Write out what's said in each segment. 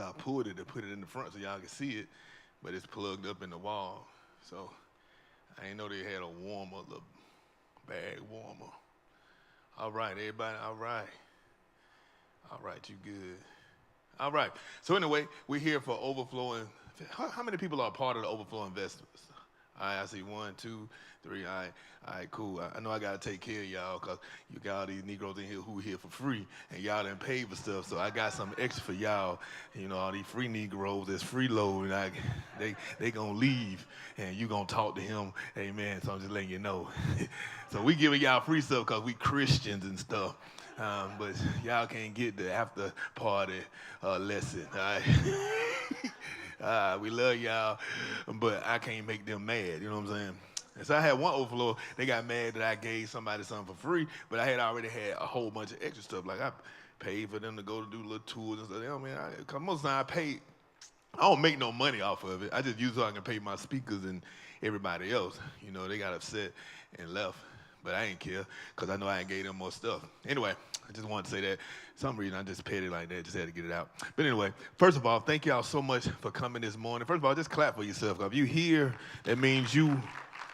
I pulled it to put it in the front so y'all can see it, but it's plugged up in the wall. So I didn't know they had a warmer, the bag warmer. All right, everybody. All right. All right, you good. All right. So anyway, we're here for Overflow. And how many people are part of the Overflow investors? All right, I see 1, 2, 3. All right, cool. I know I got to take care of y'all because you got all these Negroes in here who are here for free, and y'all done paid for stuff, so I got some extra for y'all. You know, all these free Negroes that's freeloading, they going to leave, and you going to talk to him. Amen. So I'm just letting you know. So we giving y'all free stuff because we Christians and stuff. But y'all can't get the after party lesson, all right? We love y'all, but I can't make them mad, you know what I'm saying? And so I had one overflow, they got mad that I gave somebody something for free, but I had already had a whole bunch of extra stuff. Like I paid for them to go to do little tours and stuff. You know what I mean? Cause most of the time I paid, I don't make no money off of it. I just use it so I can pay my speakers and everybody else. You know, they got upset and left, but I ain't care because I know I ain't gave them more stuff. Anyway, I just wanted to say that. Some reason I just paid it like that, just had to get it out. But anyway, first of all, thank y'all so much for coming this morning. First of all, just clap for yourself. If you here, that means you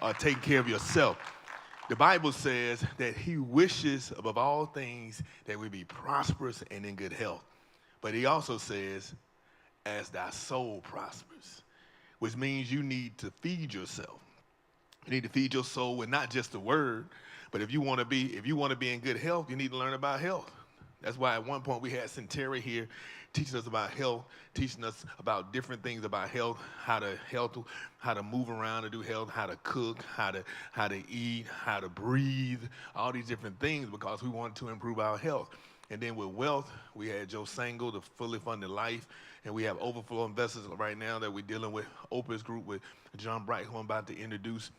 are taking care of yourself. The Bible says that he wishes above all things that we be prosperous and in good health. But he also says, as thy soul prospers, which means you need to feed yourself. You need to feed your soul with not just the word, but if you want to be in good health, you need to learn about health. That's why at one point we had Centera here teaching us about health, teaching us about different things about health, how to move around and do health, how to cook, how to eat, how to breathe, all these different things because we wanted to improve our health. And then with wealth, we had Joe Sango, the fully funded life, and we have Overflow investors right now that we're dealing with, Opus Group with John Bright, who I'm about to introduce.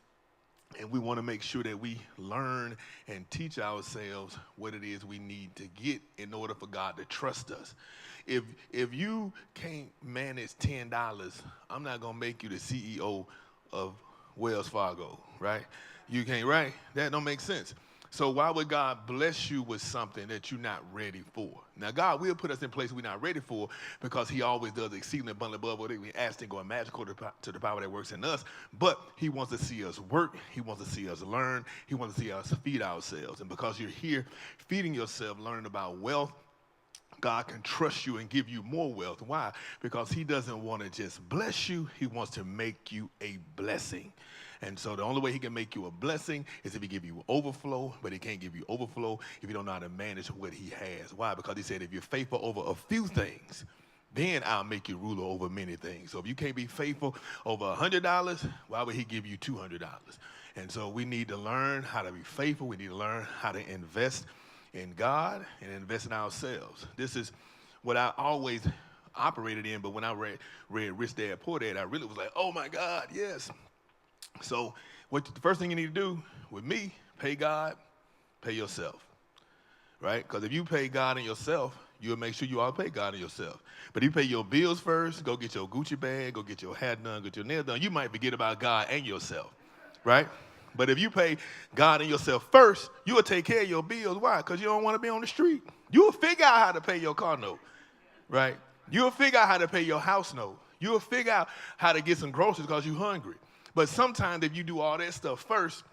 And we want to make sure that we learn and teach ourselves what it is we need to get in order for God to trust us. If you can't manage $10, I'm not going to make you the CEO of Wells Fargo, right? You can't, right? That don't make sense. So why would God bless you with something that you're not ready for? Now, God will put us in places we're not ready for because he always does exceedingly abundantly above what we ask and go magical to the power that works in us. But he wants to see us work. He wants to see us learn. He wants to see us feed ourselves. And because you're here feeding yourself, learning about wealth, God can trust you and give you more wealth. Why? Because he doesn't want to just bless you. He wants to make you a blessing. And so the only way he can make you a blessing is if he give you overflow, but he can't give you overflow if you don't know how to manage what he has. Why? Because he said if you're faithful over a few things, then I'll make you ruler over many things. So if you can't be faithful over $100, why would he give you $200? And so we need to learn how to be faithful. We need to learn how to invest in God and invest in ourselves. This is what I always operated in, but when I read Rich Dad, Poor Dad, I really was like, oh my God, yes. So the first thing you need to do with me, pay God, pay yourself, right? Because if you pay God and yourself, you'll make sure you all pay God and yourself. But if you pay your bills first, go get your Gucci bag, go get your hair done, get your nails done, you might forget about God and yourself, right? But if you pay God and yourself first, you will take care of your bills. Why? Because you don't want to be on the street. You will figure out how to pay your car note, right? You will figure out how to pay your house note. You will figure out how to get some groceries because you're hungry. But sometimes if you do all that stuff first,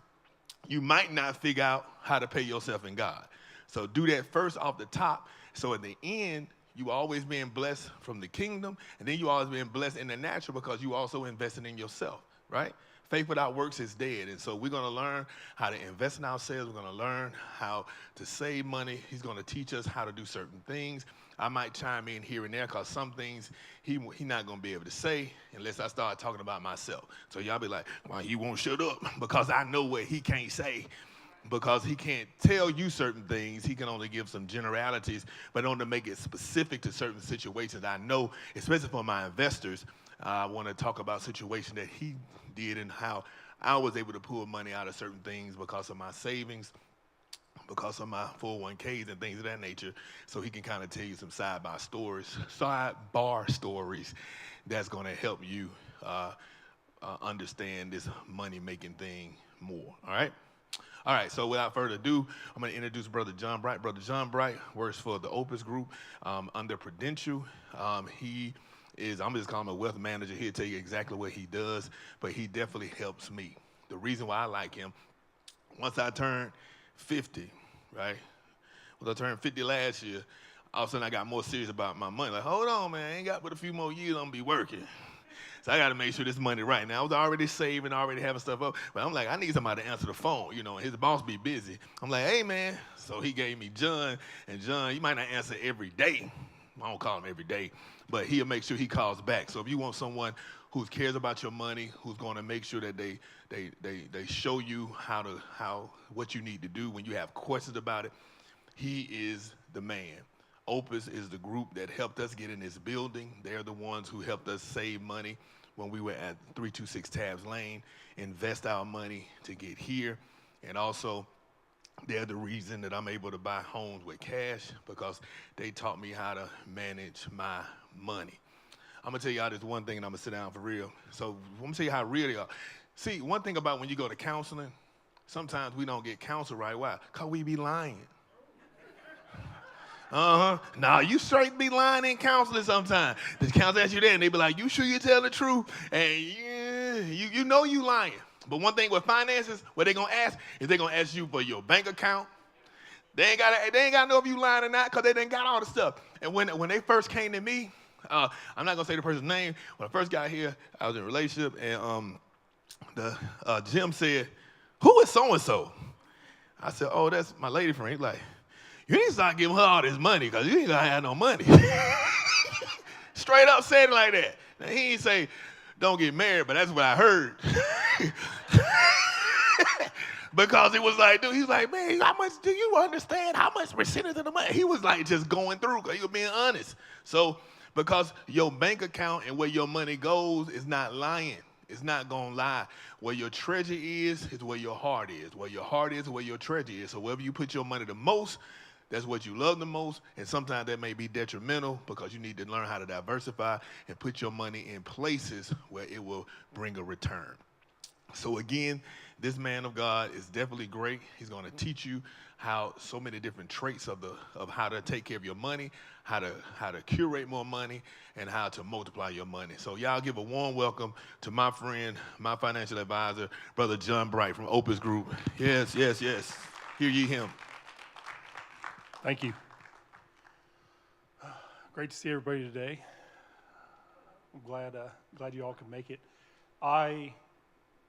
you might not figure out how to pay yourself and God. So do that first off the top. So at the end, you always being blessed from the kingdom, and then you always being blessed in the natural because you also investing in yourself, right? Faith without works is dead. And so we're going to learn how to invest in ourselves. We're going to learn how to save money. He's going to teach us how to do certain things. I might chime in here and there because some things he not going to be able to say unless I start talking about myself. So y'all be like, well, he won't shut up because I know what he can't say. Because he can't tell you certain things. He can only give some generalities, but only make it specific to certain situations. I know, especially for my investors, I want to talk about situations that he did and how I was able to pull money out of certain things because of my savings, because of my 401ks and things of that nature. So he can kind of tell you some sidebar stories that's going to help you understand this money-making thing more, all right? All right, so without further ado, I'm going to introduce Brother John Bright. Brother John Bright works for the Opus Group under Prudential. He is, I'm just calling him a wealth manager. He'll tell you exactly what he does, but he definitely helps me. The reason why I like him, once I turned 50, right? Once I turned 50 last year, all of a sudden I got more serious about my money. Like, hold on, man, I ain't got but a few more years I'm going to be working. So I got to make sure this money right. Now, I was already saving, already having stuff up, but I'm like, I need somebody to answer the phone, you know, and his boss be busy. I'm like, hey, man. So he gave me John, and John, he might not answer every day. I don't call him every day, but he'll make sure he calls back. So if you want someone who cares about your money, who's going to make sure that they show you what you need to do when you have questions about it, he is the man. Opus is the group that helped us get in this building. They're the ones who helped us save money when we were at 326 Tabbs Lane, invest our money to get here. And also, they're the reason that I'm able to buy homes with cash because they taught me how to manage my money. I'm going to tell y'all this one thing, and I'm going to sit down for real. So I'm going to tell you how real they are. See, one thing about when you go to counseling, sometimes we don't get counseled right. Why? Because we be lying. Nah, you straight be lying in counseling sometimes. The counselor asks you that, and they be like, you sure you tell the truth? And you know you lying. But one thing with finances, what they going to ask is they going to ask you for your bank account. They ain't got to know if you lying or not because they done got all the stuff. And when they first came to me, I'm not going to say the person's name. When I first got here, I was in a relationship, and Jim said, who is so-and-so? I said, oh, that's my lady friend. He's like, you need to start giving her all this money because you ain't going to have no money. Straight up said it like that. Now, he ain't say, don't get married, but that's what I heard. Because it was like, dude, he's like, man, how much do you understand how much percentage of the money? He was like just going through because he was being honest. So because your bank account and where your money goes is not lying. It's not going to lie. Where your treasure is where your heart is. Where your heart is where your treasure is. So wherever you put your money the most, that's what you love the most, and sometimes that may be detrimental because you need to learn how to diversify and put your money in places where it will bring a return. So again, this man of God is definitely great. He's going to teach you how so many different traits of how to take care of your money, how to curate more money, and how to multiply your money. So y'all give a warm welcome to my friend, my financial advisor, Brother John Bright from Opus Group. Yes, yes, yes. Hear ye him. Thank you. Great to see everybody today. I'm glad you all could make it. I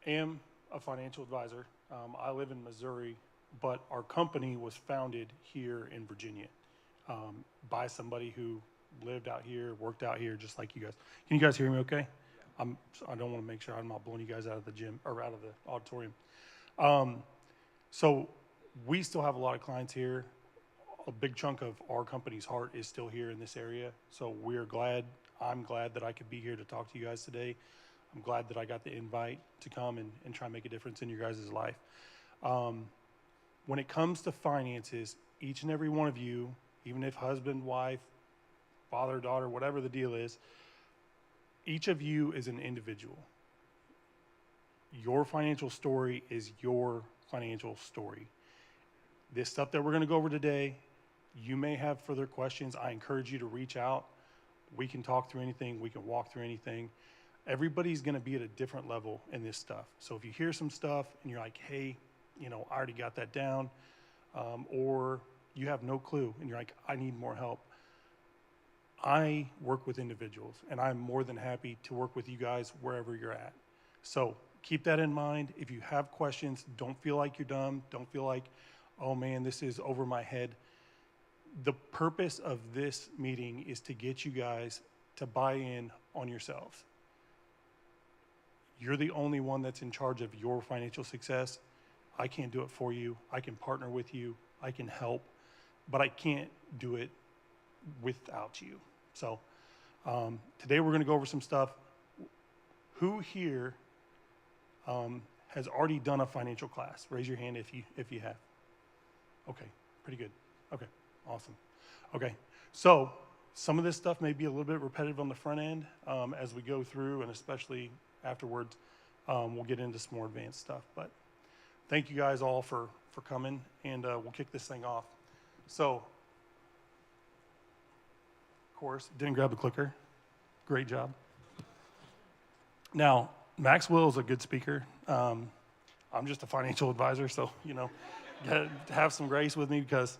am a financial advisor. I live in Missouri, but our company was founded here in Virginia by somebody who lived out here, worked out here, just like you guys. Can you guys hear me okay? I don't want to make sure I'm not blowing you guys out of the gym or out of the auditorium. So we still have a lot of clients here. A big chunk of our company's heart is still here in this area. So I'm glad that I could be here to talk to you guys today. I'm glad that I got the invite to come and try and make a difference in your guys' life. When it comes to finances, each and every one of you, even if husband, wife, father, daughter, whatever the deal is, each of you is an individual. Your financial story is your financial story. This stuff that we're going to go over today, you may have further questions. I encourage you to reach out. We can talk through anything. We can walk through anything. Everybody's going to be at a different level in this stuff. So if you hear some stuff and you're like, hey, I already got that down, or you have no clue and you're like, I need more help. I work with individuals, and I'm more than happy to work with you guys wherever you're at. So keep that in mind. If you have questions, don't feel like you're dumb. Don't feel like, oh man, this is over my head. The purpose of this meeting is to get you guys to buy in on yourselves. You're the only one that's in charge of your financial success. I can't do it for you. I can partner with you. I can help, but I can't do it without you. So today we're going to go over some stuff. Who here has already done a financial class? Raise your hand if you have. Okay, pretty good. Okay. Awesome. Okay, so some of this stuff may be a little bit repetitive on the front end as we go through, and especially afterwards, we'll get into some more advanced stuff. But thank you guys all for coming, and we'll kick this thing off. So, of course, didn't grab the clicker. Great job. Now, Maxwell is a good speaker. I'm just a financial advisor, so, have some grace with me because,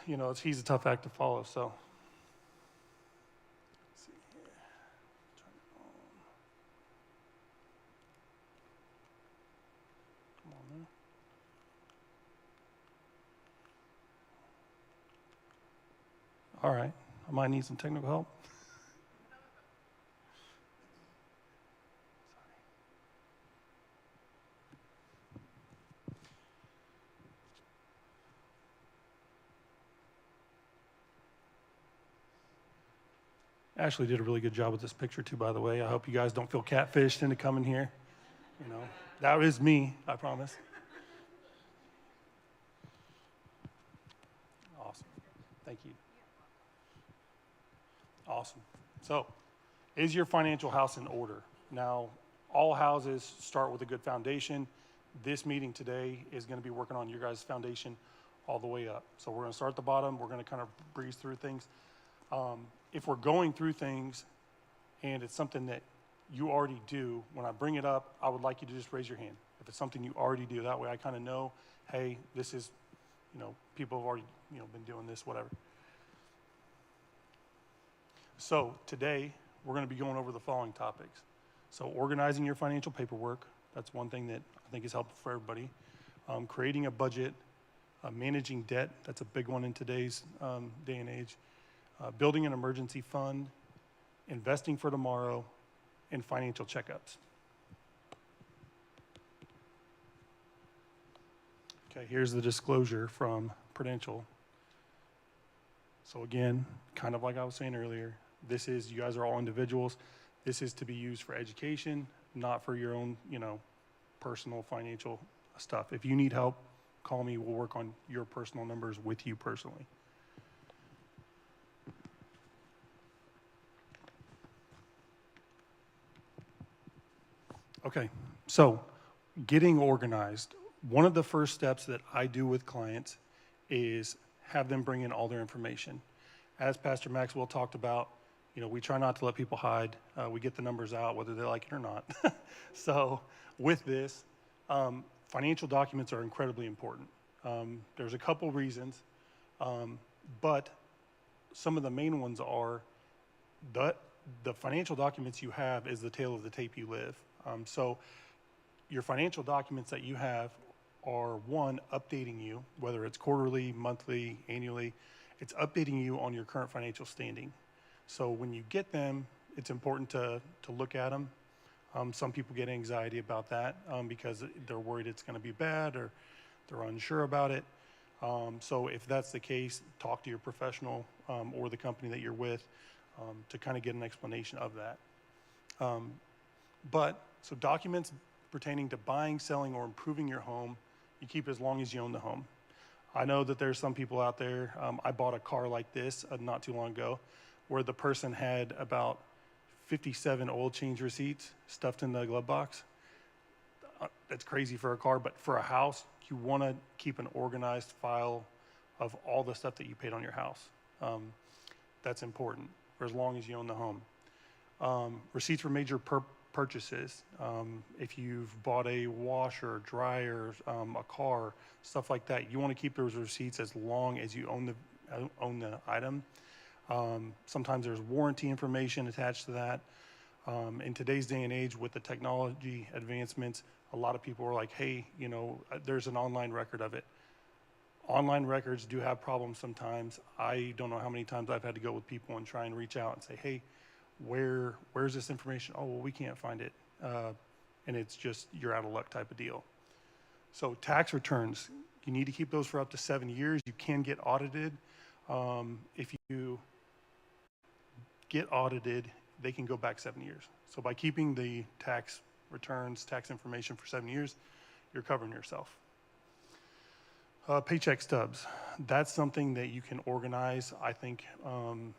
he's a tough act to follow, so. Let's see here. Turn it on. Come on now. All right, I might need some technical help. Ashley did a really good job with this picture too, by the way. I hope you guys don't feel catfished into coming here. That is me, I promise. Awesome. Thank you. Awesome. So, is your financial house in order? Now, all houses start with a good foundation. This meeting today is going to be working on your guys' foundation all the way up. So we're going to start at the bottom. We're going to kind of breeze through things. If we're going through things and it's something that you already do, when I bring it up, I would like you to just raise your hand. If it's something you already do, that way I kind of know, hey, this is, people have already, been doing this, whatever. So today, we're going to be going over the following topics. So organizing your financial paperwork, that's one thing that I think is helpful for everybody. Creating a budget, managing debt, that's a big one in today's day and age. Building an emergency fund, investing for tomorrow, and financial checkups. Okay, here's the disclosure from Prudential. So again, kind of like I was saying earlier, you guys are all individuals. This is to be used for education, not for your own, personal financial stuff. If you need help, call me. We'll work on your personal numbers with you personally. Okay, so getting organized. One of the first steps that I do with clients is have them bring in all their information. As Pastor Maxwell talked about, we try not to let people hide. We get the numbers out whether they like it or not. So with this, financial documents are incredibly important. There's a couple reasons, but some of the main ones are the financial documents you have is the tale of the tape you live. So your financial documents that you have are, one, updating you, whether it's quarterly, monthly, annually. It's updating you on your current financial standing. So when you get them, it's important to look at them. Some people get anxiety about that because they're worried it's going to be bad or they're unsure about it. So if that's the case, talk to your professional or the company that you're with to kind of get an explanation of that. So documents pertaining to buying, selling, or improving your home, you keep as long as you own the home. I know that there's some people out there, I bought a car like this not too long ago, where the person had about 57 oil change receipts stuffed in the glove box. That's crazy for a car, but for a house, you want to keep an organized file of all the stuff that you paid on your house. That's important for as long as you own the home. Receipts for major purchases. If you've bought a washer, dryer, a car, stuff like that, you want to keep those receipts as long as you own the item. Sometimes there's warranty information attached to that. In today's day and age with the technology advancements, a lot of people are like, hey, there's an online record of it. Online records do have problems sometimes. I don't know how many times I've had to go with people and try and reach out and say, hey, where's this information? Oh, well, we can't find it. And it's just, you're out of luck type of deal. So tax returns, you need to keep those for up to 7 years. You can get audited. If you get audited, they can go back 7 years. So by keeping the tax returns, tax information for 7 years, you're covering yourself. Paycheck stubs, that's something that you can organize. I think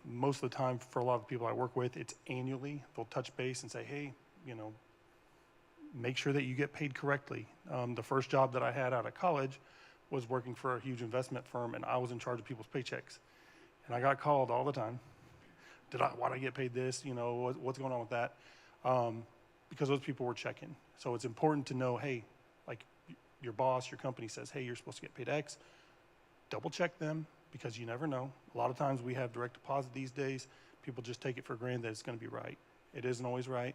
most of the time for a lot of people I work with, it's annually. They'll touch base and say, hey, make sure that you get paid correctly. The first job that I had out of college was working for a huge investment firm, and I was in charge of people's paychecks. And I got called all the time. Why did I get paid this? You know, what's going on with that? Because those people were checking. So it's important to know, hey, like your boss, your company says, hey, you're supposed to get paid X. Double check them, because you never know. A lot of times we have direct deposit these days. People just take it for granted that it's going to be right. It isn't always right.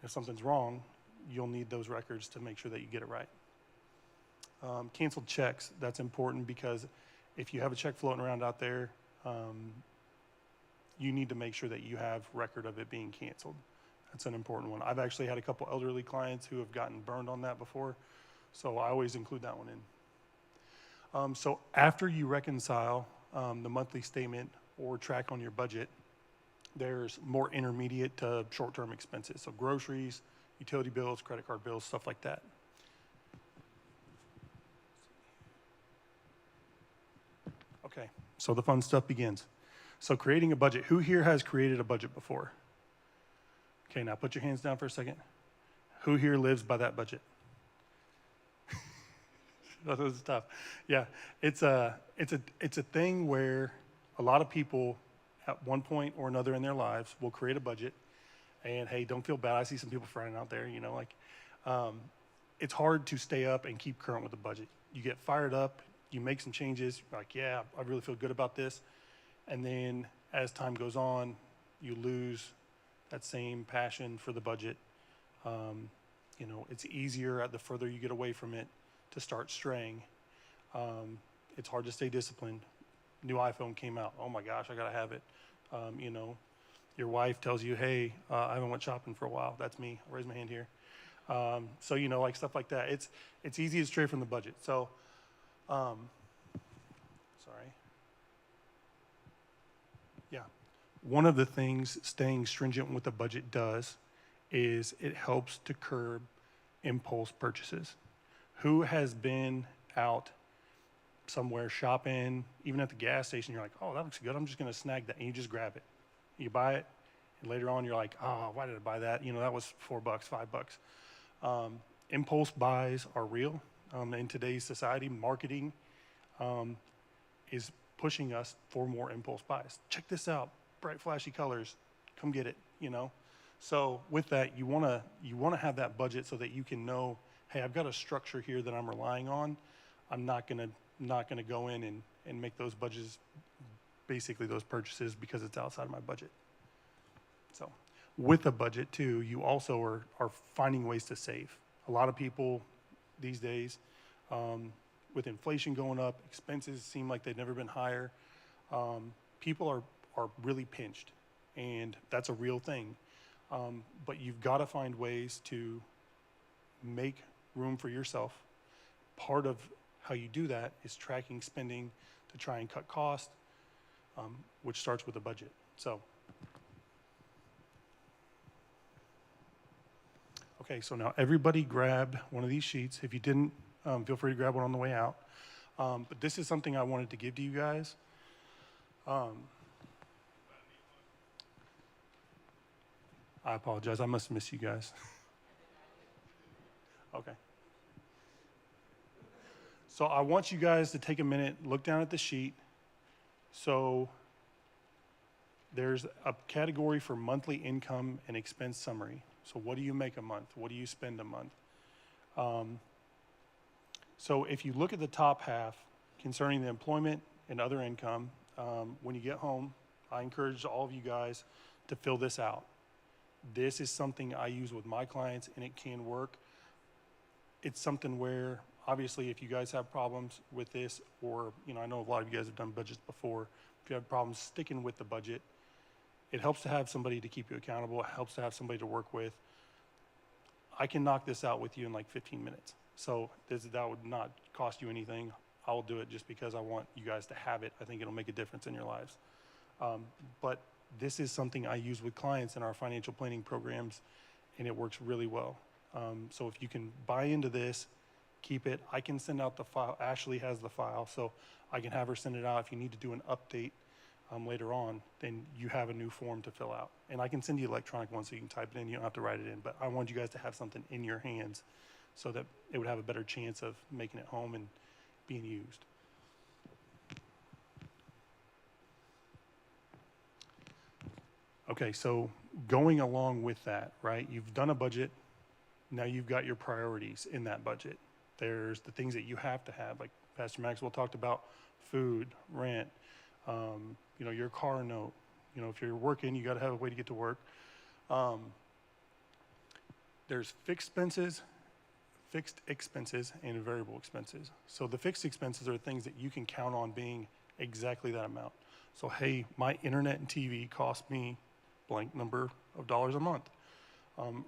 If something's wrong, you'll need those records to make sure that you get it right. Canceled checks, that's important, because if you have a check floating around out there, you need to make sure that you have record of it being canceled. That's an important one. I've actually had a couple elderly clients who have gotten burned on that before, so I always include that one in. So after you reconcile the monthly statement or track on your budget, there's more intermediate to short-term expenses. So groceries, utility bills, credit card bills, stuff like that. Okay, so the fun stuff begins. So creating a budget. Who here has created a budget before? Okay, now put your hands down for a second. Who here lives by that budget? That was tough. Yeah, it's a thing where a lot of people at one point or another in their lives will create a budget, and hey, don't feel bad. I see some people frowning out there, you know, like it's hard to stay up and keep current with the budget. You get fired up, you make some changes, you're like, yeah, I really feel good about this. And then as time goes on, you lose that same passion for the budget. You know, it's easier the further you get away from it to start straying. It's hard to stay disciplined. New iPhone came out. Oh my gosh, I gotta have it. You know, your wife tells you, hey, I haven't went shopping for a while. That's me. I'll raise my hand here. So, you know, like stuff like that. It's easy to stray from the budget. So, sorry. Yeah. One of the things staying stringent with the budget does is it helps to curb impulse purchases. Who has been out somewhere shopping, even at the gas station, you're like, oh, that looks good, I'm just gonna snag that, and you just grab it. You buy it, and later on you're like, oh, why did I buy that? You know, that was $4, $5. Impulse buys are real. In today's society, marketing is pushing us for more impulse buys. Check this out, bright flashy colors, come get it, you know? So with that, you wanna have that budget so that you can know, hey, I've got a structure here that I'm relying on. I'm not gonna go in and make those budgets, basically those purchases, because it's outside of my budget. So with a budget too, you also are finding ways to save. A lot of people these days, with inflation going up, expenses seem like they've never been higher. People are really pinched, and that's a real thing. But you've got to find ways to make room for yourself. Part of how you do that is tracking spending to try and cut costs, which starts with a budget. So, okay, so now everybody grab one of these sheets. If you didn't, feel free to grab one on the way out. But this is something I wanted to give to you guys. I apologize, I must miss you guys. Okay. So I want you guys to take a minute, look down at the sheet. So there's a category for monthly income and expense summary. So what do you make a month? What do you spend a month? So if you look at the top half concerning the employment and other income, when you get home, I encourage all of you guys to fill this out. This is something I use with my clients, and it can work. It's something where, obviously, if you guys have problems with this, or, you know, I know a lot of you guys have done budgets before. If you have problems sticking with the budget, it helps to have somebody to keep you accountable. It helps to have somebody to work with. I can knock this out with you in like 15 minutes. So that would not cost you anything. I'll do it just because I want you guys to have it. I think it'll make a difference in your lives. But this is something I use with clients in our financial planning programs, and it works really well. So if you can buy into this, keep it. I can send out the file. Ashley has the file, so I can have her send it out if you need to do an update. later on, then you have a new form to fill out. And I can send you electronic ones so you can type it in. You don't have to write it in. But I want you guys to have something in your hands so that it would have a better chance of making it home and being used. Okay, so going along with that, right? You've done a budget. Now you've got your priorities in that budget. There's the things that you have to have, like Pastor Maxwell talked about: food, rent, your car note. If you're working, you got to have a way to get to work. There's fixed expenses, and variable expenses. So the fixed expenses are things that you can count on being exactly that amount. So, hey, my internet and TV cost me blank number of dollars a month.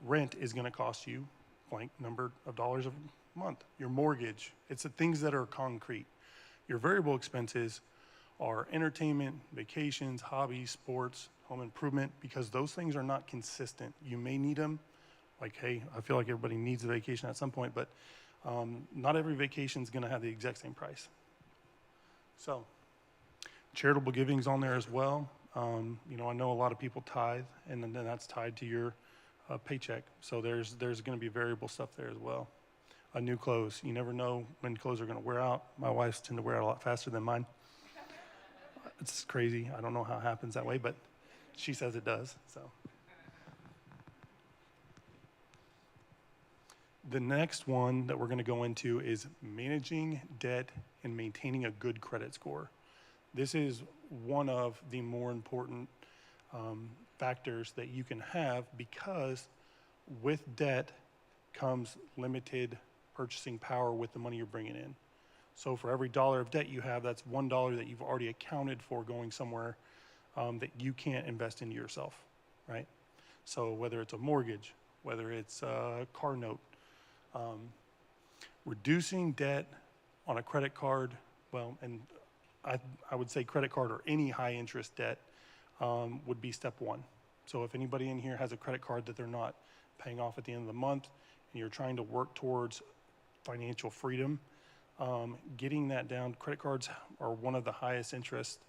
Rent is going to cost you blank number of dollars a month. Your mortgage, it's the things that are concrete. Your variable expenses are entertainment, vacations, hobbies, sports, home improvement, because those things are not consistent. You may need them. Like, hey, I feel like everybody needs a vacation at some point, but not every vacation is going to have the exact same price. So charitable giving's on there as well. I know a lot of people tithe, and then that's tied to your paycheck. So there's going to be variable stuff there as well. New clothes. You never know when clothes are going to wear out. My wife's tend to wear out a lot faster than mine. It's crazy. I don't know how it happens that way, but she says it does. So the next one that we're going to go into is managing debt and maintaining a good credit score. This is one of the more important factors that you can have, because with debt comes limited purchasing power with the money you're bringing in. So for every dollar of debt you have, that's $1 that you've already accounted for going somewhere that you can't invest into yourself, right? So whether it's a mortgage, whether it's a car note, reducing debt on a credit card, and I would say credit card or any high interest debt would be step one. So if anybody in here has a credit card that they're not paying off at the end of the month, and you're trying to work towards financial freedom, getting that down. Credit cards are one of the highest interest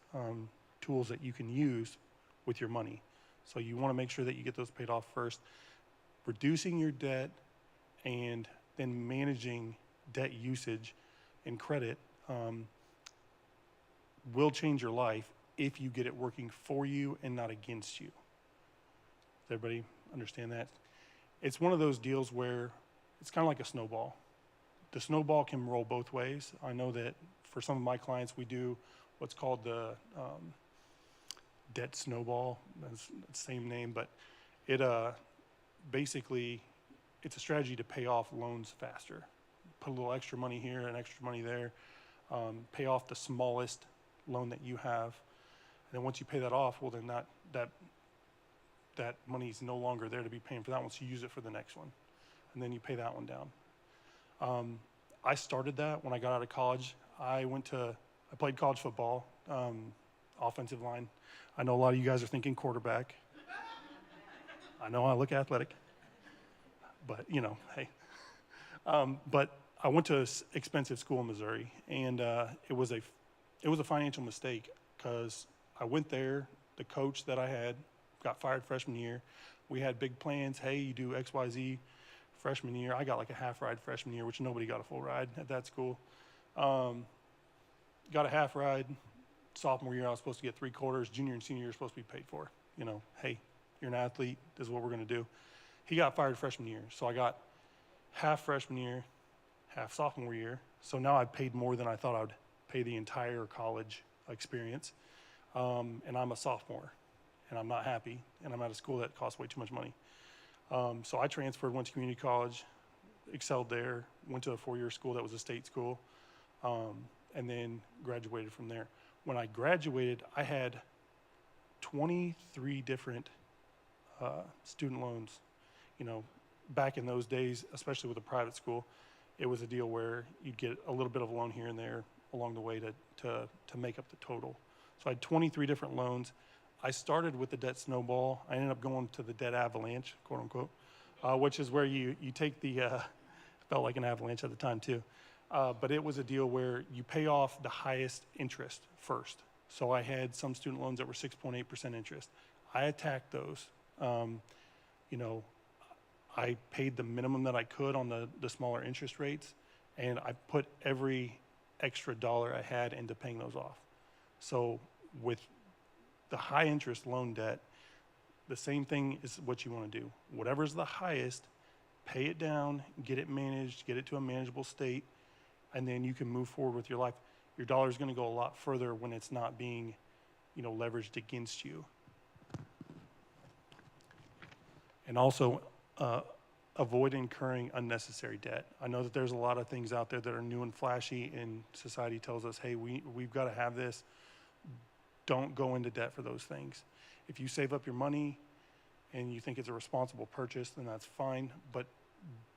tools that you can use with your money. So you want to make sure that you get those paid off first. Reducing your debt and then managing debt usage and credit will change your life if you get it working for you and not against you. Does everybody understand that? It's one of those deals where it's kind of like a snowball. The snowball can roll both ways. I know that for some of my clients, we do what's called the debt snowball. That's the same name, but it basically, it's a strategy to pay off loans faster. Put a little extra money here and extra money there. Pay off the smallest loan that you have. And then once you pay that off, well, then that money is no longer there to be paying for that one, so you use it for the next one. And then you pay that one down. I started that when I got out of college. I played college football, offensive line. I know a lot of you guys are thinking quarterback. I know I look athletic, but hey. But I went to an expensive school in Missouri, and it was a financial mistake, because I went there. The coach that I had got fired freshman year. We had big plans. Hey, you do X, Y, Z freshman year. I got like a half ride freshman year, which nobody got a full ride at that school. Got a half ride. Sophomore year, I was supposed to get 3/4. Junior and senior year, supposed to be paid for. Hey, you're an athlete. This is what we're going to do. He got fired freshman year, so I got half freshman year, half sophomore year. So now I paid more than I thought I would pay the entire college experience. And I'm a sophomore, and I'm not happy, and I'm at a school that costs way too much money. So I transferred, went to community college, excelled there, went to a 4-year school that was a state school, and then graduated from there. When I graduated, I had 23 different student loans. Back in those days, especially with a private school, it was a deal where you'd get a little bit of a loan here and there along the way to make up the total. So I had 23 different loans. I started with the debt snowball. I ended up going to the debt avalanche, quote unquote, which is where you take felt like an avalanche at the time too. But it was a deal where you pay off the highest interest first. So I had some student loans that were 6.8% interest. I attacked those. You know, I paid the minimum that I could on the smaller interest rates, and I put every extra dollar I had into paying those off. So with the high interest loan debt, the same thing is what you want to do. Whatever's the highest, pay it down, get it managed, get it to a manageable state, and then you can move forward with your life. Your dollar's going to go a lot further when it's not being, you know, leveraged against you. And also, avoid incurring unnecessary debt. I know that there's a lot of things out there that are new and flashy, and society tells us, hey, we've got to have this. Don't go into debt for those things. If you save up your money and you think it's a responsible purchase, then that's fine, but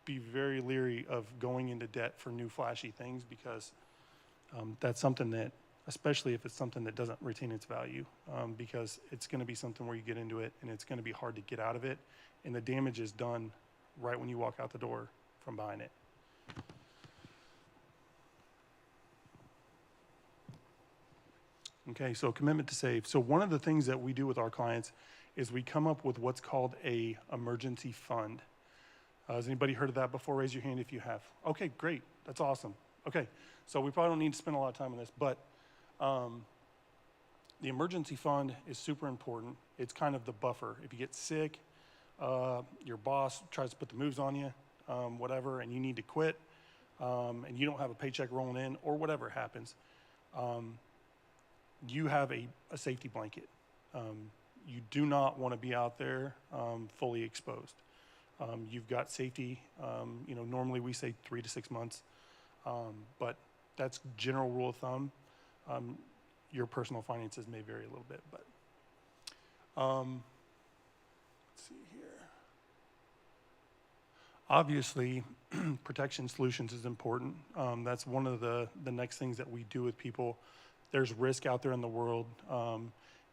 be very leery of going into debt for new flashy things, because that's something that, especially if it's something that doesn't retain its value, because it's going to be something where you get into it and it's going to be hard to get out of it, and the damage is done right when you walk out the door from buying it. Okay, so commitment to save. So one of the things that we do with our clients is we come up with what's called a emergency fund. Has anybody heard of that before? Raise your hand if you have. Okay, great, that's awesome. Okay, so we probably don't need to spend a lot of time on this, but the emergency fund is super important. It's kind of the buffer. If you get sick, your boss tries to put the moves on you, whatever, and you need to quit, and you don't have a paycheck rolling in, or whatever happens, you have a safety blanket. You do not want to be out there fully exposed. You've got safety, you know, normally we say 3 to 6 months, but that's general rule of thumb. Your personal finances may vary a little bit, but let's see here. Obviously, protection solutions is important. That's one of the next things that we do with people. There's risk out there in the world.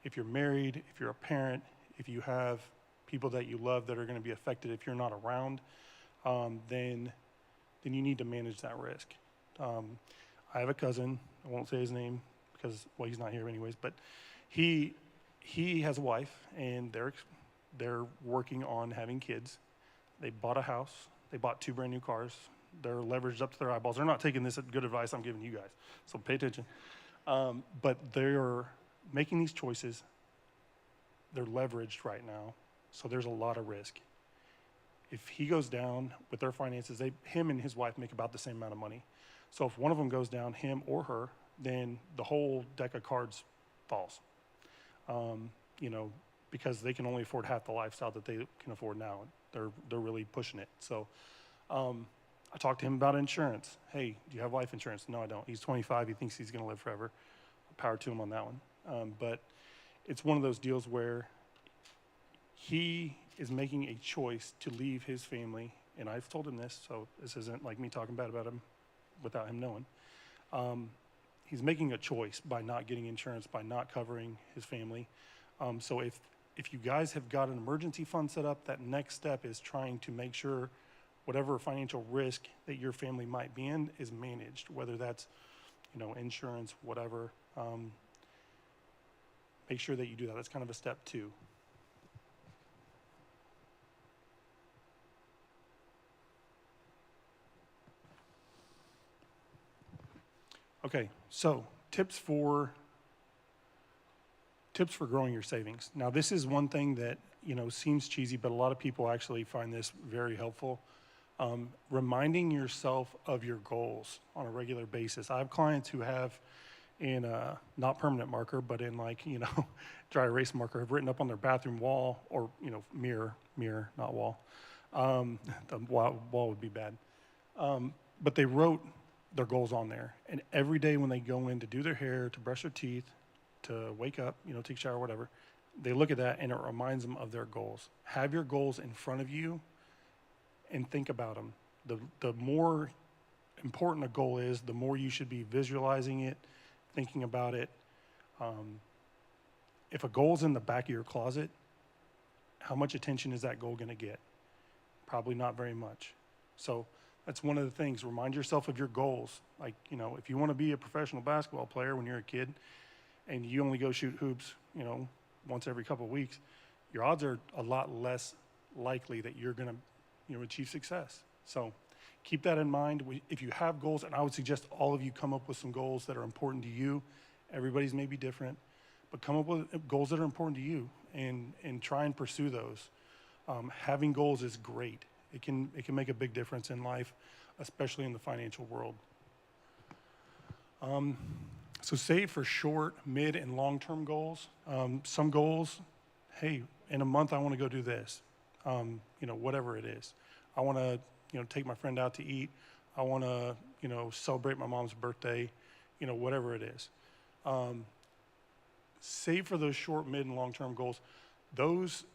If you're married, if you're a parent, if you have people that you love that are going to be affected if you're not around, then you need to manage that risk. I have a cousin, I won't say his name because, well, he's not here anyways, but he has a wife, and they're working on having kids. They bought a house. They bought 2 brand new cars. They're leveraged up to their eyeballs. They're not taking this good advice I'm giving you guys, so pay attention. But they're making these choices. They're leveraged right now, so there's a lot of risk. If he goes down with their finances, him and his wife make about the same amount of money. So if one of them goes down, him or her, then the whole deck of cards falls. You know, because they can only afford half the lifestyle that they can afford now. They're really pushing it. So I talked to him about insurance. Hey, do you have life insurance? No, I don't. He's 25. He thinks he's going to live forever. Power to him on that one. But it's one of those deals where he is making a choice to leave his family, and I've told him this, so this isn't like me talking bad about him without him knowing. He's making a choice by not getting insurance, by not covering his family. So if you guys have got an emergency fund set up, that next step is trying to make sure whatever financial risk that your family might be in is managed, whether that's, you know, insurance, whatever. Make sure that you do that. That's kind of a step 2. Okay, so tips for growing your savings. Now, this is one thing that, you know, seems cheesy, but a lot of people actually find this very helpful. Reminding yourself of your goals on a regular basis. I have clients who have in not permanent marker, but in, like, you know, dry erase marker, have written up on their bathroom wall, or, you know, mirror, not wall. The wall would be bad. But they wrote their goals on there. And every day when they go in to do their hair, to brush their teeth, to wake up, you know, take a shower, whatever, they look at that and it reminds them of their goals. Have your goals in front of you and think about them. The more important a goal is, the more you should be visualizing it, thinking about it. If a goal's in the back of your closet, how much attention is that goal going to get? Probably not very much. So that's one of the things. Remind yourself of your goals. Like, you know, if you want to be a professional basketball player when you're a kid, and you only go shoot hoops, once every couple of weeks, your odds are a lot less likely that you're going to, achieve success. So keep that in mind. If you have goals, and I would suggest all of you come up with some goals that are important to you. Everybody's may be different, but come up with goals that are important to you and try and pursue those. Having goals is great. It can make a big difference in life, especially in the financial world. So save for short, mid, and long-term goals. Some goals, hey, in a month I want to go do this, whatever it is. I want to, take my friend out to eat. I want to, celebrate my mom's birthday, whatever it is. Save for those short, mid, and long-term goals. Those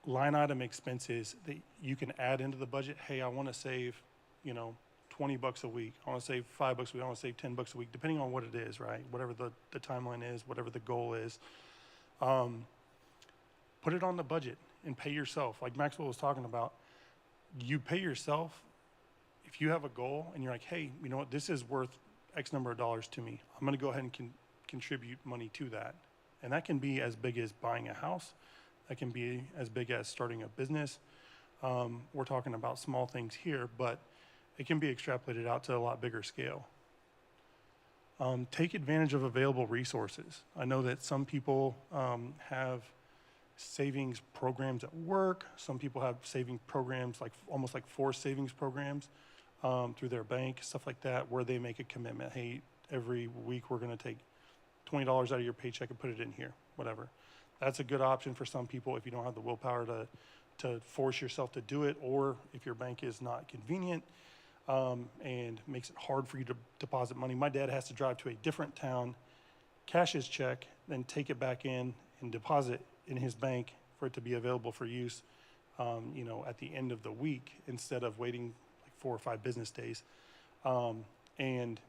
line item expenses that you can add into the budget. Hey, I want to save, $20 a week. I want to save $5 a week. I want to save $10 a week, depending on what it is, right? Whatever the timeline is, whatever the goal is. Put it on the budget and pay yourself. Like Maxwell was talking about, you pay yourself if you have a goal and you're like, hey, you know what, this is worth X number of dollars to me. I'm going to go ahead and contribute money to that. And that can be as big as buying a house. That can be as big as starting a business. We're talking about small things here, but it can be extrapolated out to a lot bigger scale. Take advantage of available resources. I know that some people have savings programs at work. Some people have saving programs, almost like forced savings programs through their bank, stuff like that, where they make a commitment. Hey, every week we're going to take $20 out of your paycheck and put it in here, whatever. That's a good option for some people if you don't have the willpower to force yourself to do it, or if your bank is not convenient and makes it hard for you to deposit money. My dad has to drive to a different town, cash his check, then take it back in and deposit in his bank for it to be available for use, at the end of the week instead of waiting like 4 or 5 business days. And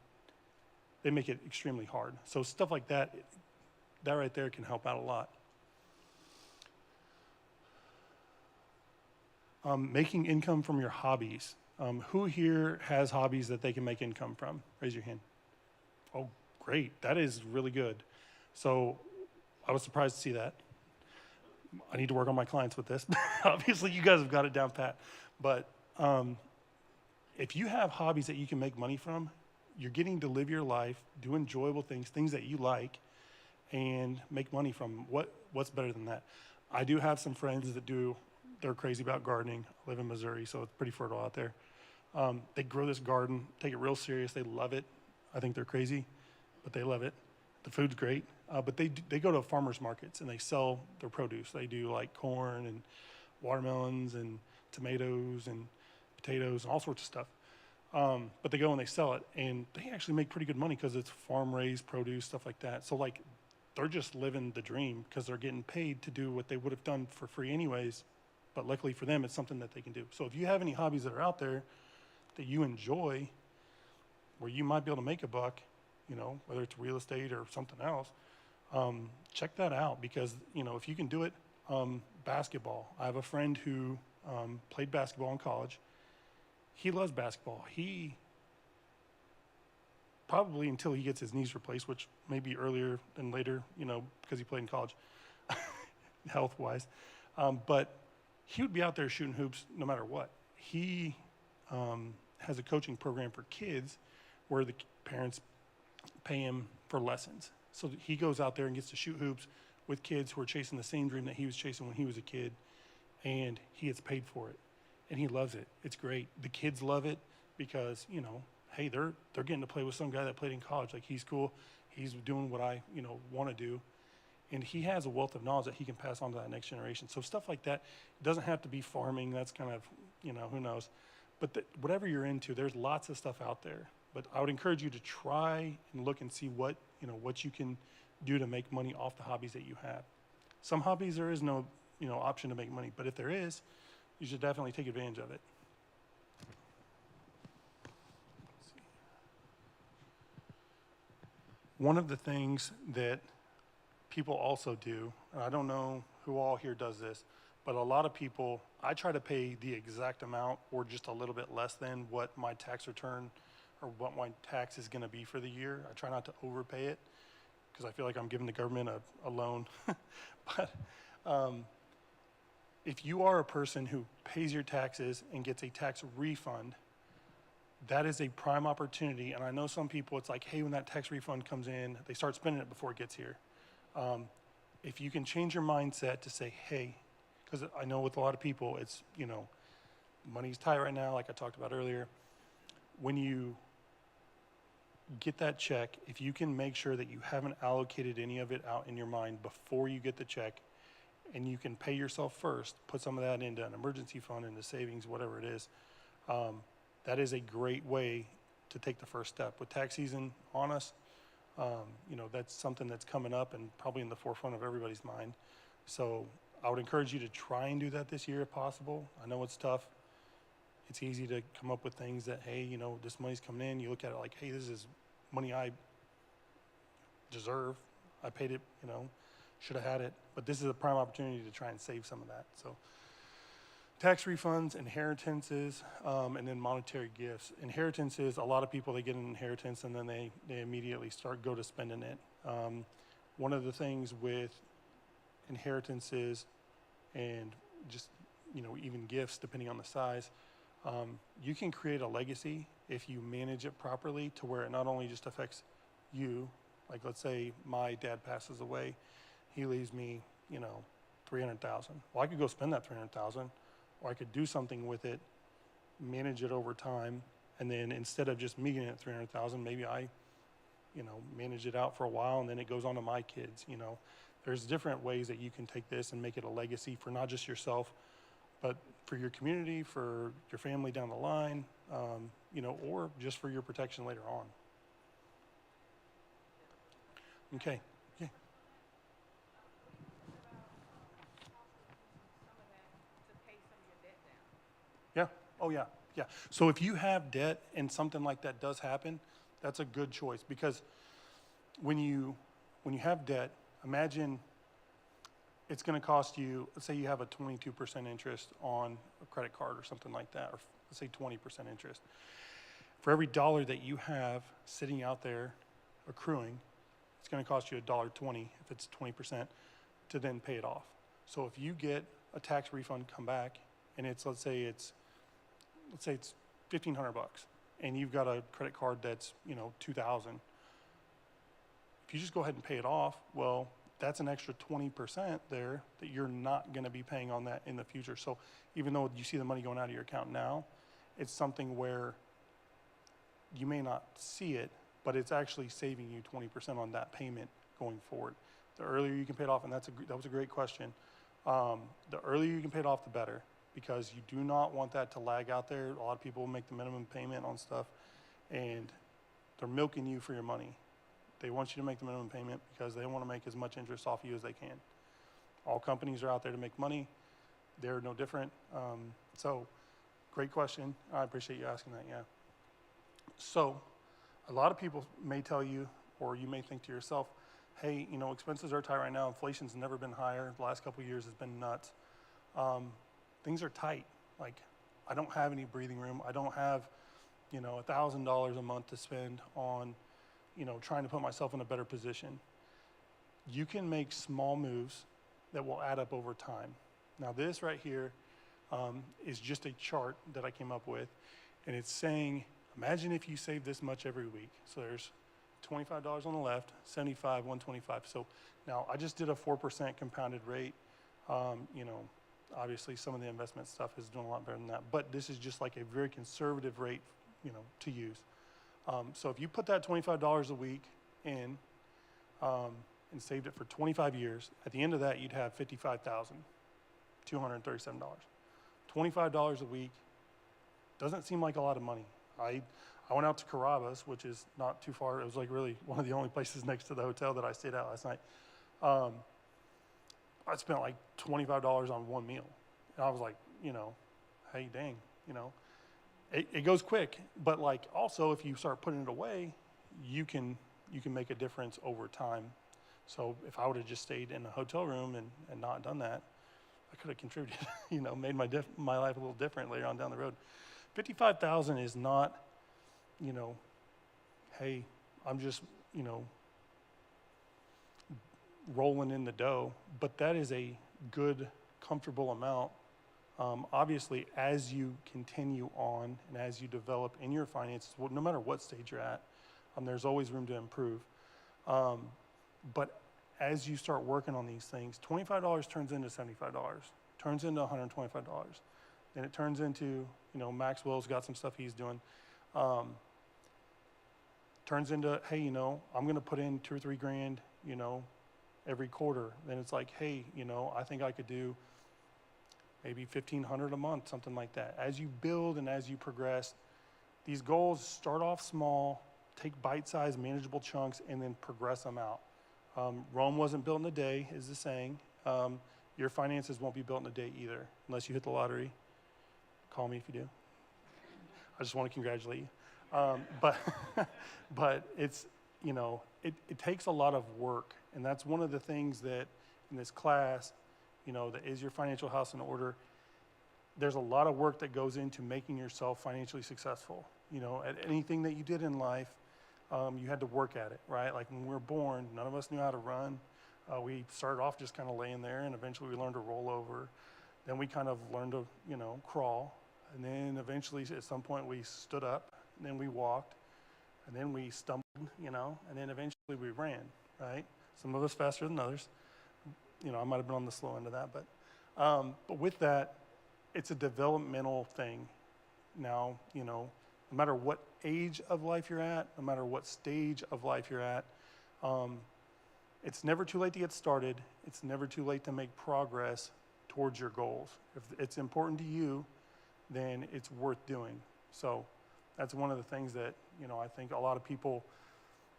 they make it extremely hard. So stuff like that right there can help out a lot. Making income from your hobbies. Who here has hobbies that they can make income from? Raise your hand. Oh, great. That is really good. So I was surprised to see that. I need to work on my clients with this. Obviously, you guys have got it down pat. But if you have hobbies that you can make money from, you're getting to live your life, do enjoyable things that you like, and make money from. What's better than that? I do have some friends that they're crazy about gardening. I live in Missouri, so it's pretty fertile out there. They grow this garden, take it real serious. They love it. I think they're crazy, but they love it. The food's great. But they go to farmers markets and they sell their produce. They do like corn and watermelons and tomatoes and potatoes and all sorts of stuff. But they go and they sell it, and they actually make pretty good money because it's farm-raised produce, stuff like that. So like, they're just living the dream because they're getting paid to do what they would have done for free anyways. But luckily for them, it's something that they can do. So if you have any hobbies that are out there that you enjoy, where you might be able to make a buck, whether it's real estate or something else, check that out because, if you can do it, basketball. I have a friend who played basketball in college. He loves basketball. He probably until he gets his knees replaced, which may be earlier than later, because he played in college, health-wise. But he would be out there shooting hoops no matter what. He has a coaching program for kids where the parents pay him for lessons. So he goes out there and gets to shoot hoops with kids who are chasing the same dream that he was chasing when he was a kid, and he gets paid for it. And he loves it. It's great. The kids love it because, hey, they're getting to play with some guy that played in college. Like, he's cool. He's doing what I, want to do. And he has a wealth of knowledge that he can pass on to that next generation. So stuff like that, it doesn't have to be farming. That's kind of, who knows. But whatever you're into, there's lots of stuff out there. But I would encourage you to try and look and see what you can do to make money off the hobbies that you have. Some hobbies there is no, option to make money. But if there is, you should definitely take advantage of it. One of the things that people also do, and I don't know who all here does this, but a lot of people, I try to pay the exact amount or just a little bit less than what my tax return or what my tax is going to be for the year. I try not to overpay it because I feel like I'm giving the government a loan. But if you are a person who pays your taxes and gets a tax refund, that is a prime opportunity. And I know some people, it's like, hey, when that tax refund comes in, they start spending it before it gets here. If you can change your mindset to say, hey, because I know with a lot of people, it's, money's tight right now, like I talked about earlier. When you get that check, if you can make sure that you haven't allocated any of it out in your mind before you get the check, and you can pay yourself first, put some of that into an emergency fund, into savings, whatever it is, that is a great way to take the first step. With tax season on us, that's something that's coming up and probably in the forefront of everybody's mind. So I would encourage you to try and do that this year if possible. I know it's tough. It's easy to come up with things that, hey, this money's coming in. You look at it like, hey, this is money I deserve. I paid it, should have had it. But this is a prime opportunity to try and save some of that. So tax refunds, inheritances, and then monetary gifts. Inheritances, a lot of people, they get an inheritance and then they immediately go to spending it. One of the things with inheritances and just, even gifts, depending on the size, you can create a legacy if you manage it properly to where it not only just affects you, like let's say my dad passes away, he leaves me, $300,000. Well, I could go spend that $300,000, or I could do something with it, manage it over time, and then instead of just me getting it $300,000, maybe I, manage it out for a while, and then it goes on to my kids. There's different ways that you can take this and make it a legacy for not just yourself, but for your community, for your family down the line, or just for your protection later on. Okay. Yeah. Yeah. Oh, yeah. Yeah. So if you have debt and something like that does happen, that's a good choice, because when you have debt, imagine it's going to cost you, let's say you have a 22% interest on a credit card or something like that, or let's say 20% interest. For every dollar that you have sitting out there accruing, it's going to cost you $1.20 if it's 20% to then pay it off. So if you get a tax refund come back and it's let's say it's $1,500 and you've got a credit card that's $2,000. If you just go ahead and pay it off, well, that's an extra 20% there that you're not going to be paying on that in the future. So even though you see the money going out of your account now, it's something where you may not see it, but it's actually saving you 20% on that payment going forward. The earlier you can pay it off, and that was a great question. The earlier you can pay it off, the better, because you do not want that to lag out there. A lot of people make the minimum payment on stuff, and they're milking you for your money. They want you to make the minimum payment because they want to make as much interest off you as they can. All companies are out there to make money. They're no different. So great question. I appreciate you asking that, yeah. So a lot of people may tell you, or you may think to yourself, hey, expenses are tight right now. Inflation's never been higher. The last couple of years has been nuts. Things are tight. Like, I don't have any breathing room. I don't have, $1,000 a month to spend on, trying to put myself in a better position. You can make small moves that will add up over time. Now, this right here is just a chart that I came up with, and it's saying, imagine if you save this much every week. So there's $25 on the left, 75, 125. So now I just did a 4% compounded rate. Obviously some of the investment stuff is doing a lot better than that, but this is just like a very conservative rate, to use. So if you put that $25 a week in and saved it for 25 years, at the end of that, you'd have $55,237. $25 a week doesn't seem like a lot of money. I went out to Carrabba's, which is not too far. It was like really one of the only places next to the hotel that I stayed at last night. I spent like $25 on one meal. And I was like, hey, dang, it goes quick. But like also if you start putting it away, you can make a difference over time. So if I would have just stayed in a hotel room and not done that, I could have contributed, made my life a little different later on down the road. $55,000 is not, hey, I'm just, you know, rolling in the dough, but that is a good, comfortable amount. Obviously, as you continue on and as you develop in your finances, well, no matter what stage you're at, there's always room to improve. But as you start working on these things, $25 turns into $75, turns into $125. Then it turns into, you know, Maxwell's got some stuff he's doing. Turns into, hey, you know, I'm going to put in 2 or 3 grand, you know, every quarter. Then it's like, hey, you know, I think I could do maybe $1,500 a month, something like that. As you build and as you progress, these goals start off small, take bite-sized, manageable chunks, and then progress them out. Rome wasn't built in a day, is the saying. Your finances won't be built in a day either, unless you hit the lottery. Call me if you do. I just want to congratulate you. But it's, you know, it takes a lot of work. And that's one of the things that in this class, you know, that is your financial house in order. There's a lot of work that goes into making yourself financially successful. You know, at anything that you did in life, you had to work at it, right? Like when we were born, none of us knew how to run. We started off just kind of laying there, and eventually we learned to roll over. Then we kind of learned to, you know, crawl. And then eventually at some point we stood up, and then we walked, and then we stumbled, you know, and then eventually we ran, right? Some of us faster than others. You know, I might have been on the slow end of that, but with that, it's a developmental thing. Now, you know, no matter what age of life you're at, no matter what stage of life you're at, it's never too late to get started. It's never too late to make progress towards your goals. If it's important to you, then it's worth doing. So that's one of the things that, you know, I think a lot of people,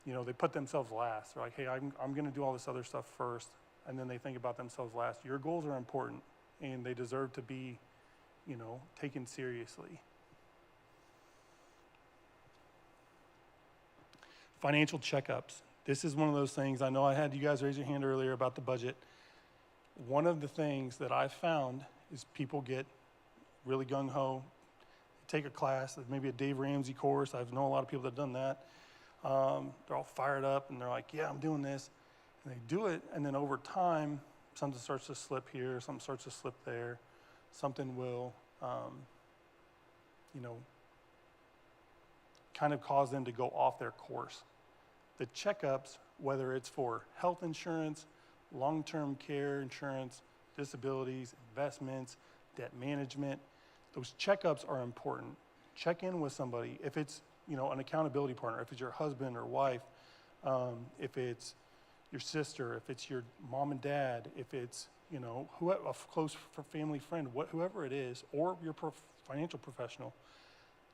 you know, they put themselves last. They're like, hey, I'm going to do all this other stuff first, and then they think about themselves last. Your goals are important, and they deserve to be, you know, taken seriously. Financial checkups. This is one of those things. I know I had you guys raise your hand earlier about the budget. One of the things that I've found is people get really gung-ho, take a class, maybe a Dave Ramsey course. I know a lot of people that have done that. They're all fired up, and they're like, yeah, I'm doing this. And they do it, and then over time, something starts to slip here, something starts to slip there. Something will, you know, kind of cause them to go off their course. The checkups, whether it's for health insurance, long-term care insurance, disabilities, investments, debt management, those checkups are important. Check in with somebody. If it's, you know, an accountability partner, if it's your husband or wife, if it's your sister, if it's your mom and dad, if it's, you know, a close family friend, whoever it is, or your financial professional,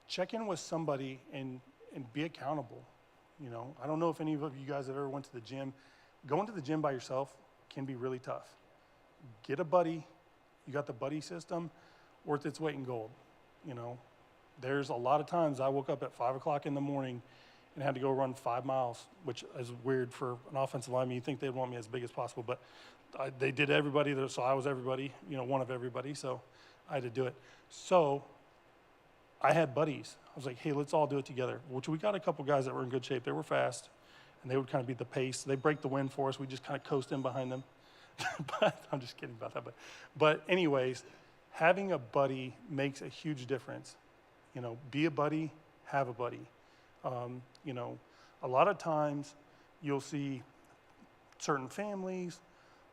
check in with somebody and be accountable. You know, I don't know if any of you guys have ever went to the gym. Going to the gym by yourself can be really tough. Get a buddy. You got the buddy system, worth its weight in gold. You know, there's a lot of times I woke up at 5 o'clock in the morning and had to go run 5 miles, which is weird for an offensive lineman. You think they'd want me as big as possible, but they did everybody, so I was everybody, you know, one of everybody, so I had to do it. So I had buddies. I was like, hey, let's all do it together, which we got a couple guys that were in good shape. They were fast, and they would kind of beat the pace. They break the wind for us. We just kind of coast in behind them. But I'm just kidding about that. But anyways, having a buddy makes a huge difference. You know, be a buddy, have a buddy. You know, a lot of times you'll see certain families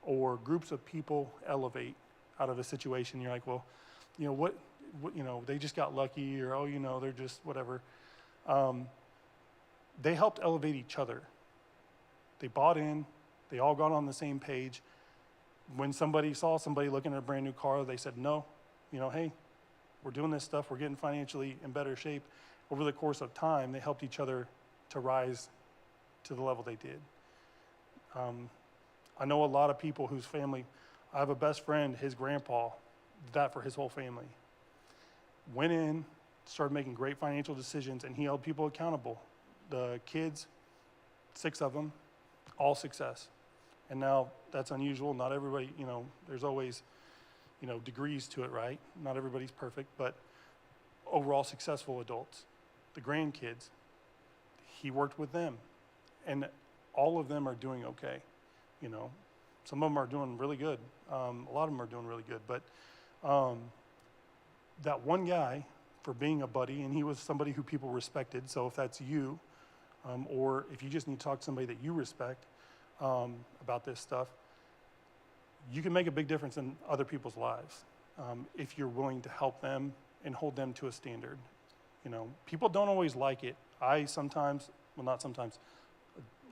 or groups of people elevate out of a situation. You're like, well, you know, what you know, they just got lucky, or, oh, you know, they're just whatever. They helped elevate each other. They bought in. They all got on the same page. When somebody saw somebody looking at a brand new car, they said, no, you know, hey, we're doing this stuff. We're getting financially in better shape. Over the course of time, they helped each other to rise to the level they did. I know a lot of people whose family, I have a best friend, his grandpa did that for his whole family. Went in, started making great financial decisions, and he held people accountable. The kids, 6 of them, all success. And now that's unusual. Not everybody, you know, there's always, you know, degrees to it, right? Not everybody's perfect, but overall successful adults. The grandkids, he worked with them, and all of them are doing okay. You know, some of them are doing really good. A lot of them are doing really good. But that one guy, for being a buddy, and he was somebody who people respected. So if that's you, or if you just need to talk to somebody that you respect about this stuff, you can make a big difference in other people's lives if you're willing to help them and hold them to a standard. You know, people don't always like it. I sometimes, well, not sometimes,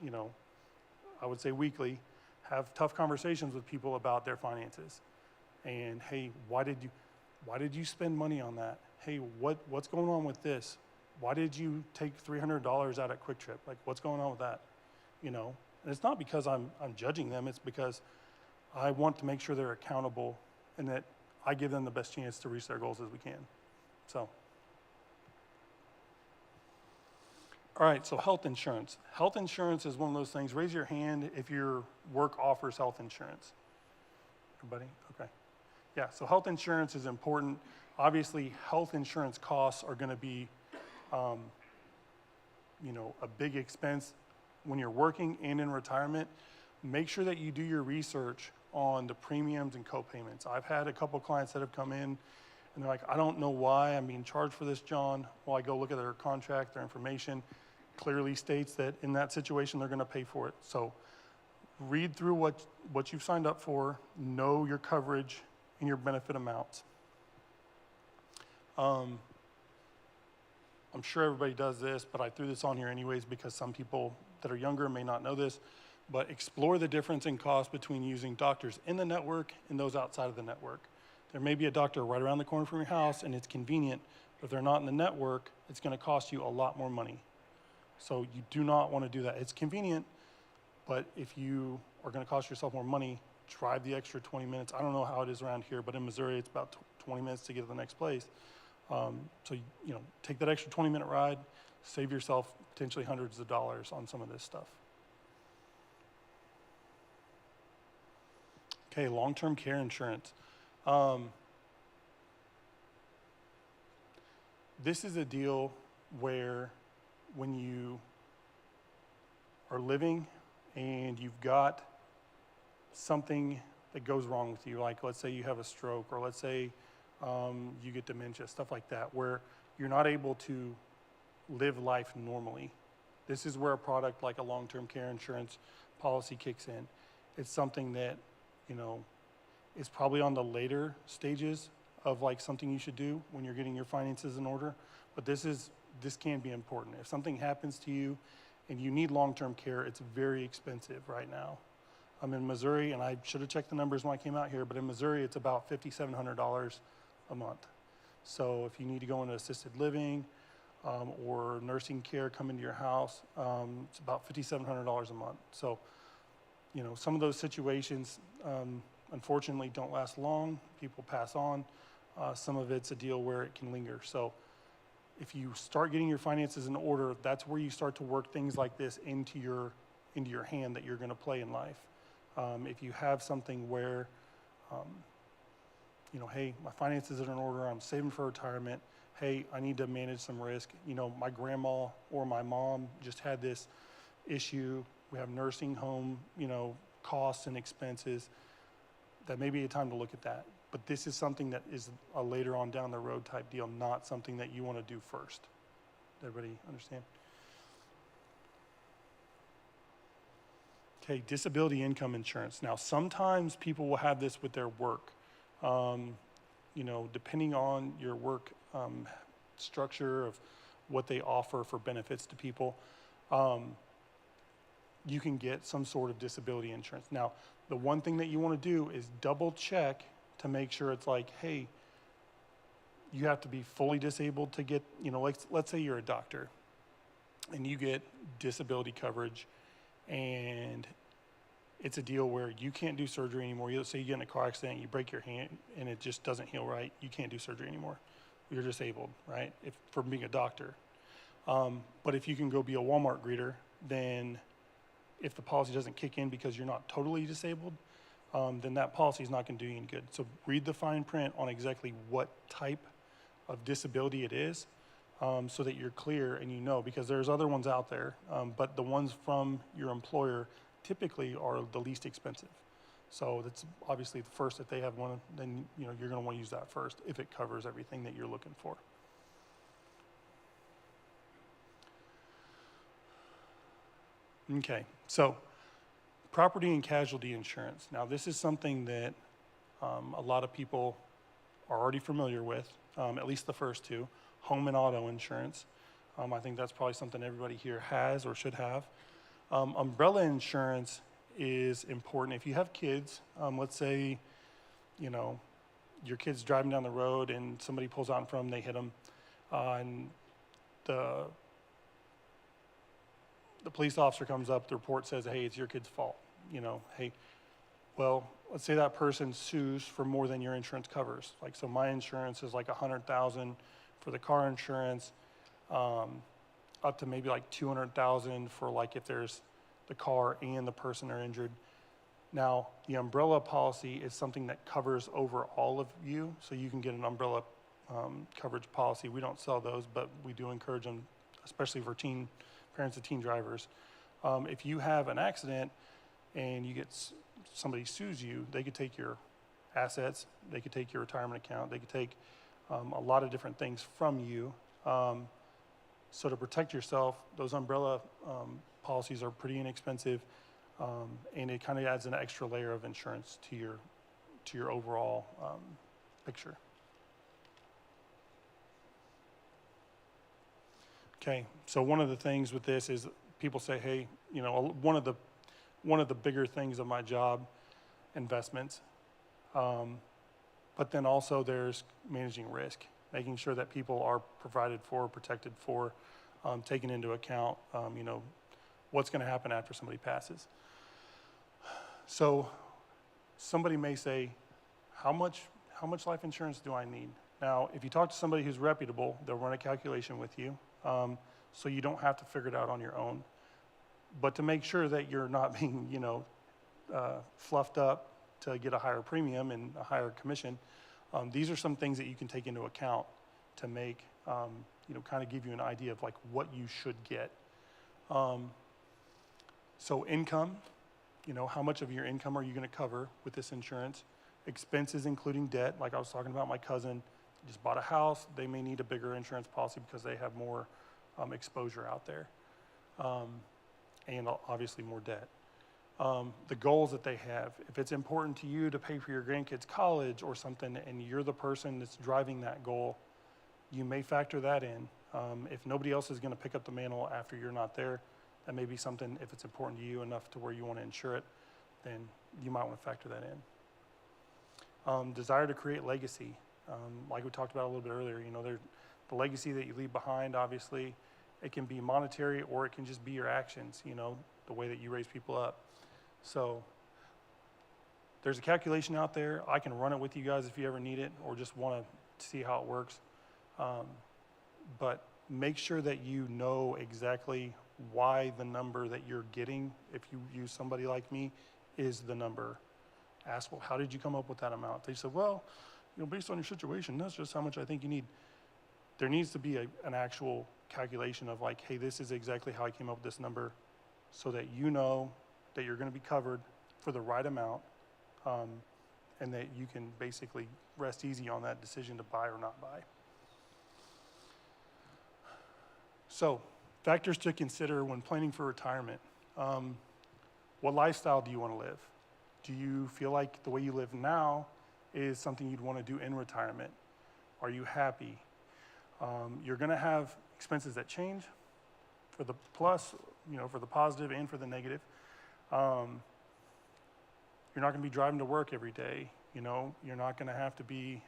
you know, I would say weekly, have tough conversations with people about their finances. And hey, why did you spend money on that? Hey, what's going on with this? Why did you take $300 out at Quick Trip? Like, what's going on with that? You know, and it's not because I'm judging them. It's because I want to make sure they're accountable and that I give them the best chance to reach their goals as we can. So, all right, so health insurance. Health insurance is one of those things. Raise your hand if your work offers health insurance. Everybody? Okay. Yeah, so health insurance is important. Obviously, health insurance costs are going to be, you know, a big expense when you're working and in retirement. Make sure that you do your research on the premiums and co-payments. I've had a couple clients that have come in and they're like, I don't know why I'm being charged for this, John. Well, I go look at their contract, their information clearly states that in that situation they're going to pay for it. So read through what you've signed up for, know your coverage and your benefit amounts. I'm sure everybody does this, but I threw this on here anyways because some people that are younger may not know this, but explore the difference in cost between using doctors in the network and those outside of the network. There may be a doctor right around the corner from your house and it's convenient, but if they're not in the network, it's going to cost you a lot more money. So you do not want to do that. It's convenient, but if you are going to cost yourself more money, drive the extra 20 minutes. I don't know how it is around here, but in Missouri, it's about 20 minutes to get to the next place. So, you know, take that extra 20-minute ride, save yourself potentially hundreds of dollars on some of this stuff. Okay, long-term care insurance. This is a deal where when you are living and you've got something that goes wrong with you, like let's say you have a stroke, or let's say you get dementia, stuff like that, where you're not able to live life normally. This is where a product like a long-term care insurance policy kicks in. It's something that, you know, is probably on the later stages of like something you should do when you're getting your finances in order, but this can be important. If something happens to you and you need long-term care, it's very expensive right now. I'm in Missouri, and I should have checked the numbers when I came out here, but in Missouri, it's about $5,700 a month. So if you need to go into assisted living or nursing care come into your house, it's about $5,700 a month. So, you know, some of those situations, unfortunately, don't last long. People pass on. Some of it's a deal where it can linger. So if you start getting your finances in order, that's where you start to work things like this into your hand that you're going to play in life. If you have something where, you know, hey, my finances are in order, I'm saving for retirement, hey, I need to manage some risk. You know, my grandma or my mom just had this issue. We have nursing home, you know, costs and expenses. That may be a time to look at that. But this is something that is a later on down the road type deal, not something that you want to do first. Everybody understand? Okay, disability income insurance. Now, sometimes people will have this with their work. You know, depending on your work structure of what they offer for benefits to people, you can get some sort of disability insurance. Now, the one thing that you want to do is double check to make sure it's like, hey, you have to be fully disabled to get, you know, like, let's say you're a doctor and you get disability coverage and it's a deal where you can't do surgery anymore. Let's say you get in a car accident, you break your hand and it just doesn't heal right. You can't do surgery anymore. You're disabled, right? From being a doctor. But if you can go be a Walmart greeter, then if the policy doesn't kick in because you're not totally disabled, then that policy is not going to do you any good. So read the fine print on exactly what type of disability it is. so that you're clear and you know, because there's other ones out there, but the ones from your employer typically are the least expensive. So that's obviously the first. If they have one, then you're going to want to use that first if it covers everything that you're looking for. Okay, so property and casualty insurance. Now this is something that a lot of people are already familiar with, at least the first two, home and auto insurance. I think that's probably something everybody here has or should have. Umbrella insurance is important. If you have kids, let's say, your kid's driving down the road and somebody pulls out in front of them, they hit them, and the police officer comes up, the report says, hey, it's your kid's fault. Hey, well, let's say that person sues for more than your insurance covers. Like, so my insurance is like $100,000 for the car insurance, up to maybe like $200,000 for like if there's the car and the person are injured. Now, the umbrella policy is something that covers over all of you, so you can get an umbrella coverage policy. We don't sell those, but we do encourage them, especially for parents of teen drivers. If you have an accident and somebody sues you, they could take your assets, they could take your retirement account, they could take a lot of different things from you. So to protect yourself, those umbrella policies are pretty inexpensive, and it kind of adds an extra layer of insurance to your overall picture. Okay, so one of the things with this is people say, hey, one of the bigger things of my job, investments, but then also there's managing risk, making sure that people are provided for, protected for, taking into account, what's going to happen after somebody passes. So somebody may say, how much life insurance do I need? Now, if you talk to somebody who's reputable, they'll run a calculation with you, so you don't have to figure it out on your own. But to make sure that you're not being, fluffed up to get a higher premium and a higher commission, these are some things that you can take into account to make, kind of give you an idea of like what you should get. So income, how much of your income are you going to cover with this insurance? Expenses, including debt, like I was talking about my cousin, just bought a house. They may need a bigger insurance policy because they have more exposure out there, and obviously more debt. The goals that they have, if it's important to you to pay for your grandkids' college or something, and you're the person that's driving that goal, you may factor that in. If nobody else is going to pick up the mantle after you're not there, that may be something, if it's important to you enough to where you want to insure it, then you might want to factor that in. Desire to create legacy. Like we talked about a little bit earlier, the legacy that you leave behind, obviously, it can be monetary or it can just be your actions, the way that you raise people up. So there's a calculation out there. I can run it with you guys if you ever need it or just want to see how it works. But make sure that you know exactly why the number that you're getting, if you use somebody like me, is the number. Ask, well, how did you come up with that amount? They said, well, based on your situation, that's just how much I think you need. There needs to be an actual calculation of like, hey, this is exactly how I came up with this number, so that you know that you're going to be covered for the right amount, and that you can basically rest easy on that decision to buy or not buy. So, factors to consider when planning for retirement. What lifestyle do you want to live? Do you feel like the way you live now is something you'd want to do in retirement? Are you happy? You're going to have expenses that change for the plus, for the positive and for the negative. You're not going to be driving to work every day. You're not going to have to be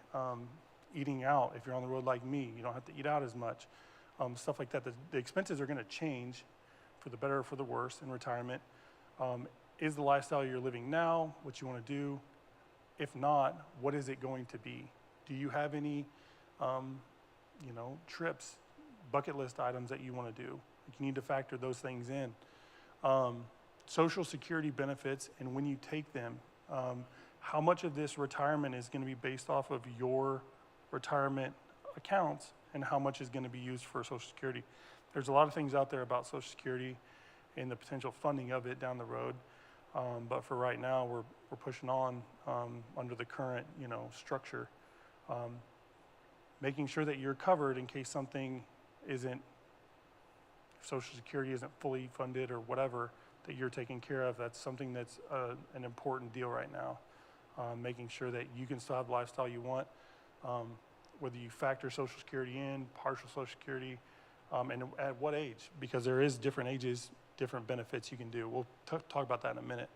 eating out. If you're on the road like me, you don't have to eat out as much. Stuff like that. The expenses are going to change for the better or for the worse in retirement. Is the lifestyle you're living now what you want to do? If not, what is it going to be? Do you have any, trips, bucket list items that you want to do? You need to factor those things in. Social Security benefits, and when you take them, how much of this retirement is going to be based off of your retirement accounts and how much is going to be used for Social Security. There's a lot of things out there about Social Security and the potential funding of it down the road. But for right now, we're pushing on under the current, structure, making sure that you're covered in case something isn't, if Social Security isn't fully funded or whatever, that you're taken care of. That's something that's an important deal right now. Making sure that you can still have the lifestyle you want, whether you factor Social Security in, partial Social Security, and at what age, because there is different ages, different benefits you can do. We'll talk about that in a minute.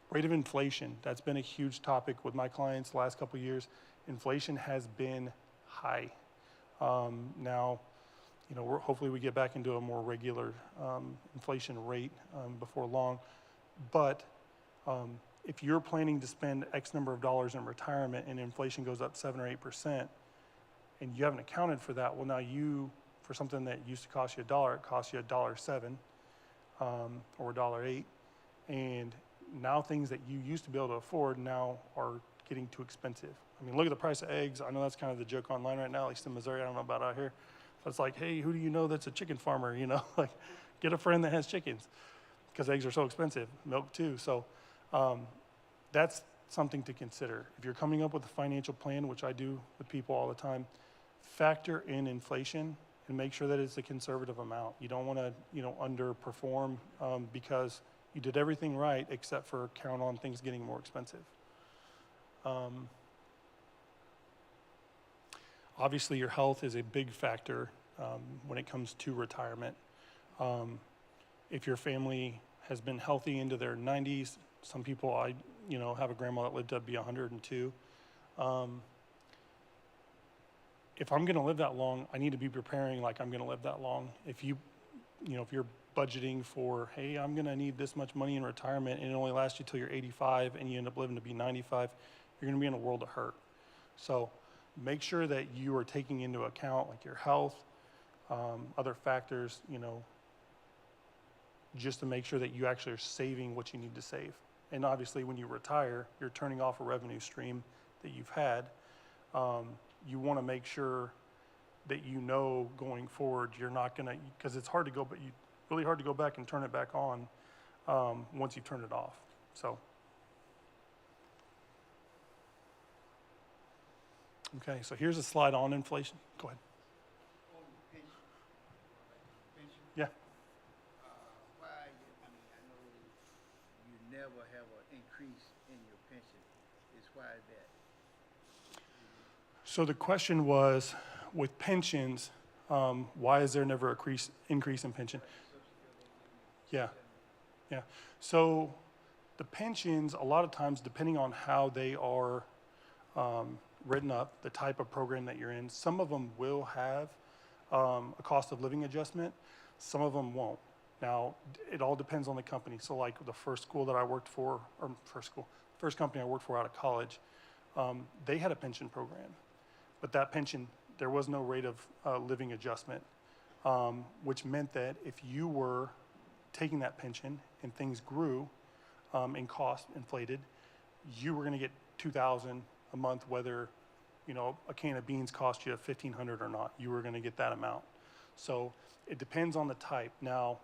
Rate of inflation, that's been a huge topic with my clients the last couple of years. Inflation has been high. Now, hopefully we get back into a more regular inflation rate before long. But if you're planning to spend X number of dollars in retirement and inflation goes up 7 or 8%, and you haven't accounted for that, well, now for something that used to cost you $1, it costs you $1.07 or $1.08, and now things that you used to be able to afford now are getting too expensive. I mean, look at the price of eggs. I know that's kind of the joke online right now, at least in Missouri. I don't know about out here. But it's like, hey, who do you know that's a chicken farmer? Like, get a friend that has chickens, because eggs are so expensive. Milk too. So that's something to consider. If you're coming up with a financial plan, which I do with people all the time, factor in inflation and make sure that it's a conservative amount. You don't want to, underperform because you did everything right except for count on things getting more expensive. Obviously, your health is a big factor when it comes to retirement. If your family has been healthy into their 90s, some people, I have a grandma that lived to be 102. If I'm going to live that long, I need to be preparing like I'm going to live that long. If you're budgeting for, hey, I'm going to need this much money in retirement, and it only lasts you till you're 85, and you end up living to be 95, you're going to be in a world of hurt. So make sure that you are taking into account like your health, other factors, just to make sure that you actually are saving what you need to save. And obviously when you retire, you're turning off a revenue stream that you've had. You want to make sure that going forward, you're not going to, because it's hard to go, but really hard to go back and turn it back on once you've turned it off. So. Okay, so here's a slide on inflation. Go ahead. Yeah. Why, I know you never have an increase in your pension. Why is that? So the question was, with pensions, why is there never a increase in pension? Yeah. So the pensions, a lot of times, depending on how they are written up, the type of program that you're in, some of them will have a cost of living adjustment, some of them won't. Now, it all depends on the company. So like the first company I worked for out of college, they had a pension program, but that pension, there was no rate of living adjustment, which meant that if you were taking that pension and things grew in cost, inflated, you were going to get $2,000 a month, whether a can of beans cost you $1,500 or not. You were going to get that amount. So it depends on the type. Now,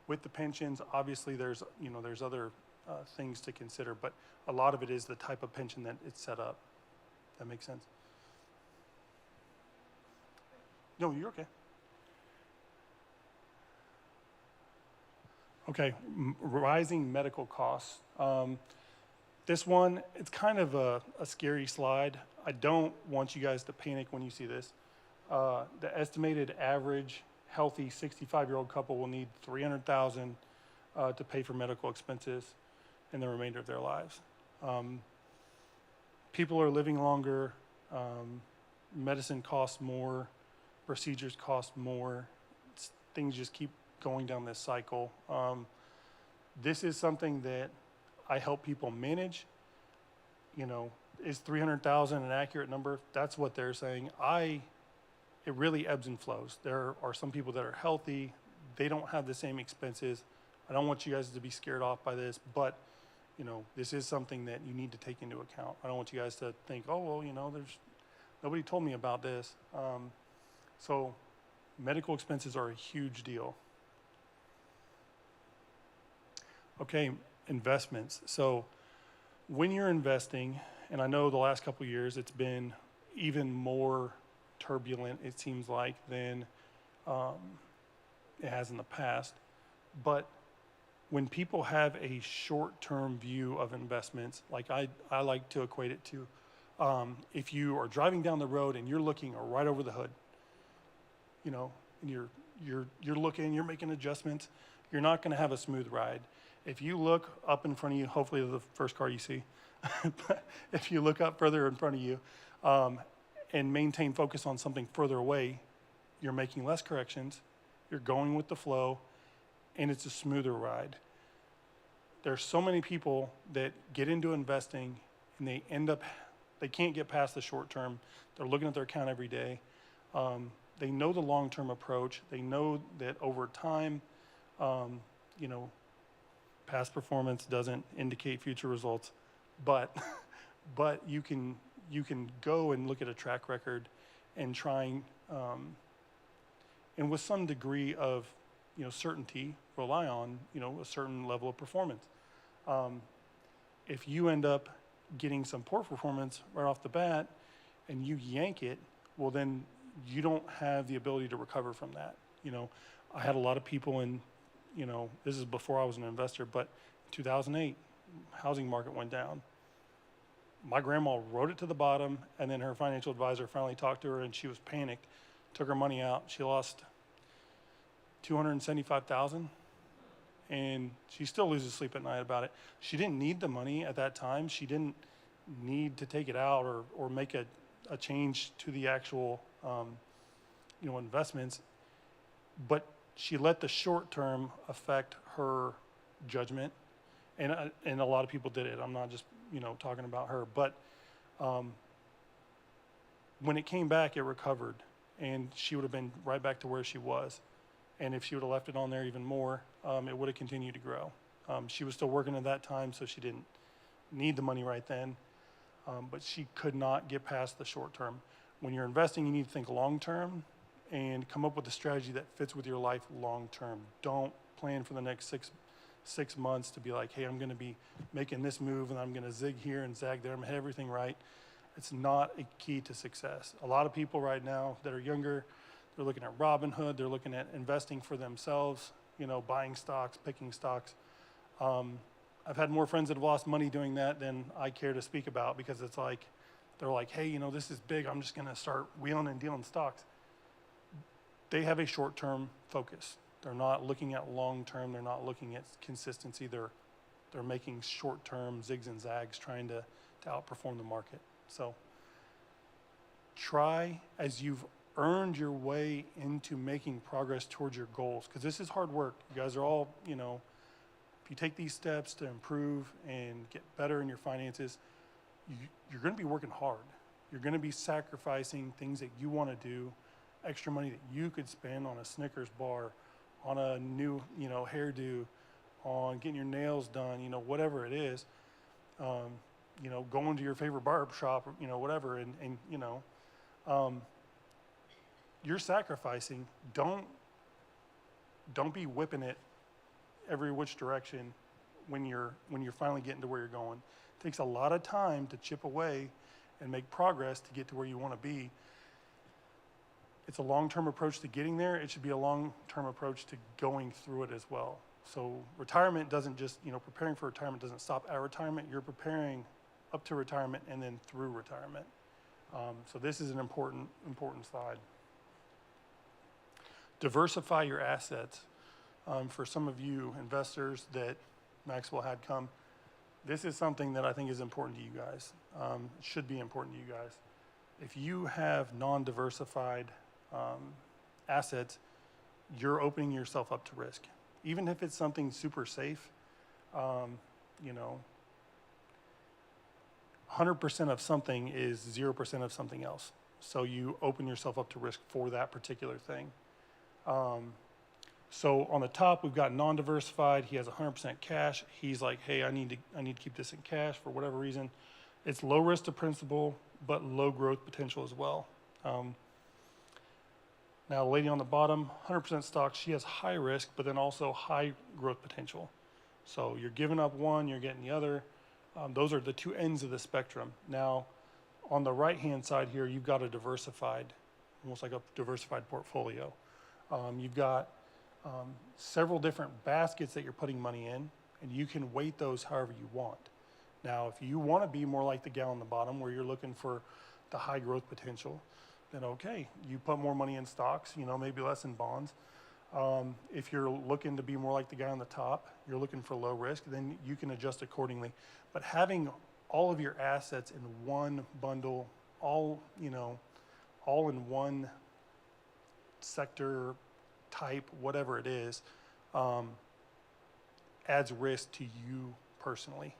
with the pensions, obviously there's other things to consider, but a lot of it is the type of pension that it's set up. That makes sense? No, you're okay. Okay, rising medical costs. This one, it's kind of a scary slide. I don't want you guys to panic when you see this. The estimated average healthy 65-year-old couple will need $300,000 to pay for medical expenses in the remainder of their lives. People are living longer. Medicine costs more. Procedures cost more. Things just keep going down this cycle. This is something that I help people manage. Is 300,000 an accurate number? That's what they're saying. It really ebbs and flows. There are some people that are healthy. They don't have the same expenses. I don't want you guys to be scared off by this, but this is something that you need to take into account. I don't want you guys to think, oh, well, there's nobody told me about this. So medical expenses are a huge deal. Okay, investments. So when you're investing, and I know the last couple of years it's been even more turbulent, it seems like, than it has in the past. But when people have a short-term view of investments, like I like to equate it to, if you are driving down the road and you're looking right over the hood, you know, and you're looking, you're making adjustments, you're not going to have a smooth ride. If you look up in front of you, hopefully the first car you see, but if you look up further in front of you and maintain focus on something further away, you're making less corrections, you're going with the flow, and it's a smoother ride. There's so many people that get into investing and they can't get past the short term. They're looking at their account every day. They know the long-term approach. They know that over time, you know, past performance doesn't indicate future results, but you can go and look at a track record and trying, and with some degree of, you know, certainty, rely on, you know, a certain level of performance. If you end up getting some poor performance right off the bat and you yank it, well, then you don't have the ability to recover from that. You know, I had a lot of people in, you know, this is before I was an investor, but in 2008, housing market went down. My grandma wrote it to the bottom, and then her financial advisor finally talked to her, and she was panicked, took her money out. She lost $275,000, and she still loses sleep at night about it. She didn't need the money at that time. She didn't need to take it out or make a change to the actual, you know, investments, but she let the short term affect her judgment, and a lot of people did it. I'm not just, you know, talking about her, but when it came back, it recovered, and she would have been right back to where she was. And if she would have left it on there even more, it would have continued to grow. She was still working at that time, so she didn't need the money right then, but she could not get past the short term. When you're investing, you need to think long term and come up with a strategy that fits with your life long term. Don't plan for the next six months to be like, hey, I'm going to be making this move and I'm going to zig here and zag there. I'm going to have everything right. It's not a key to success. A lot of people right now that are younger, they're looking at Robinhood, they're looking at investing for themselves, you know, buying stocks, picking stocks. I've had more friends that have lost money doing that than I care to speak about, because it's like, they're like, hey, you know, this is big, I'm just gonna start wheeling and dealing stocks. They have a short-term focus. They're not looking at long-term, they're not looking at consistency, they're making short-term zigs and zags, trying to outperform the market. So try, as you've earned your way into making progress towards your goals, because this is hard work. You guys are all, you know, if you take these steps to improve and get better in your finances, you're going to be working hard. You're going to be sacrificing things that you want to do, extra money that you could spend on a Snickers bar, on a new, you know, hairdo, on getting your nails done, you know, whatever it is, you know, going to your favorite barber shop, you know, whatever, and you know, you're sacrificing. Don't be whipping it every which direction when you're finally getting to where you're going. It takes a lot of time to chip away and make progress to get to where you want to be. It's a long-term approach to getting there. It should be a long-term approach to going through it as well. So retirement doesn't just, you know, preparing for retirement doesn't stop at retirement. You're preparing up to retirement and then through retirement. So this is an important slide. Diversify your assets. For some of you investors that Maxwell had come, this is something that I think is important to you guys. It should be important to you guys. If you have non-diversified assets, you're opening yourself up to risk. Even if it's something super safe, you know, 100% of something is 0% of something else. So you open yourself up to risk for that particular thing. So on the top, we've got non-diversified. He has 100% cash. He's like, hey, I need to keep this in cash for whatever reason. It's low risk to principal, but low growth potential as well. Now, the lady on the bottom, 100% stock, she has high risk, but then also high growth potential. So you're giving up one, you're getting the other. Those are the two ends of the spectrum. Now, on the right-hand side here, you've got a diversified, almost like a diversified portfolio. You've got several different baskets that you're putting money in, and you can weight those however you want. Now, if you want to be more like the gal on the bottom, where you're looking for the high growth potential, then okay, you put more money in stocks, maybe less in bonds. If you're looking to be more like the guy on the top, you're looking for low risk, then you can adjust accordingly. But having all of your assets in one bundle, all in one sector, type, whatever it is, adds risk to you personally.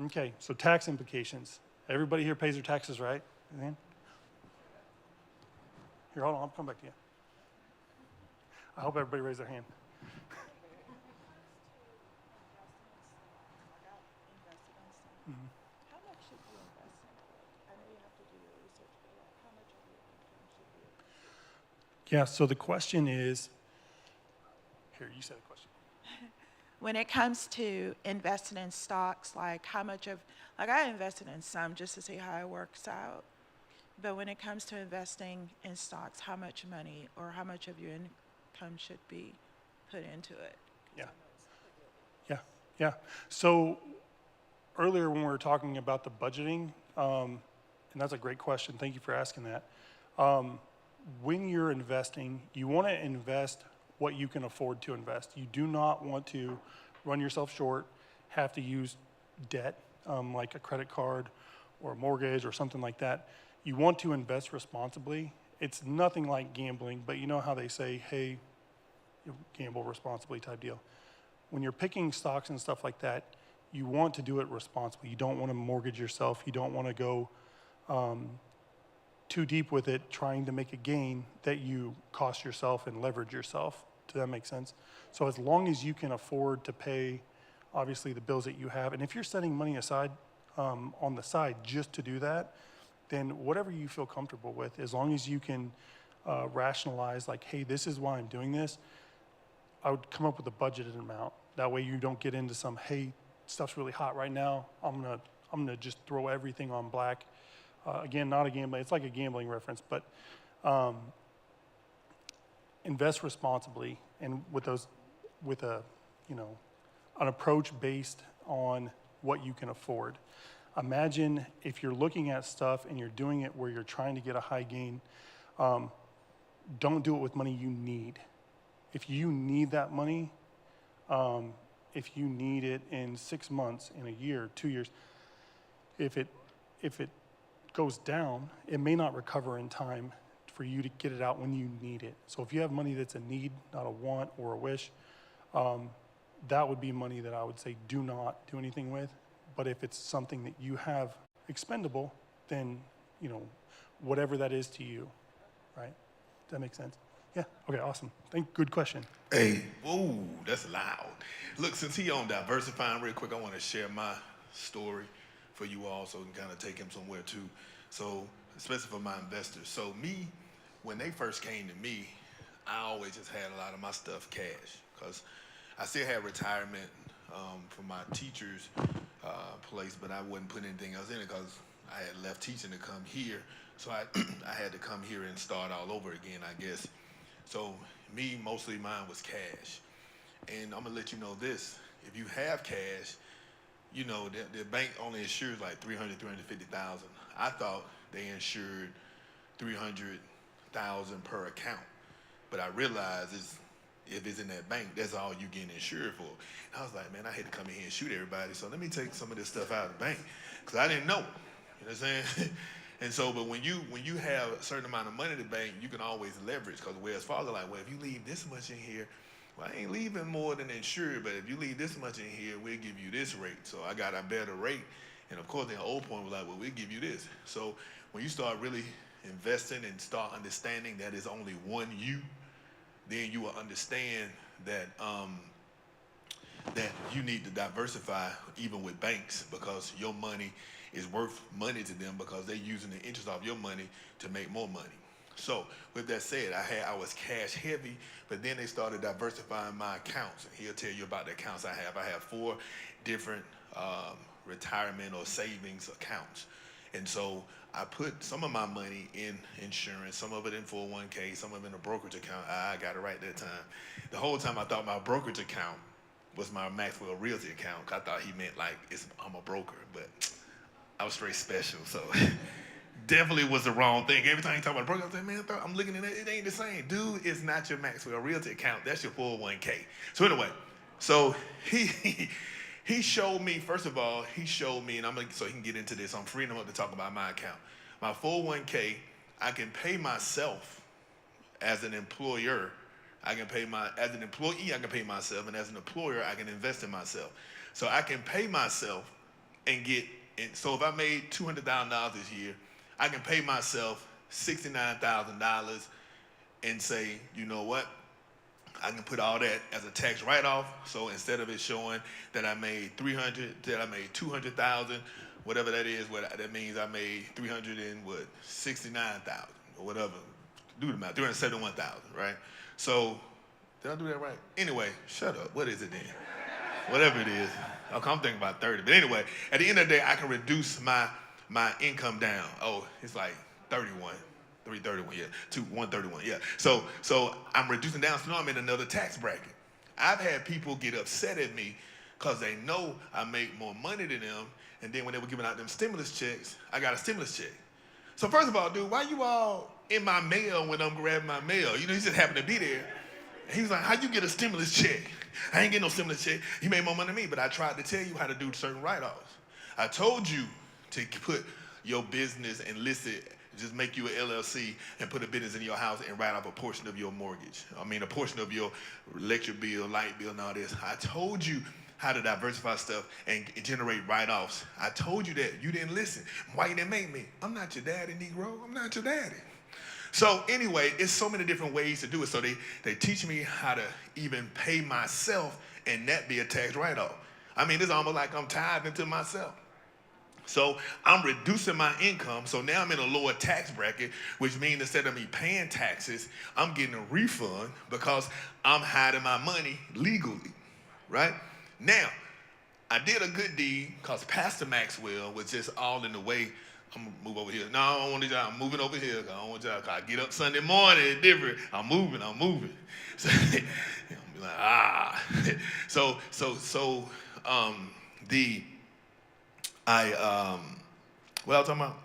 Okay, so tax implications. Everybody here pays their taxes, right? Here, hold on, I'll come back to you. I hope everybody raised their hand. Mm-hmm. How much should you invest in it? I know you have to do your research, but how much of your income should be? Yeah, so the question is, here, you said the question. When it comes to investing in stocks, like how much of, like I invested in some just to see how it works out. But when it comes to investing in stocks, how much money or how much of your income should be put into it? Yeah. So earlier when we were talking about the budgeting, and that's a great question. Thank you for asking that. When you're investing, you want to invest what you can afford to invest. You do not want to run yourself short, have to use debt, like a credit card or a mortgage or something like that. You want to invest responsibly. It's nothing like gambling, but you know how they say, hey, gamble responsibly type deal. When you're picking stocks and stuff like that, you want to do it responsibly. You don't want to mortgage yourself. You don't want to go too deep with it, trying to make a gain that you cost yourself and leverage yourself. Does that make sense? So as long as you can afford to pay, obviously, the bills that you have, and if you're setting money aside on the side just to do that, then whatever you feel comfortable with, as long as you can rationalize, like, hey, this is why I'm doing this, I would come up with a budgeted amount. That way you don't get into some, hey, stuff's really hot right now, I'm gonna just throw everything on black. Again, not a gambling, it's like a gambling reference, but invest responsibly and with an approach based on what you can afford. Imagine if you're looking at stuff and you're doing it where you're trying to get a high gain, don't do it with money you need. If you need that money, if you need it in 6 months, in a year, 2 years, if it goes down, it may not recover in time for you to get it out when you need it. So if you have money that's a need, not a want or a wish, that would be money that I would say do not do anything with. But if it's something that you have expendable, then, whatever that is to you, right? Does that make sense? Yeah, okay, awesome. Good question. Hey, whoa, that's loud. Look, since he on diversifying real quick, I want to share my story for you all so we can kind of take him somewhere too. So, especially for my investors. So me, when they first came to me, I always just had a lot of my stuff cash because I still had retirement from my teacher's place, but I wouldn't put anything else in it because I had left teaching to come here. So I had to come here and start all over again, I guess. So me, mostly mine was cash. And I'm gonna let you know this, if you have cash, the bank only insures like 350,000. I thought they insured 300,000 per account. But I realized if it's in that bank, that's all you getting insured for. And I was like, man, I hate to come in here and shoot everybody, so let me take some of this stuff out of the bank. Because I didn't know. You know what I'm saying? And so, but when you have a certain amount of money in the bank, you can always leverage. Because Wells Fargo like, well, if you leave this much in here, well, I ain't leaving more than insured, but if you leave this much in here, we'll give you this rate. So I got a better rate. And of course, the old point was like, well, we'll give you this. So when you start really investing and start understanding that it's only one you, then you will understand that that you need to diversify even with banks because your money is worth money to them because they're using the interest off your money to make more money. So with that said, I was cash heavy, but then they started diversifying my accounts. And he'll tell you about the accounts I have. I have 4 different retirement or savings accounts. And so I put some of my money in insurance, some of it in 401k, some of it in a brokerage account. I got it right that time. The whole time I thought my brokerage account was my Maxwell Realty account. I thought he meant like I'm a broker, but I was straight special. So definitely was the wrong thing. Every time you talk about a broker, I say, man, I'm looking at it, it ain't the same. Dude, it's not your Maxwell Realty account. That's your 401k. So anyway, so he showed me, first of all, and so he can get into this. I'm freeing him up to talk about my account. My 401k, I can pay myself as an employer. As an employee, I can pay myself, and as an employer, I can invest in myself. So I can pay myself and so if I made $200,000 this year, I can pay myself $69,000 and say, you know what? I can put all that as a tax write-off. So instead of it showing that I made 200,000, whatever that is, that means I made 69,000 or whatever. Do the math, 371,000, right? So did I do that right? Anyway, shut up. What is it then? Whatever it is. Okay, I'm thinking about 30. But anyway, at the end of the day, I can reduce my income down. Oh, it's like 31. 331, yeah, 131, yeah. So I'm reducing down, so now I'm in another tax bracket. I've had people get upset at me because they know I make more money than them, and then when they were giving out them stimulus checks, I got a stimulus check. So first of all, dude, why you all in my mail when I'm grabbing my mail? You know, he just happened to be there. He was like, how you get a stimulus check? I ain't getting no stimulus check. He made more money than me, but I tried to tell you how to do certain write-offs. I told you to put your business and list it. Just make you an LLC and put a business in your house and write off a portion of your mortgage. I mean, a portion of your electric bill, light bill, and all this. I told you how to diversify stuff and generate write-offs. I told you that. You didn't listen. Why you didn't make me? I'm not your daddy, Negro. I'm not your daddy. So anyway, it's so many different ways to do it. So they teach me how to even pay myself and that be a tax write-off. I mean, it's almost like I'm tithing to myself. So I'm reducing my income, so now I'm in a lower tax bracket, which means instead of me paying taxes, I'm getting a refund because I'm hiding my money legally, right? Now, I did a good deed because Pastor Maxwell was just all in the way. I'm going to move over here. No, I don't want to I'm moving over here. I don't want y'all. I get up Sunday morning, it's different. I'm moving. So, I'm like, what I was talking about?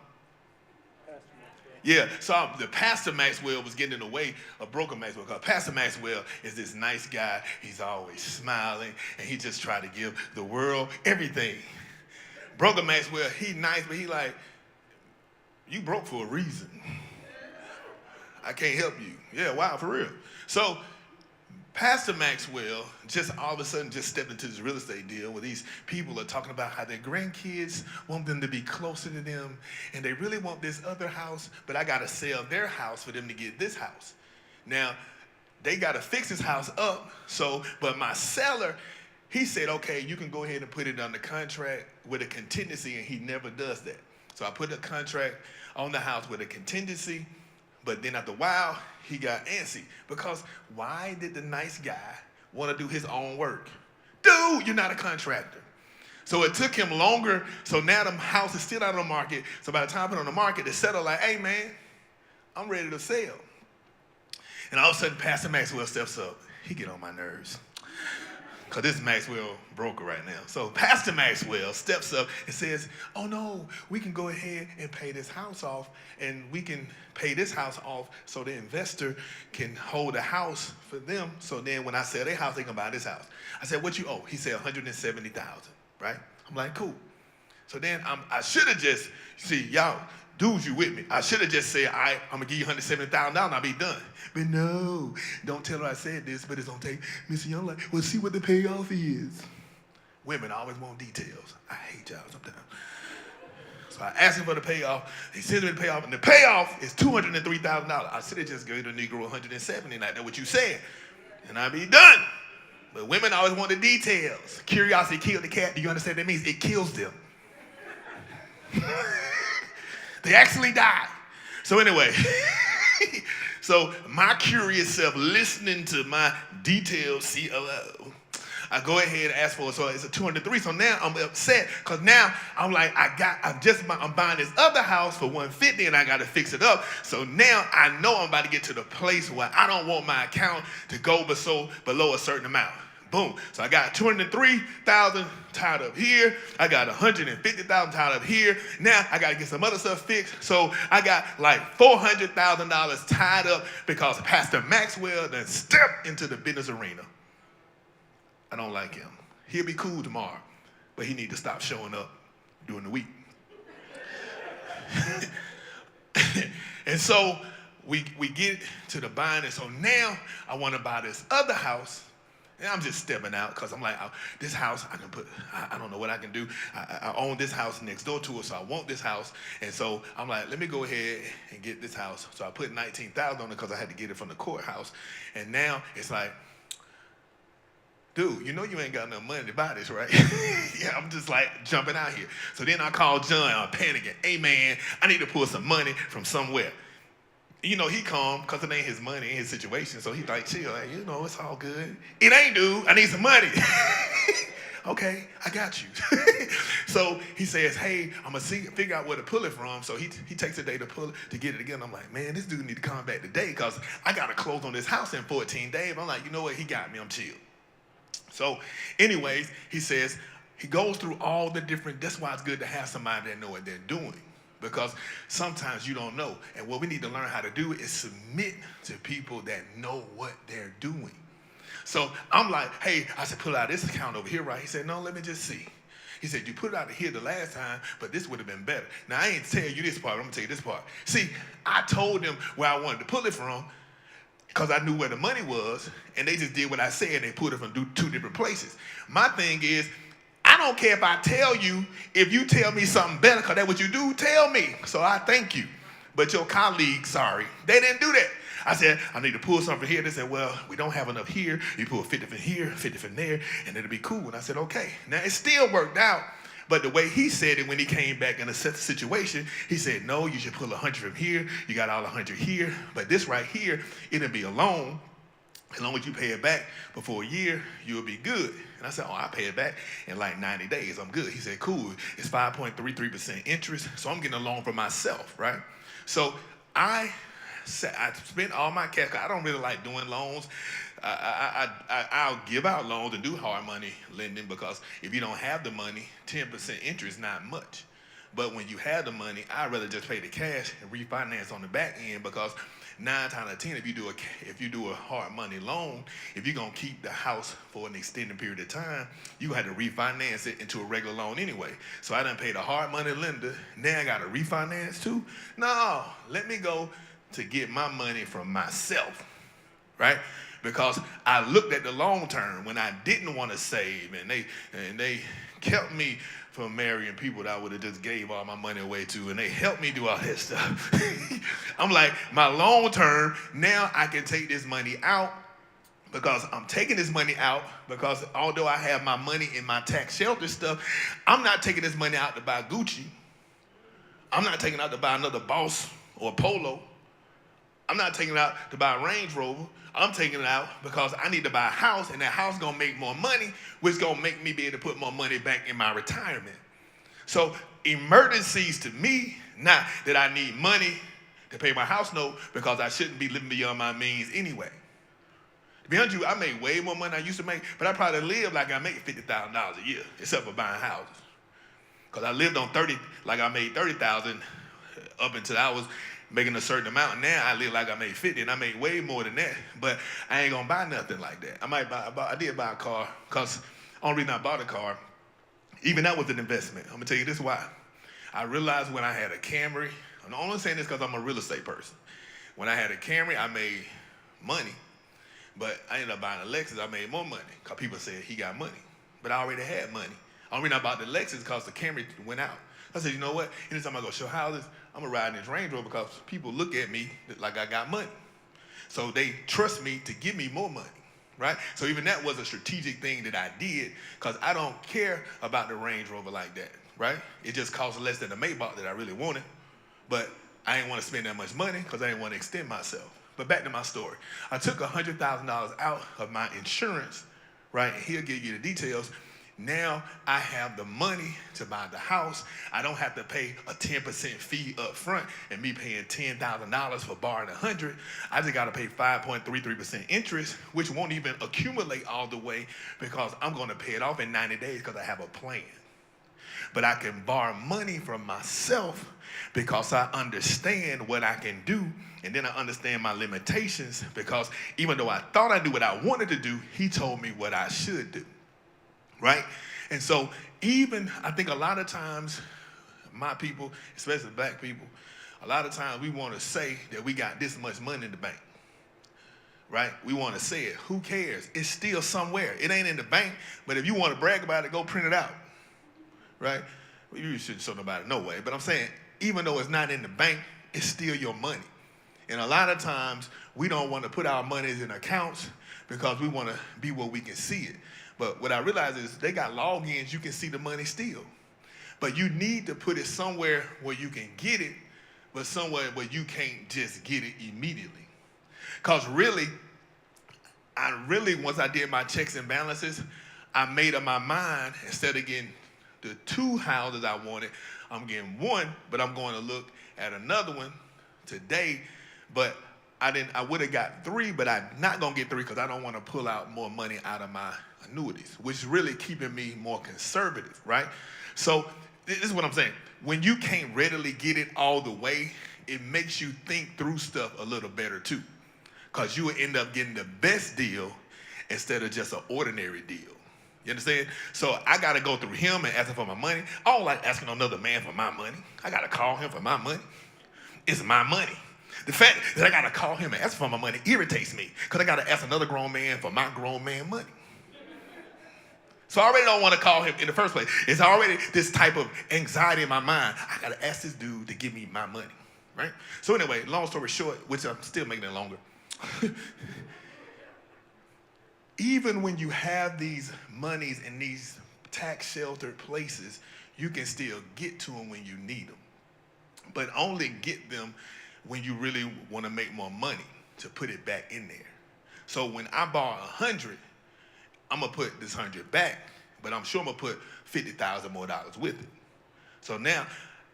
Yeah, so the Pastor Maxwell was getting in the way of Broker Maxwell because Pastor Maxwell is this nice guy. He's always smiling, and he just tried to give the world everything. Broker Maxwell, he nice, but he like, you broke for a reason. I can't help you. Yeah, wow, for real. So Pastor Maxwell just all of a sudden just stepped into this real estate deal where these people are talking about how their grandkids want them to be closer to them and they really want this other house, but I got to sell their house for them to get this house. Now, they got to fix this house up, but my seller, he said, okay, you can go ahead and put it on the contract with a contingency, and he never does that. So I put a contract on the house with a contingency, but then after a while, he got antsy because why did the nice guy want to do his own work? Dude, you're not a contractor. So it took him longer. So now the house is still out of the market. So by the time I put it on the market, the seller like, hey man, I'm ready to sell. And all of a sudden, Pastor Maxwell steps up. He get on my nerves. Because this is Maxwell broker right now. So Pastor Maxwell steps up and says, oh no, we can go ahead and pay this house off, and we can pay this house off so the investor can hold the house for them. So then when I sell their house, they can buy this house. I said, what you owe? He said $170,000, right? I'm like, cool. So then I should have just, see, y'all, dudes, you with me. I should have just said, all right, I'm going to give you $170,000 and I'll be done. But no, don't tell her I said this, but it's going to take Mr. Young like, well, see what the payoff is. Women always want details. I hate y'all sometimes. So I asked him for the payoff. He sends me the payoff, and the payoff is $203,000. I should have just gave the Negro $170,000, like that's what you said, and I'll be done. But women always want the details. Curiosity killed the cat. Do you understand what that means? It kills them. They actually die. So anyway, so my curious self listening to my detailed COO, I go ahead and ask for it. So it's a 203. So now I'm upset because now I'm like, I'm buying this other house for 150 and I got to fix it up. So now I know I'm about to get to the place where I don't want my account to go below a certain amount. Boom. So I got 203,000 tied up here. I got 150,000 tied up here. Now I got to get some other stuff fixed. So I got like $400,000 tied up because Pastor Maxwell then stepped into the business arena. I don't like him. He'll be cool tomorrow, but he need to stop showing up during the week. And so we get to the buying, and so now I want to buy this other house, and I'm just stepping out because I'm like, this house I can put, I don't know what I can do. I own this house next door to it, so I want this house, and so I'm like, let me go ahead and get this house. So I put $19,000 on it because I had to get it from the courthouse, and now it's like, dude, you know you ain't got enough money to buy this, right? Yeah, I'm just like jumping out here. So then I call John, I'm panicking. Hey man, I need to pull some money from somewhere. You know, he calm because it ain't his money, ain't his situation. So he like, chill, like, you know, it's all good. It ain't, dude, I need some money. Okay, I got you. So he says, hey, I'm gonna figure out where to pull it from. So he takes a day to get it again. I'm like, man, this dude need to come back today because I gotta close on this house in 14 days. I'm like, you know what, he got me, I'm chill. So anyways, he says, he goes through all the different, that's why it's good to have somebody that know what they're doing. Because sometimes you don't know. And what we need to learn how to do is submit to people that know what they're doing. So I'm like, hey, I said, pull out this account over here, right? He said, no, let me just see. He said, you put it out of here the last time, but this would have been better. Now, I ain't tell you this part, I'm going to tell you this part. See, I told them where I wanted to pull it from, because I knew where the money was, and they just did what I said, and they put it from two different places. My thing is, I don't care if I tell you, if you tell me something better, because that's what you do, tell me. So I thank you. But your colleagues, sorry, they didn't do that. I said, I need to pull something here. They said, well, we don't have enough here. You pull 50 from here, 50 from there, and it'll be cool. And I said, okay. Now, it still worked out. But the way he said it when he came back in a situation, he said, no, you should pull 100 from here. You got all 100 here. But this right here, it'll be a loan. As long as you pay it back before a year, you'll be good. And I said, oh, I pay it back in like 90 days. I'm good. He said, cool. It's 5.33% interest. So I'm getting a loan for myself, right? So I spent all my cash. I don't really like doing loans. I'll give out loans and do hard money lending because if you don't have the money, 10% interest is not much. But when you have the money, I'd rather just pay the cash and refinance on the back end because 9 times out of 10, if you do a hard money loan, if you're gonna keep the house for an extended period of time, you had to refinance it into a regular loan anyway. So I done paid a hard money lender. Now I gotta refinance too? No, let me go to get my money from myself, right? Because I looked at the long term when I didn't want to save, and they kept me from marrying people that I would have just gave all my money away to, and they helped me do all that stuff. I'm like, my long term, now I can take this money out because I'm taking this money out because although I have my money in my tax shelter stuff, I'm not taking this money out to buy Gucci. I'm not taking it out to buy another Boss or Polo. I'm not taking it out to buy a Range Rover. I'm taking it out because I need to buy a house, and that house gonna make more money, which gonna make me be able to put more money back in my retirement. So emergencies to me, not that I need money to pay my house note because I shouldn't be living beyond my means anyway. To be honest with you, I make way more money than I used to make, but I probably live like I make $50,000 a year, except for buying houses. Because I lived on 30, like I made 30,000 up until I was making a certain amount. Now I live like I made 50, and I make way more than that. But I ain't gonna buy nothing like that. I did buy a car, because the only reason I bought a car, even that was an investment. I'm gonna tell you this why. I realized when I had a Camry, I'm only saying this because I'm a real estate person. When I had a Camry, I made money. But I ended up buying a Lexus, I made more money, because people said he got money. But I already had money. The only reason I bought the Lexus because the Camry went out. I said, you know what? Anytime I go show houses, I'm gonna ride in this Range Rover because people look at me like I got money. So they trust me to give me more money, right? So even that was a strategic thing that I did because I don't care about the Range Rover like that, right? It just costs less than the Maybach that I really wanted, but I didn't want to spend that much money because I didn't want to extend myself. But back to my story. I took $100,000 out of my insurance, right? And he'll give you the details. Now I have the money to buy the house. I don't have to pay a 10% fee up front and me paying $10,000 for borrowing 100. I just got to pay 5.33% interest, which won't even accumulate all the way because I'm going to pay it off in 90 days because I have a plan. But I can borrow money from myself because I understand what I can do, and then I understand my limitations because even though I thought I knew what I wanted to do, he told me what I should do, right? And so even, I think a lot of times, my people, especially black people, a lot of times we want to say that we got this much money in the bank, right? We want to say it. Who cares? It's still somewhere. It ain't in the bank, but if you want to brag about it, go print it out. Right? Well, you shouldn't show nobody no way. But I'm saying, even though it's not in the bank, it's still your money. And a lot of times, we don't want to put our monies in accounts because we want to be where we can see it. But what I realize is they got logins, you can see the money still. But you need to put it somewhere where you can get it, but somewhere where you can't just get it immediately. Because really, once I did my checks and balances, I made up my mind, instead of getting the 2 houses I wanted, I'm getting 1, but I'm going to look at another one today. But I would have got 3, but I'm not going to get 3 because I don't want to pull out more money out of my annuities, which is really keeping me more conservative, right? So this is what I'm saying. When you can't readily get it all the way, it makes you think through stuff a little better too, because you will end up getting the best deal instead of just an ordinary deal. You understand? So I got to go through him and ask him for my money. I don't like asking another man for my money. I got to call him for my money. It's my money. The fact that I got to call him and ask for my money irritates me because I got to ask another grown man for my grown man money. So I already don't want to call him in the first place. It's already this type of anxiety in my mind. I got to ask this dude to give me my money, right? So anyway, long story short, which I'm still making it longer. Even when you have these monies in these tax-sheltered places, you can still get to them when you need them. But only get them when you really want to make more money to put it back in there. So when I borrow 100, I'm going to put this 100 back, but I'm sure I'm going to put $50,000 more with it. So now,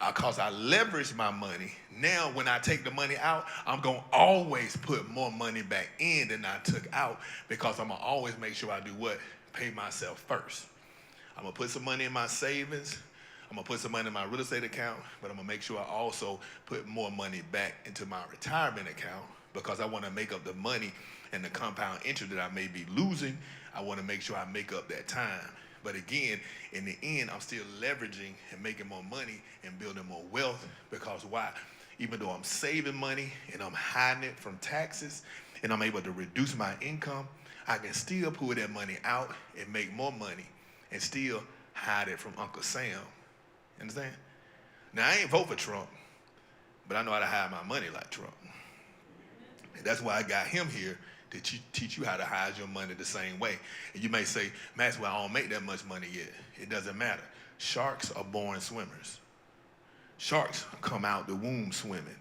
because I leverage my money, now when I take the money out, I'm going to always put more money back in than I took out because I'm going to always make sure I do what? Pay myself first. I'm going to put some money in my savings. I'm going to put some money in my real estate account, but I'm going to make sure I also put more money back into my retirement account because I want to make up the money and the compound interest that I may be losing. I want to make sure I make up that time. But again, in the end, I'm still leveraging and making more money and building more wealth because why? Even though I'm saving money and I'm hiding it from taxes and I'm able to reduce my income, I can still pull that money out and make more money and still hide it from Uncle Sam. Understand? Now, I ain't vote for Trump, but I know how to hide my money like Trump. And that's why I got him here to teach you how to hide your money the same way. And you may say, Maxwell, I don't make that much money yet. It doesn't matter. Sharks are born swimmers. Sharks come out the womb swimming.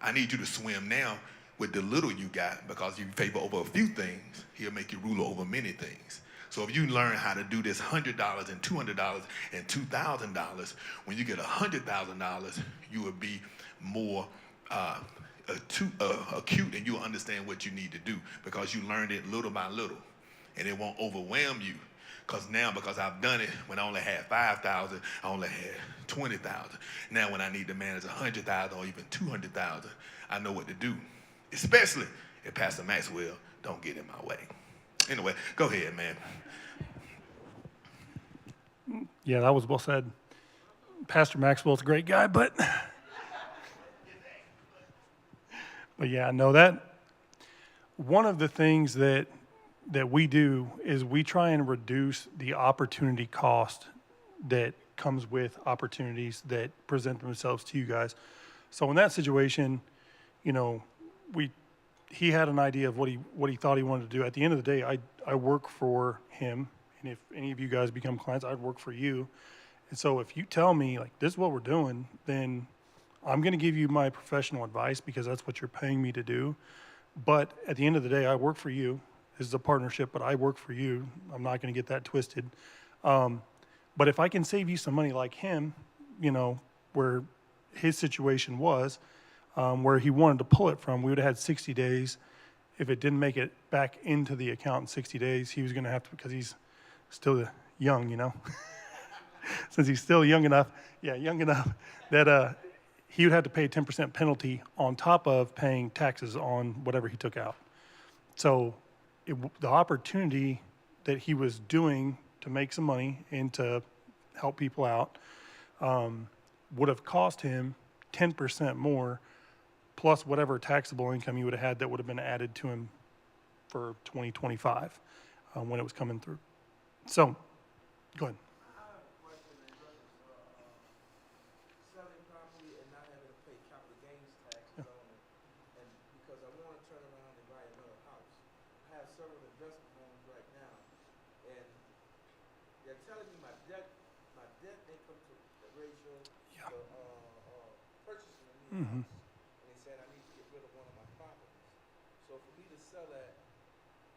I need you to swim now with the little you got because if you favor over a few things, he'll make you ruler over many things. So if you learn how to do this $100 and $200 and $2,000, when you get $100,000, you will be more acute and you'll understand what you need to do because you learned it little by little and it won't overwhelm you. Because I've done it when I only had 5,000, I only had 20,000. Now when I need to manage 100,000 or even 200,000, I know what to do. Especially if Pastor Maxwell don't get in my way. Anyway, go ahead, man. Yeah, that was well said. Pastor Maxwell's a great guy, but yeah, I know that one of the things that we do is we try and reduce the opportunity cost that comes with opportunities that present themselves to you guys. So in that situation, we he had an idea of what he thought he wanted to do. At the end of the day, I work for him, and if any of you guys become clients, I'd work for you. And so if you tell me like this is what we're doing, then I'm going to give you my professional advice because that's what you're paying me to do. But at the end of the day, I work for you. This is a partnership, but I work for you. I'm not going to get that twisted. But if I can save you some money like him, you know, where his situation was, where he wanted to pull it from, we would have had 60 days. If it didn't make it back into the account in 60 days, he was going to have to, because he's still young, you know, since he's still young enough that he would have to pay a 10% penalty on top of paying taxes on whatever he took out. So the opportunity that he was doing to make some money and to help people out would have cost him 10% more, plus whatever taxable income he would have had that would have been added to him for 2025 when it was coming through. So, go ahead. Selling property and not having to pay capital gains taxes on it, and because I want to turn around and buy another house. I have several investment homes right now, and they're telling me my debt income to the ratio, Yeah. purchasing a new house, and they said I need to get rid of one of my properties. So for me to sell that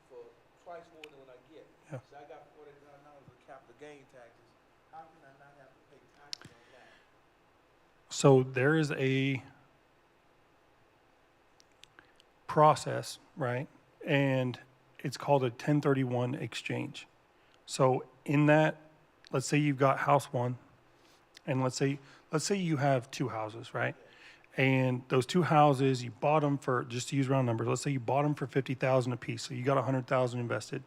for twice more than what I get, Yeah. so I got $40,000 of capital gain taxes. How can I not have to pay taxes on that? So there is a process, right? And it's called a 1031 exchange. So in that, let's say you've got house one, and let's say you have two houses, right? And those two houses, you bought them for, just to use round numbers, let's say you bought them for $50,000 a piece. So you got $100,000 invested.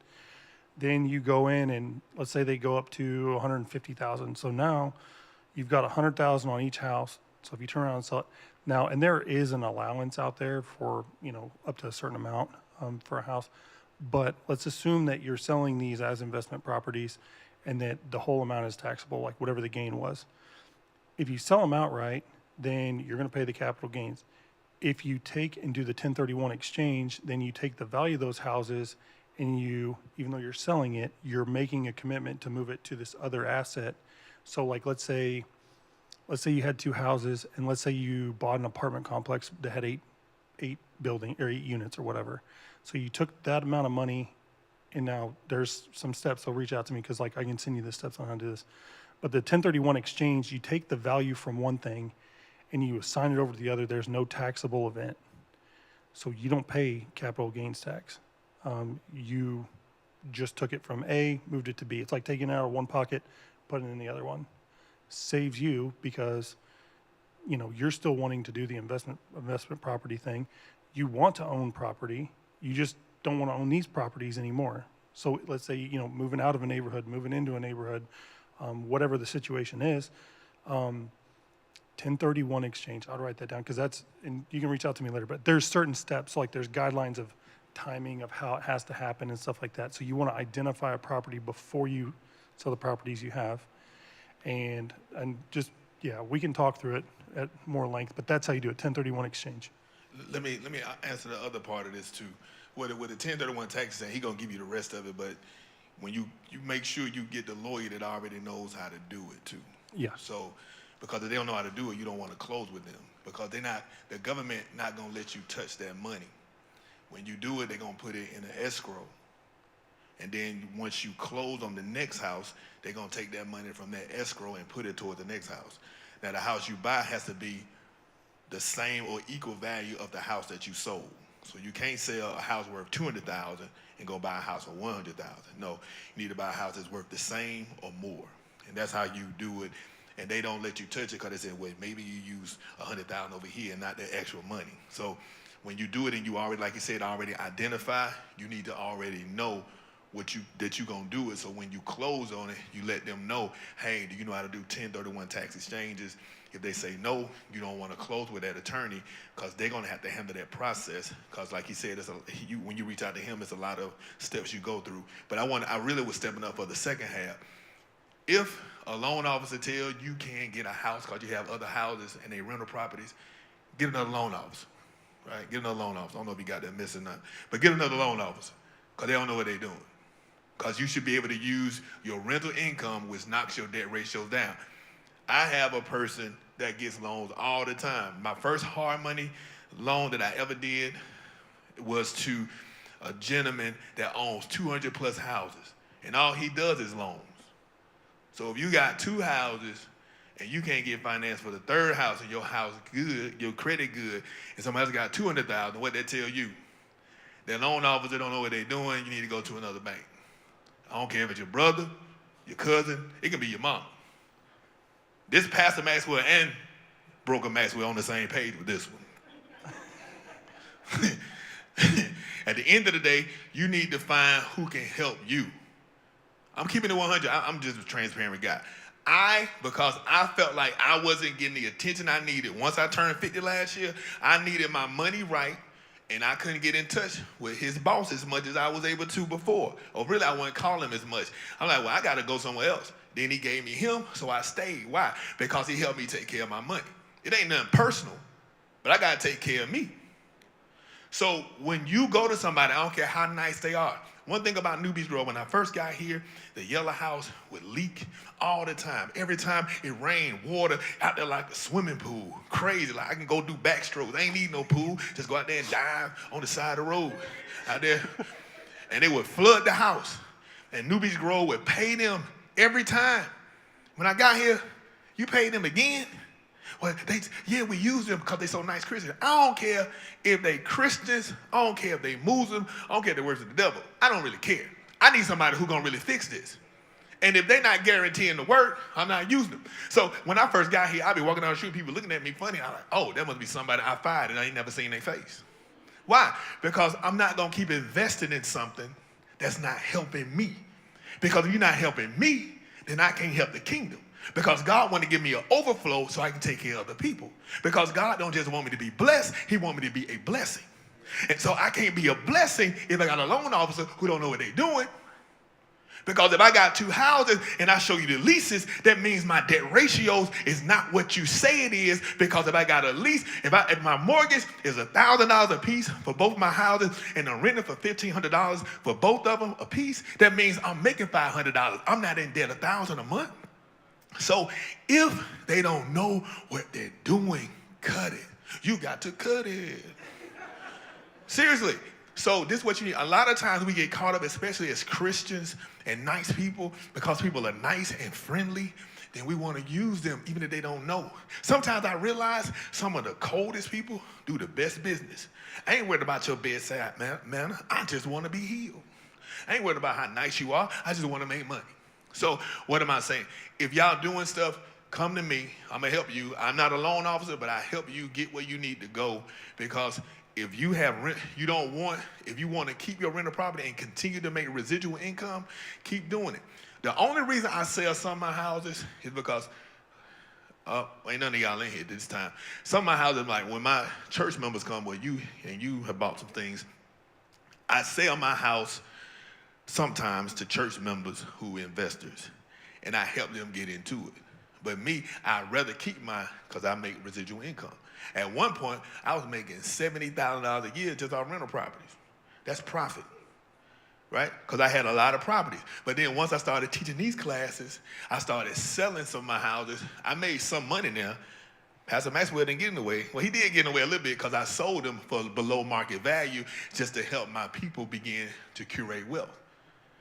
Then you go in and let's say they go up to $150,000. So now you've got $100,000 on each house. So if you turn around and sell it now, and there is an allowance out there for, you know, up to a certain amount for a house. But let's assume that you're selling these as investment properties and that the whole amount is taxable, like whatever the gain was. If you sell them outright, then you're going to pay the capital gains. If you take and do the 1031 exchange, then you take the value of those houses and you, even though you're selling it, you're making a commitment to move it to this other asset. So like, let's say you had two houses and let's say you bought an apartment complex that had eight units or whatever. So you took that amount of money, and now there's some steps. So reach out to me because like I can send you the steps on how to do this. But the 1031 exchange, you take the value from one thing and you assign it over to the other. There's no taxable event. So you don't pay capital gains tax. You just took it from A, moved it to B. It's like taking it out of one pocket, putting it in the other one. Saves you because, you know, you're still wanting to do the investment property thing. You want to own property. You just don't want to own these properties anymore. So let's say, you know, moving out of a neighborhood, moving into a neighborhood, whatever the situation is, 1031 exchange. I'll write that down because that's, and you can reach out to me later, but there's certain steps, like there's guidelines of timing of how it has to happen and stuff like that. So you want to identify a property before you sell the properties you have. And just, yeah, we can talk through it at more length, but that's how you do it, 1031 exchange. Let me answer the other part of this too. With the 1031 taxes, he gonna give you the rest of it, but when you make sure you get the lawyer that already knows how to do it too. Yeah. So, because if they don't know how to do it, you don't want to close with them because the government not gonna let you touch that money. When you do it, they're gonna put it in an escrow. And then once you close on the next house, they're gonna take that money from that escrow and put it toward the next house. Now the house you buy has to be the same or equal value of the house that you sold. So you can't sell a house worth $200,000 and go buy a house for $100,000. No, you need to buy a house that's worth the same or more. And that's how you do it. And they don't let you touch it because they say, well, maybe you use $100,000 over here and not the actual money. So when you do it and you already, like you said, already identify, you need to already know that you're going to do it. So when you close on it, you let them know, hey, do you know how to do 1031 tax exchanges? If they say no, you don't want to close with that attorney because they're going to have to handle that process. Because like he said, when you reach out to him, it's a lot of steps you go through. But I really was stepping up for the second half. If a loan officer tells you can't get a house because you have other houses and they rental properties, get another loan officer. right? Get another loan officer. I don't know if you got that missing or not. But get another loan officer because they don't know what they're doing. Because you should be able to use your rental income, which knocks your debt ratios down. I have a person that gets loans all the time. My first hard money loan that I ever did was to a gentleman that owns 200 plus houses. And all he does is loans. So if you got 2 houses and you can't get finance for the 3rd house and your house good, your credit good, and somebody else got 200,000, what they tell you? That loan officer don't know what they're doing, you need to go to another bank. I don't care if it's your brother, your cousin, it can be your mom. This Pastor Maxwell and Broker Maxwell on the same page with this one. At the end of the day, you need to find who can help you. I'm keeping it 100. I'm just a transparent guy. Because I felt like I wasn't getting the attention I needed. Once I turned 50 last year, I needed my money right, and I couldn't get in touch with his boss as much as I was able to before. Or really, I wouldn't call him as much. I'm like, well, I got to go somewhere else. Then he gave me him, so I stayed. Why? Because he helped me take care of my money. It ain't nothing personal, but I got to take care of me. So when you go to somebody, I don't care how nice they are. One thing about New Beach Grove, when I first got here, the yellow house would leak all the time. Every time it rained, water out there like a swimming pool. Crazy, like I can go do backstrokes. I ain't need no pool. Just go out there and dive on the side of the road out there. And they would flood the house. And New Beach Grove would pay them every time. When I got here, you paid them again? Well, we use them because they're so nice Christians. I don't care if they Christians. I don't care if they Muslim. I don't care if they worship the devil. I don't really care. I need somebody who's going to really fix this. And if they're not guaranteeing the work, I'm not using them. So when I first got here, I'd be walking down the street, people looking at me funny. I'm like, oh, that must be somebody I fired and I ain't never seen their face. Why? Because I'm not going to keep investing in something that's not helping me. Because if you're not helping me, then I can't help the kingdom. Because God wanted to give me an overflow so I can take care of the people. Because God don't just want me to be blessed, he wants me to be a blessing. And so I can't be a blessing if I got a loan officer who don't know what they're doing. Because if I got 2 houses and I show you the leases, that means my debt ratios is not what you say it is. Because if I got a lease, if my mortgage is $1,000 a piece for both my houses and I'm renting for $1,500 for both of them a piece, that means I'm making $500. I'm not in debt $1,000 a month. So if they don't know what they're doing, cut it. You got to cut it. Seriously. So this is what you need. A lot of times we get caught up, especially as Christians and nice people, because people are nice and friendly, then we want to use them even if they don't know. Sometimes I realize some of the coldest people do the best business. I ain't worried about your bedside manner. I just want to be healed. I ain't worried about how nice you are. I just want to make money. So what am I saying? If y'all doing stuff, come to me. I'm going to help you. I'm not a loan officer, but I help you get where you need to go. Because if you have rent, if you want to keep your rental property and continue to make residual income, keep doing it. The only reason I sell some of my houses is because, ain't none of y'all in here this time. Some of my houses, like when my church members come, you have bought some things, I sell my house sometimes to church members who are investors, and I help them get into it. But me, I'd rather keep mine because I make residual income. At one point, I was making $70,000 a year just on rental properties. That's profit, right? Because I had a lot of properties. But then once I started teaching these classes, I started selling some of my houses. I made some money now. Pastor Maxwell didn't get in the way. Well, he did get in the way a little bit because I sold them for below market value just to help my people begin to curate wealth.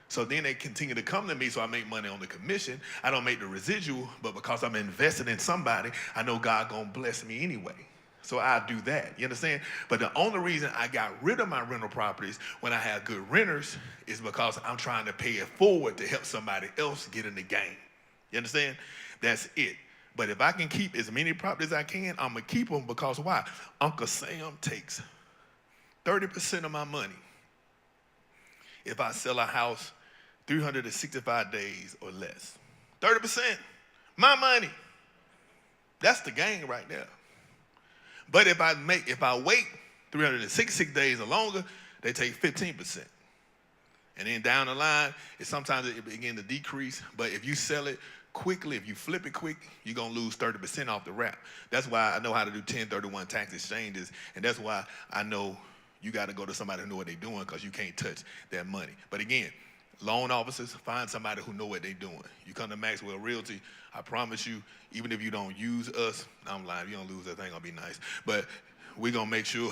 So then they continue to come to me, so I make money on the commission. I don't make the residual, but because I'm invested in somebody, I know God gonna bless me anyway. So I do that, you understand? But the only reason I got rid of my rental properties when I had good renters is because I'm trying to pay it forward to help somebody else get in the game. You understand? That's it. But if I can keep as many properties as I can, I'm gonna keep them because why? Uncle Sam takes 30% of my money if I sell a house 365 days or less. 30%, my money. That's the game right there. But if I wait 366 days or longer, they take 15%. And then down the line, sometimes it begin to decrease. But if you sell it quickly, if you flip it quick, you're going to lose 30% off the wrap. That's why I know how to do 1031 tax exchanges, and that's why I know you got to go to somebody who know what they're doing, because you can't touch that money. But again, loan officers, find somebody who know what they're doing. You come to Maxwell Realty, I promise you, even if you don't use us, I'm lying, if you don't lose us, that ain't going to be nice. But we're going to make sure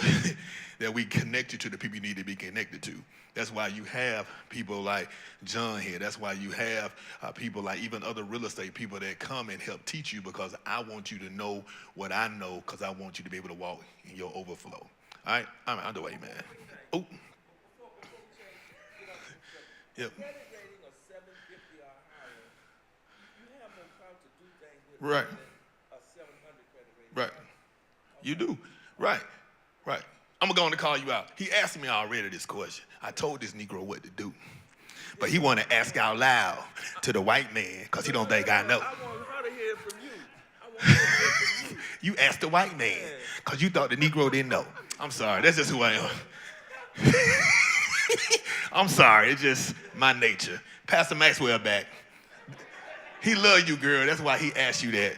that we connect you to the people you need to be connected to. That's why you have people like John here. That's why you have people like even other real estate people that come and help teach you, because I want you to know what I know, because I want you to be able to walk in your overflow. All right? I'm underway, man. Oh. Before we get off the subject, Yep. credit rating of 750 or higher, you have more time to do things with Right. than a 700 credit rating. Right. You do. Right. Right. I'm going to go on to call you out. He asked me already this question. I told this Negro what to do. But he want to ask out loud to the white man, because he don't think I know. I want her to hear it from you. I want her to hear it from you. You asked the white man because you thought the Negro didn't know. I'm sorry. That's just who I am. I'm sorry. It's just my nature. Pastor Maxwell back. He love you, girl. That's why he asked you that.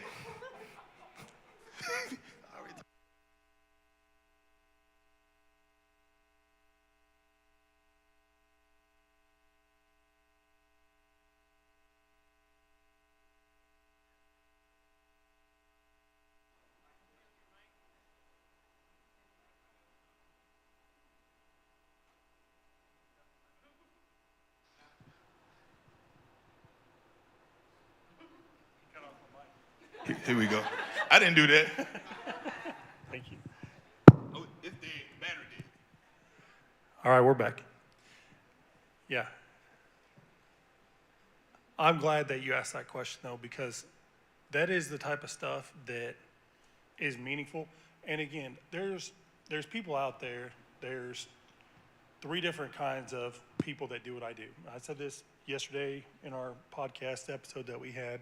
Here we go. I didn't do that. Thank you. Oh, it's dead. Battery dead. All right, we're back. Yeah. I'm glad that you asked that question, though, because that is the type of stuff that is meaningful. And again, there's people out there, there's 3 different kinds of people that do what I do. I said this yesterday in our podcast episode that we had.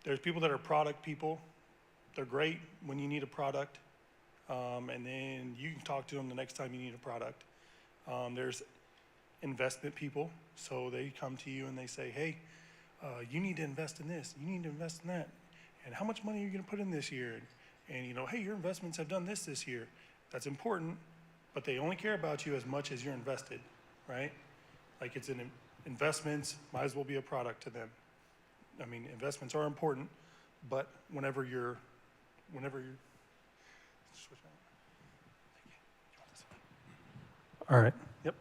There's people that are product people. They're great when you need a product, and then you can talk to them the next time you need a product. There's investment people, so they come to you and they say, hey, you need to invest in this, you need to invest in that, and how much money are you going to put in this year? And you know, hey, your investments have done this year. That's important, but they only care about you as much as you're invested, right? Like it's an investments, might as well be a product to them. I mean, investments are important, but whenever you're switch out. All right. Yep.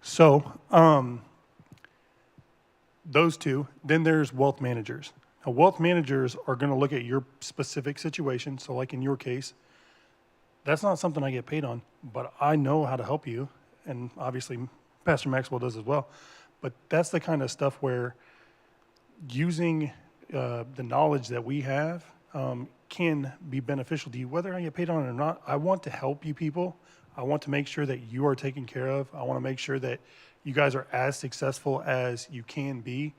So, those 2. Then there's wealth managers. Now, wealth managers are going to look at your specific situation. So, like in your case, that's not something I get paid on, but I know how to help you, and obviously Pastor Maxwell does as well. But that's the kind of stuff where using the knowledge that we have can be beneficial to you, whether I get paid on it or not. I want to help you people. I want to make sure that you are taken care of. I want to make sure that you guys are as successful as you can be,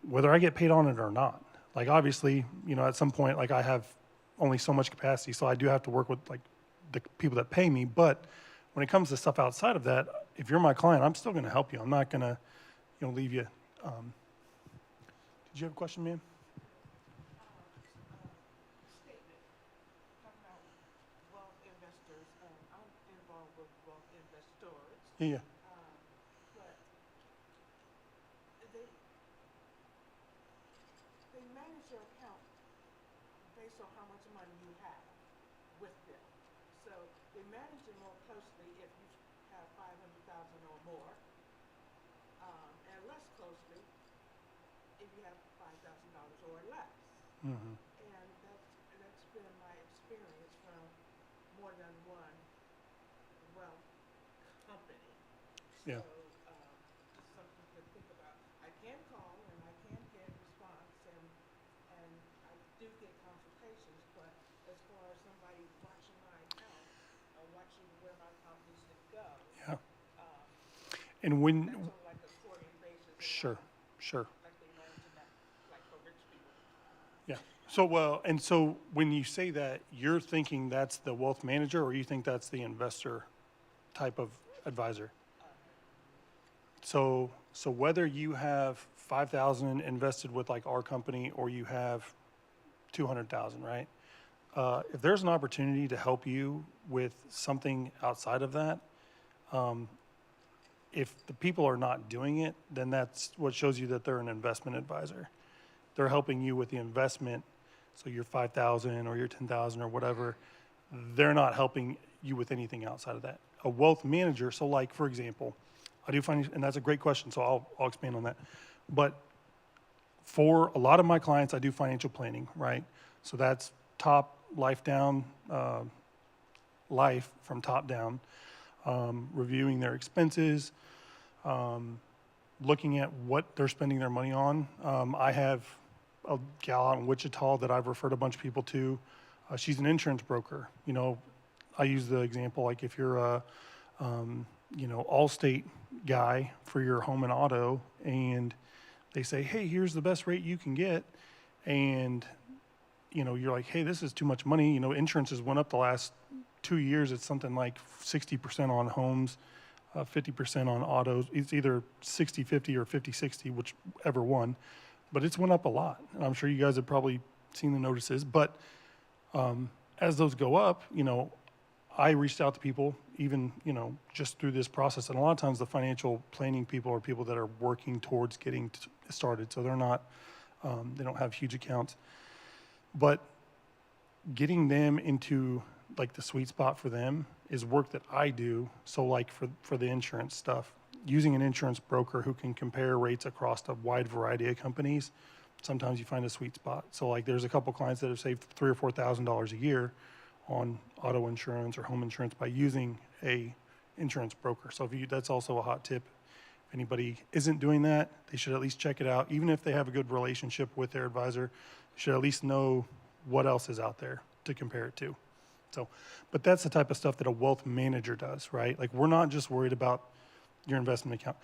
whether I get paid on it or not. Like obviously, you know, at some point, like I have only so much capacity, so I do have to work with like the people that pay me. But when it comes to stuff outside of that, if you're my client, I'm still going to help you. I'm not going to, you know, leave you. Did you have a question, ma'am? Statement talking about wealth investors. I'm involved with wealth investors, Yeah. but they manage your account based on how much money you have with them. So they manage it more closely if you have 500,000 or more, and less closely if you have $5,000 or less. Mm-hmm. And that's been my experience from more than one wealth company. Yeah. So, it's something to think about. I can call and I can get response and I do get consultations, but as far as somebody watching my account or watching where my account needs to go, Yeah. And when, that's on like a quarterly basis. sure. Like they manage that, like for rich people. Yeah. So, well, and so when you say that, you're thinking that's the wealth manager, or you think that's the investor type of advisor? So whether you have 5,000 invested with like our company, or you have 200,000, right? If there's an opportunity to help you with something outside of that, if the people are not doing it, then that's what shows you that they're an investment advisor. They're helping you with the investment. So your 5,000 or your 10,000 or whatever, they're not helping you with anything outside of that. A wealth manager, so like for example, I do find, and that's a great question, so I'll expand on that. But for a lot of my clients, I do financial planning, right? So that's top life down, life from top down, reviewing their expenses, looking at what they're spending their money on. I have a gal out in Wichita that I've referred a bunch of people to. She's an insurance broker. You know, I use the example like if you're a, Allstate guy for your home and auto, and they say, hey, here's the best rate you can get, and you're like, hey, this is too much money. Insurance has went up the last 2 years. It's something like 60% on homes, 50% on autos. It's either 60-50 or 50-60, whichever one. But it's went up a lot. And I'm sure you guys have probably seen the notices. But as those go up, I reached out to people even, just through this process. And a lot of times the financial planning people are people that are working towards getting started. So they're not, they don't have huge accounts. But getting them into like the sweet spot for them is work that I do. So like for the insurance stuff, using an insurance broker who can compare rates across a wide variety of companies, sometimes you find a sweet spot. So like there's a couple clients that have saved $3,000 or $4,000 a year on auto insurance or home insurance by using a insurance broker. So that's also a hot tip. If anybody isn't doing that, they should at least check it out. Even if they have a good relationship with their advisor, they should at least know what else is out there to compare it to. So, but that's the type of stuff that a wealth manager does, right? Like we're not just worried about your investment account.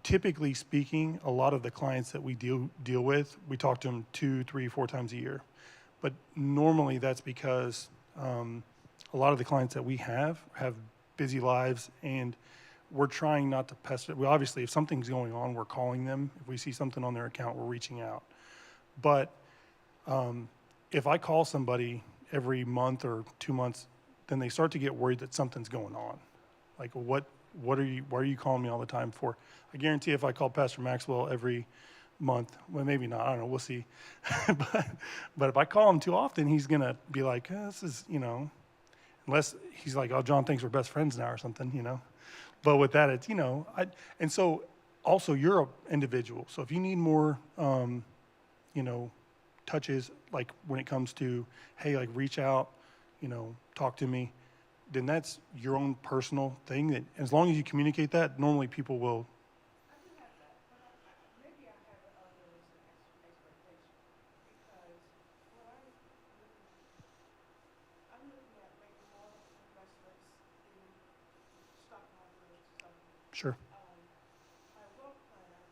Typically speaking, a lot of the clients that we deal with, we talk to them 2, 3, 4 times a year. But normally that's because a lot of the clients that we have busy lives, and we're trying not to pester. We obviously, if something's going on, we're calling them. If we see something on their account, we're reaching out. But if I call somebody every month or 2 months, then they start to get worried that something's going on. Like, why are you calling me all the time for? I guarantee if I call Pastor Maxwell every month, well, maybe not, I don't know, we'll see. but if I call him too often, he's going to be like, this is, unless he's like, oh, John thinks we're best friends now or something, But with that, it's, and so also you're an individual. So if you need more, touches, like when it comes to, hey, like reach out, talk to me, then that's your own personal thing. That as long as you communicate that, normally people will. I do have that, but maybe I have unrealistic expectation because what I'm looking at making more investments in stock market or something. Sure. My wealth planner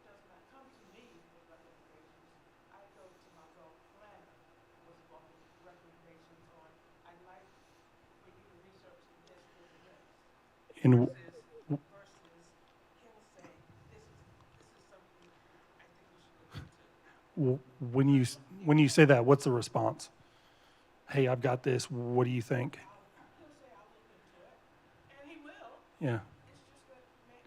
does not come to me with recommendations. I go to my wealth planner with recommendations on, I'd like for you to research this, this, and this. And Versus him saying, this is something I think you should look into. when you say that, what's the response? Hey, I've got this. What do you think? He'll say, I'll look into it, and he will. Yeah. It's just that,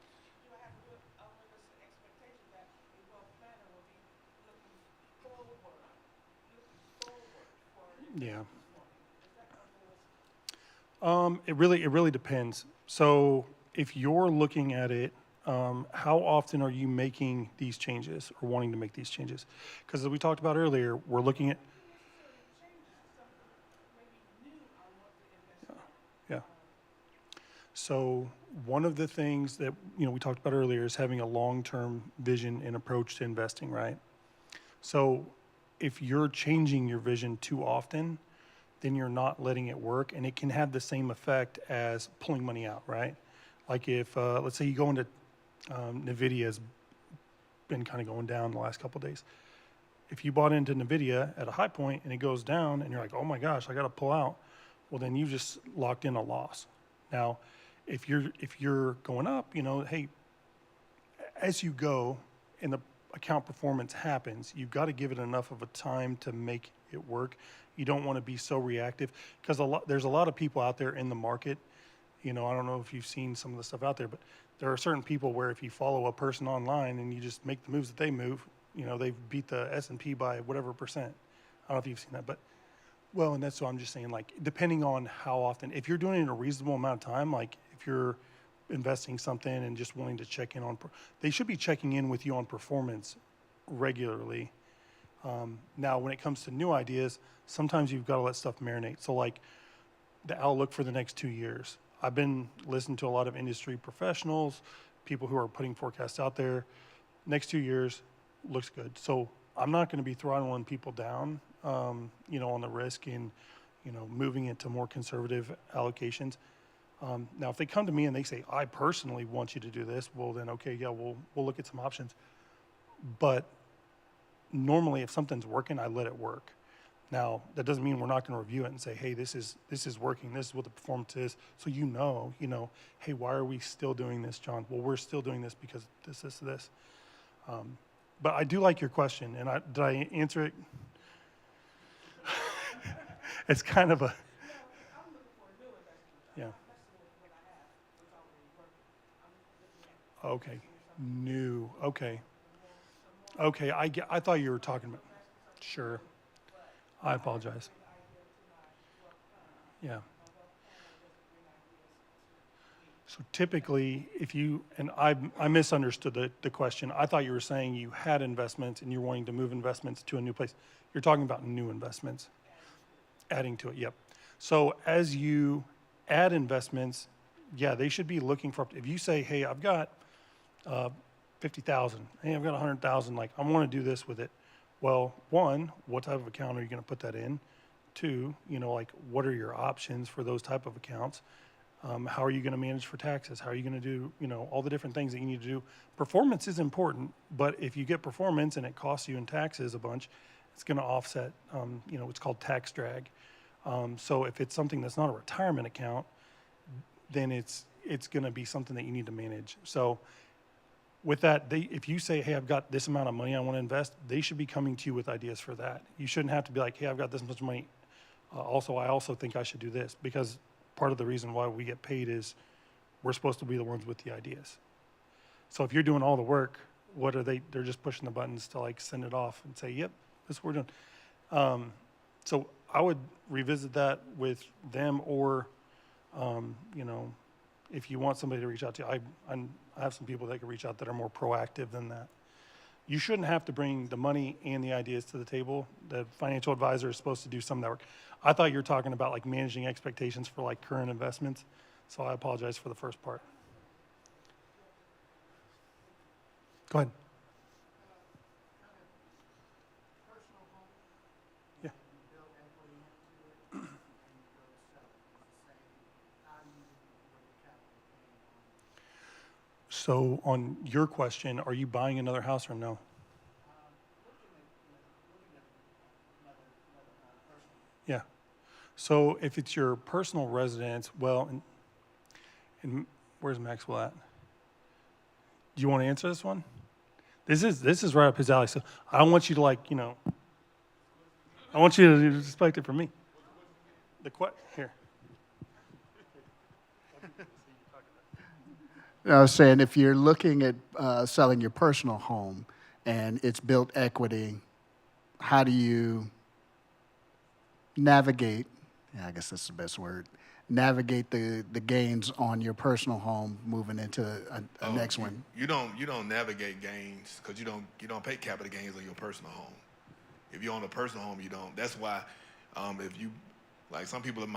do I have a unrealistic expectation that a wealth planner will be looking forward for Yeah. this morning? Is that unrealistic? It really depends. So if you're looking at it, how often are you making these changes or wanting to make these changes? Because as we talked about earlier, we're looking at. Yeah. So one of the things that we talked about earlier is having a long-term vision and approach to investing, right? So if you're changing your vision too often, then you're not letting it work, and it can have the same effect as pulling money out, right? Like if, let's say you go into, NVIDIA has been kind of going down the last couple of days. If you bought into NVIDIA at a high point and it goes down and you're like, oh my gosh, I got to pull out, well, then you've just locked in a loss. Now, if you're going up, hey, as you go, and account performance happens, you've got to give it enough of a time to make it work. You don't want to be so reactive because there's a lot of people out there in the market. I don't know if you've seen some of the stuff out there, but there are certain people where if you follow a person online and you just make the moves that they move, they've beat the S&P by whatever percent. I don't know if you've seen that, but well, and that's what I'm just saying, like, depending on how often, if you're doing it in a reasonable amount of time, like if you're investing something and just wanting to check in on, they should be checking in with you on performance regularly. Now, when it comes to new ideas, sometimes you've got to let stuff marinate. So like the outlook for the next 2 years. I've been listening to a lot of industry professionals, people who are putting forecasts out there. Next 2 years looks good. So I'm not going to be throttling people down, on the risk and, moving it to more conservative allocations. Now, if they come to me and they say, I personally want you to do this, well, then, okay, yeah, we'll look at some options. But normally, if something's working, I let it work. Now, that doesn't mean we're not going to review it and say, hey, this is working. This is what the performance is. So hey, why are we still doing this, John? Well, we're still doing this because this. But I do like your question, and did I answer it? It's kind of a, I'm looking for a new investment. I'm yeah. not messing with what I have, what's already working. I'm looking at Okay, new. Okay, I thought you were talking about. Sure. I apologize. Yeah. So typically, I misunderstood the question. I thought you were saying you had investments and you're wanting to move investments to a new place. You're talking about new investments, adding to it. Yep. So as you add investments, yeah, they should be looking for. If you say, hey, I've got 50,000. Hey, I've got 100,000. Like, I want to do this with it. Well, one, what type of account are you going to put that in? Two, like, what are your options for those type of accounts? How are you going to manage for taxes? How are you going to do, all the different things that you need to do? Performance is important, but if you get performance and it costs you in taxes a bunch, it's going to offset, it's called tax drag. So if it's something that's not a retirement account, then it's going to be something that you need to manage. So with that, if you say, hey, I've got this amount of money I want to invest, they should be coming to you with ideas for that. You shouldn't have to be like, hey, I've got this much money. I also think I should do this, because part of the reason why we get paid is we're supposed to be the ones with the ideas. So if you're doing all the work, what are they? They're just pushing the buttons to like send it off and say, yep, this is what we're doing. So I would revisit that with them, or, if you want somebody to reach out to you, I have some people that can reach out that are more proactive than that. You shouldn't have to bring the money and the ideas to the table. The financial advisor is supposed to do some of that work. I thought you were talking about like managing expectations for like current investments. So I apologize for the first part. Go ahead. Personal home, Yeah. you build equity into it, and you go to sell it. It's the same value where the capital came on. So on your question, are you buying another house or no? Looking at another personal. Yeah. So if it's your personal residence, well, and where's Maxwell at? Do you want to answer this one? This is right up his alley. So I don't want you to I want you to respect it from me. Here. I was saying, if you're looking at selling your personal home and it's built equity, how do you navigate, I guess that's the best word, navigate the gains on your personal home moving into a next one? You don't navigate gains because you don't pay capital gains on your personal home. If you own a personal home, you don't. That's why if you, like, some people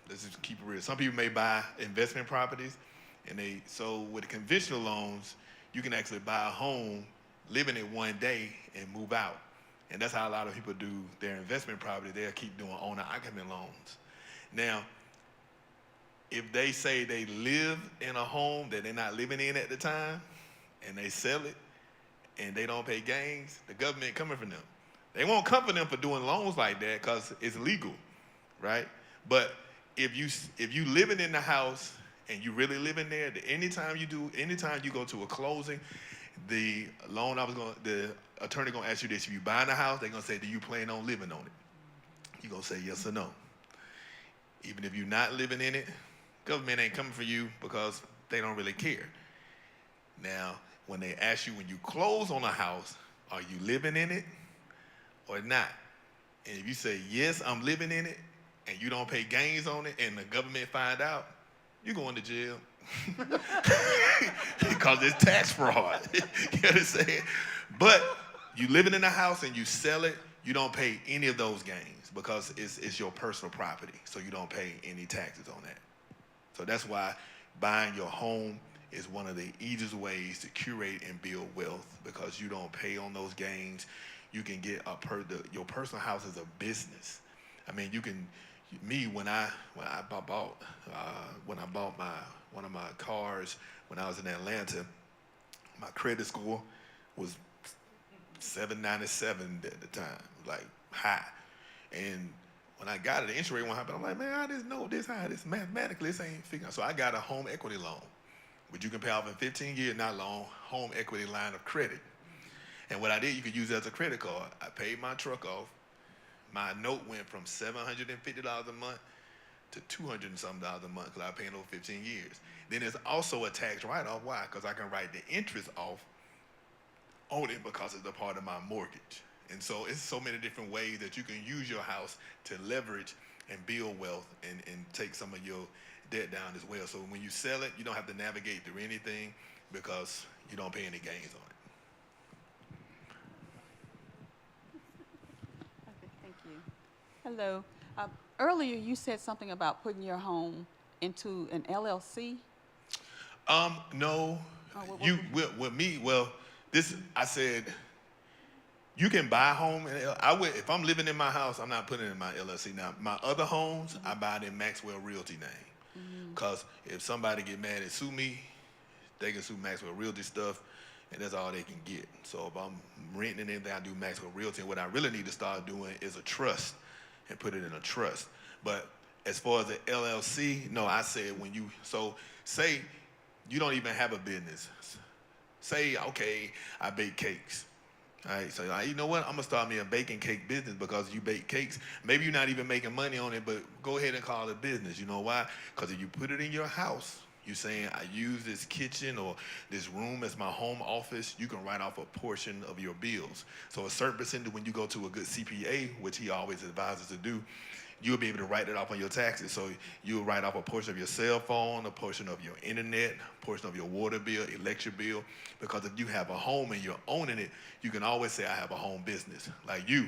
let's just keep it real. Some people may buy investment properties, so with conventional loans, you can actually buy a home, live in it one day, and move out. And that's how a lot of people do their investment property. They'll keep doing owner-occupant loans. Now, if they say they live in a home that they're not living in at the time, and they sell it, and they don't pay gains, the government coming for them. They won't come for them for doing loans like that because it's legal, right? But if you living in the house and you really living there, anytime you go to a closing, the attorney gonna ask you this: if you buying a house, they're gonna say, "Do you plan on living on it?" You gonna say yes or no. Even if you're not living in it, government ain't coming for you because they don't really care. Now, when they ask you when you close on a house, are you living in it or not? And if you say yes, I'm living in it, and you don't pay gains on it, and the government find out, you're going to jail. Because it's tax fraud. You understand? But you living in a house and you sell it, you don't pay any of those gains because it's your personal property. So you don't pay any taxes on that. So that's why buying your home is one of the easiest ways to curate and build wealth, because you don't pay on those gains. You can get your personal house is a business. I mean, you can. When I bought one of my cars when I was in Atlanta, my credit score was 797 at the time, like high. And when I got it, the interest rate went up. I'm like, man, I just know this high. This mathematically, this ain't figuring. So I got a home equity loan, which you can pay off in 15 years, not long. Home equity line of credit. And what I did, you could use it as a credit card. I paid my truck off. My note went from $750 a month to $200 and something a month because I was paying over 15 years. Then there's also a tax write-off. Why? Because I can write the interest off on it because it's a part of my mortgage. And so it's so many different ways that you can use your house to leverage and build wealth and take some of your debt down as well. So when you sell it, you don't have to navigate through anything because you don't pay any gains on it. Okay, thank you. Hello. Earlier you said something about putting your home into an LLC. No. Oh, I said you can buy a home. And if I'm living in my house, I'm not putting it in my LLC. Now, my other homes, I buy it in Maxwell Realty name. Because if somebody get mad and sue me, they can sue Maxwell Realty stuff, and that's all they can get. So if I'm renting anything, I do Maxwell Realty. And what I really need to start doing is a trust and put it in a trust. But as far as the LLC, no, I said say you don't even have a business. Say, okay, I bake cakes. All right, so you know what? I'm gonna start me a baking cake business because you bake cakes. Maybe you're not even making money on it, but go ahead and call it business. You know why? Because if you put it in your house, you're saying I use this kitchen or this room as my home office, you can write off a portion of your bills. So a certain percentage when you go to a good CPA, which he always advises to do, you'll be able to write it off on your taxes. So you'll write off a portion of your cell phone, a portion of your internet, a portion of your water bill, electric bill. Because if you have a home and you're owning it, you can always say, I have a home business. Like you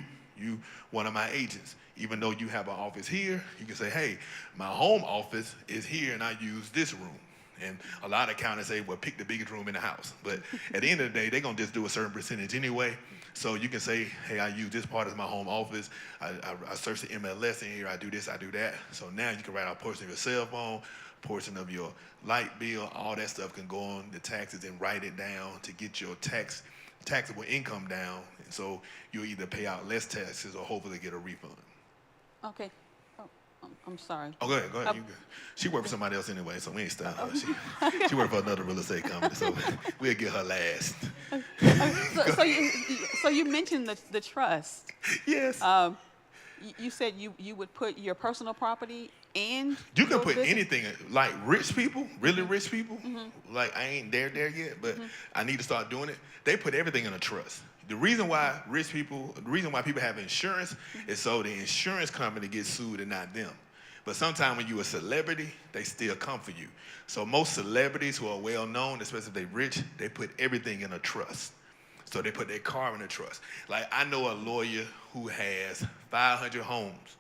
one of my agents. Even though you have an office here, you can say, hey, my home office is here and I use this room. And a lot of accountants say, well, pick the biggest room in the house. But at the end of the day, they're going to just do a certain percentage anyway. So you can say, hey, I use this part as my home office. I search the MLS in here. I do this, I do that. So now you can write out a portion of your cell phone, portion of your light bill. All that stuff can go on the taxes and write it down to get your taxable income down. And so you'll either pay out less taxes or hopefully get a refund. Okay. Oh, I'm sorry. Oh, go ahead. You good. She worked for somebody else anyway, so we ain't stopping her. She worked for another real estate company, so we'll get her last. So you mentioned the trust. Yes. You said you would put your personal property and You can your put business? anything, like rich people, really rich people, like I ain't there yet, but I need to start doing it. They put everything in a trust. The reason why people have insurance is so the insurance company gets sued and not them. But sometimes when you're a celebrity, they still come for you. So most celebrities who are well known, especially if they're rich, they put everything in a trust. So they put their car in a trust. Like I know a lawyer who has 500 homes,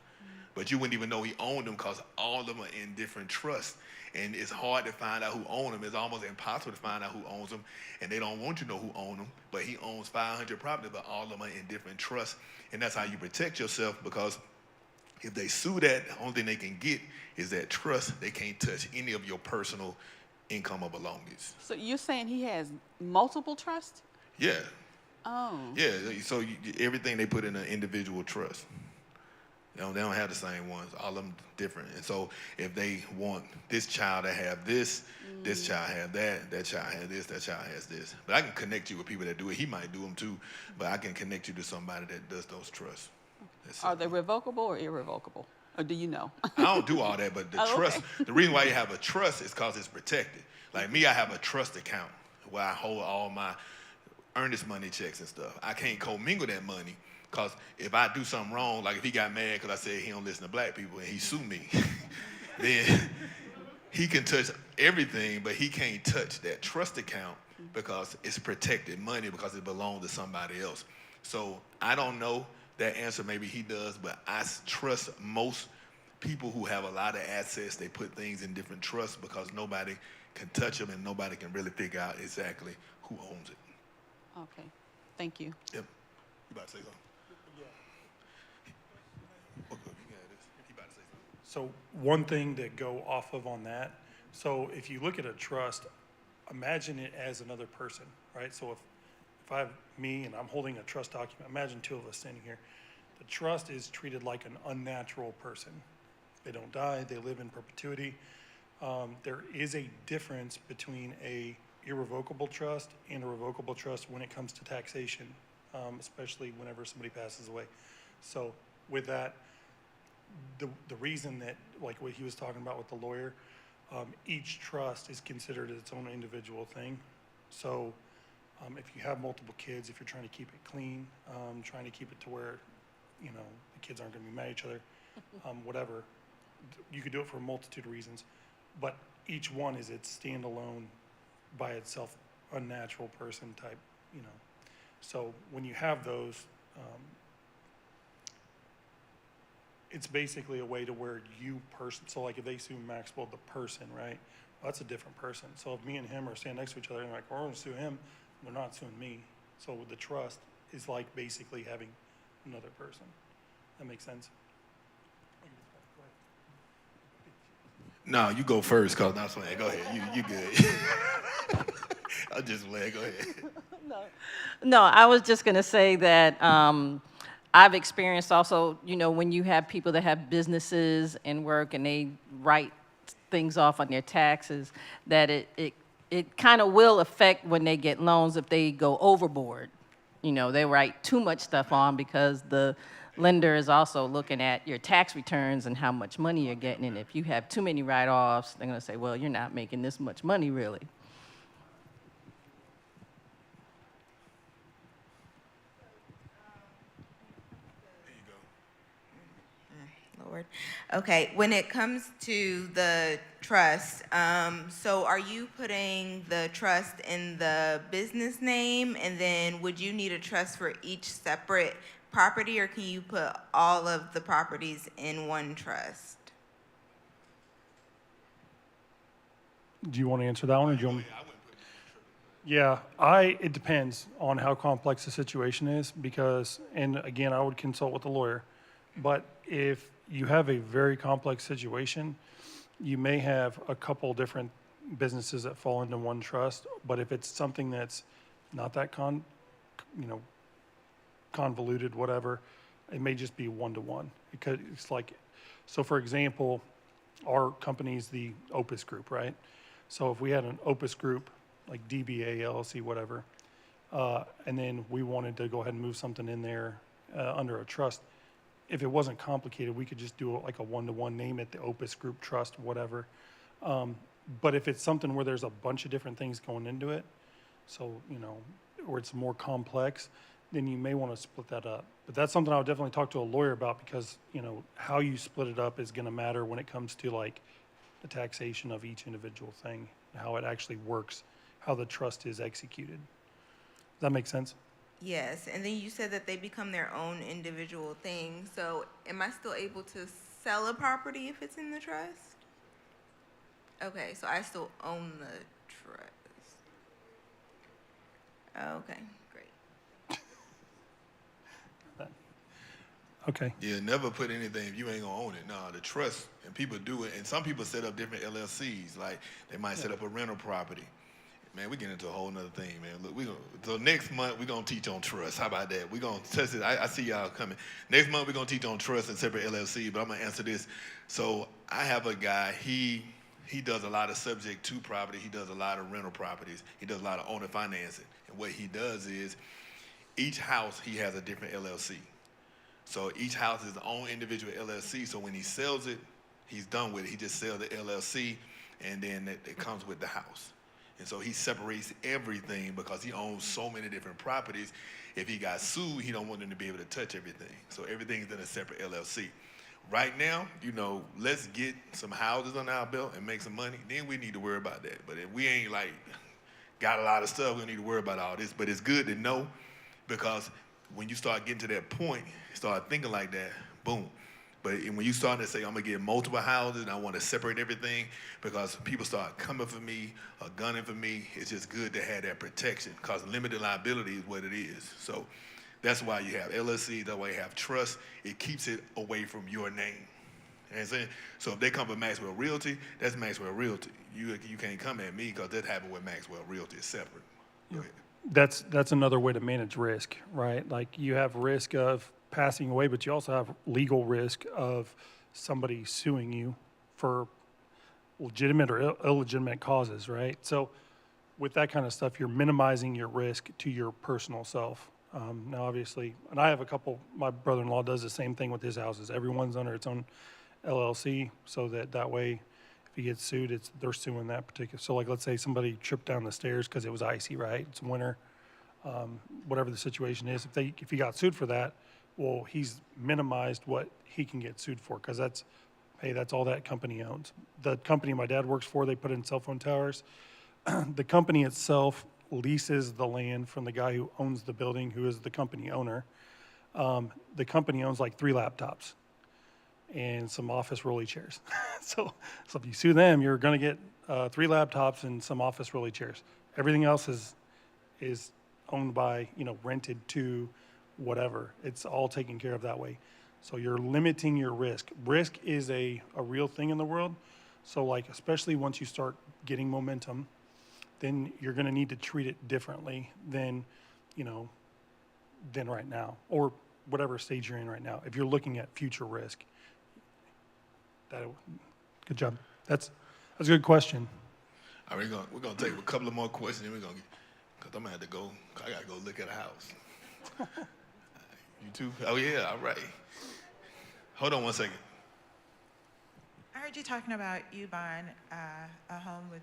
but you wouldn't even know he owned them because all of them are in different trusts. And it's hard to find out who owns them. It's almost impossible to find out who owns them. And they don't want you to know who owns them. But he owns 500 properties, but all of them are in different trusts. And that's how you protect yourself, because if they sue that, the only thing they can get is that trust. They can't touch any of your personal income or belongings. So you're saying he has multiple trusts? Yeah. Oh. Yeah. So everything they put in an individual trust. They don't have the same ones. All of them different. And so if they want this child to have this, this child have that, that child has this, that child has this. But I can connect you with people that do it. He might do them too, but I can connect you to somebody that does those trusts. Are they revocable or irrevocable? Or do you know? I don't do all that, but the Oh, trust, okay. the reason why you have a trust is because it's protected. Like me, I have a trust account where I hold all my earnest money checks and stuff. I can't commingle that money because if I do something wrong, like if he got mad because I said he don't listen to black people and he sued me, then he can touch everything, but he can't touch that trust account because it's protected money because it belongs to somebody else. So I don't know that answer. Maybe he does, but I trust most people who have a lot of assets. They put things in different trusts because nobody can touch them and nobody can really figure out exactly who owns it. Okay, thank you. Yep. You about to say something? Okay, you got this. He about to say something. So one thing to go off of on that, so if you look at a trust, imagine it as another person, right? So if I have me and I'm holding a trust document, imagine two of us standing here. The trust is treated like an unnatural person. They don't die, they live in perpetuity. There is a difference between a irrevocable trust and a revocable trust when it comes to taxation, especially whenever somebody passes away. So with that, the reason that, like what he was talking about with the lawyer, each trust is considered its own individual thing. So if you have multiple kids, if you're trying to keep it clean, trying to keep it to where, you know, the kids aren't going to be mad at each other, whatever, you could do it for a multitude of reasons. But each one is its standalone, by itself, unnatural person type, you know. So when you have those, it's basically a way to where you so like if they sue Maxwell, the person, right? Well, that's a different person. So if me and him are standing next to each other and like, we're going to sue him, they're not suing me. So the trust is like basically having another person. That makes sense? No, you go first, cause that's playing. Go ahead, you good. I'm just playing. Go ahead. No, I was just going to say that I've experienced also, you know, when you have people that have businesses and work and they write things off on their taxes, that it kind of will affect when they get loans if they go overboard. You know, they write too much stuff on because the lender is also looking at your tax returns and how much money you're getting. And if you have too many write-offs, they're going to say, well, you're not making this much money, really. There you go. Lord. Okay, when it comes to the trust, so are you putting the trust in the business name, and then would you need a trust for each separate property, or can you put all of the properties in one trust? Do you want to answer that one, or do you want me? I wouldn't put it in Yeah, it depends on how complex the situation is because, and again, I would consult with a lawyer. But if you have a very complex situation, you may have a couple different businesses that fall into one trust. But if it's something that's not that convoluted, whatever, it may just be one-to-one. It's like, so for example, our company's the Opus Group, right? So if we had an Opus Group, like DBA, LLC, whatever, and then we wanted to go ahead and move something in there under a trust, if it wasn't complicated, we could just do like a one-to-one, name it the Opus Group Trust, whatever. But if it's something where there's a bunch of different things going into it, so, you know, where it's more complex, then you may want to split that up. But that's something I would definitely talk to a lawyer about because, you know, how you split it up is going to matter when it comes to like the taxation of each individual thing, how it actually works, how the trust is executed. Does that make sense? Yes, and then you said that they become their own individual thing. So am I still able to sell a property if it's in the trust? Okay, so I still own the trust. Okay, great. Okay. Yeah, never put anything if you ain't gonna own it. No, the trust, and people do it, and some people set up different LLCs. Like they might set up a rental property, Man, we get into a whole nother thing, man. Look, so next month we're gonna teach on trust. How about that? We're gonna test it. I see y'all coming. Next month we're gonna teach on trust and separate LLC, but I'm gonna answer this. So I have a guy, he does a lot of subject to property, he does a lot of rental properties, he does a lot of owner financing. And what he does is each house he has a different LLC. So each house is his own individual LLC. So when he sells it, he's done with it. He just sells the LLC, and then it comes with the house. And so he separates everything because he owns so many different properties. If he got sued, he don't want them to be able to touch everything. So everything's in a separate LLC. Right now, let's get some houses on our belt and make some money. Then we need to worry about that. But if we ain't got a lot of stuff, we don't need to worry about all this. But it's good to know, because when you start getting to that point, start thinking like that, boom. But when you start to say, I'm gonna get multiple houses and I wanna separate everything, because people start coming for me or gunning for me, it's just good to have that protection, because limited liability is what it is. So that's why you have LLC, that's why you have trust. It keeps it away from your name. You know what I'm saying? So if they come with Maxwell Realty, that's Maxwell Realty. You can't come at me, because that happened with Maxwell Realty. It's separate. Go ahead. That's another way to manage risk, right? Like, you have risk of passing away, but you also have legal risk of somebody suing you for legitimate or illegitimate causes, right? So with that kind of stuff, you're minimizing your risk to your personal self. Now, obviously, and I have my brother-in-law does the same thing with his houses. Everyone's under its own LLC, so that way, if he gets sued, they're suing that particular. So, like, let's say somebody tripped down the stairs because it was icy, right? It's winter, whatever the situation is. If he got sued for that, well, he's minimized what he can get sued for, because that's all that company owns. The company my dad works for, they put in cell phone towers. The company itself leases the land from the guy who owns the building, who is the company owner. The company owns like 3 laptops and some office rolly chairs. So if you sue them, you're going to get 3 laptops and some office rolly chairs. Everything else is owned by, rented to whatever. It's all taken care of that way. So you're limiting your risk. Risk is a real thing in the world. So, like, especially once you start getting momentum, then you're going to need to treat it differently than right now, or whatever stage you're in right now. If you're looking at future risk, good job. That's a good question. All right, we're gonna take a couple of more questions, and because I'm gonna have to go. I gotta go look at a house. You too? Oh yeah, all right. Hold on one second. I heard you talking about you buying a home with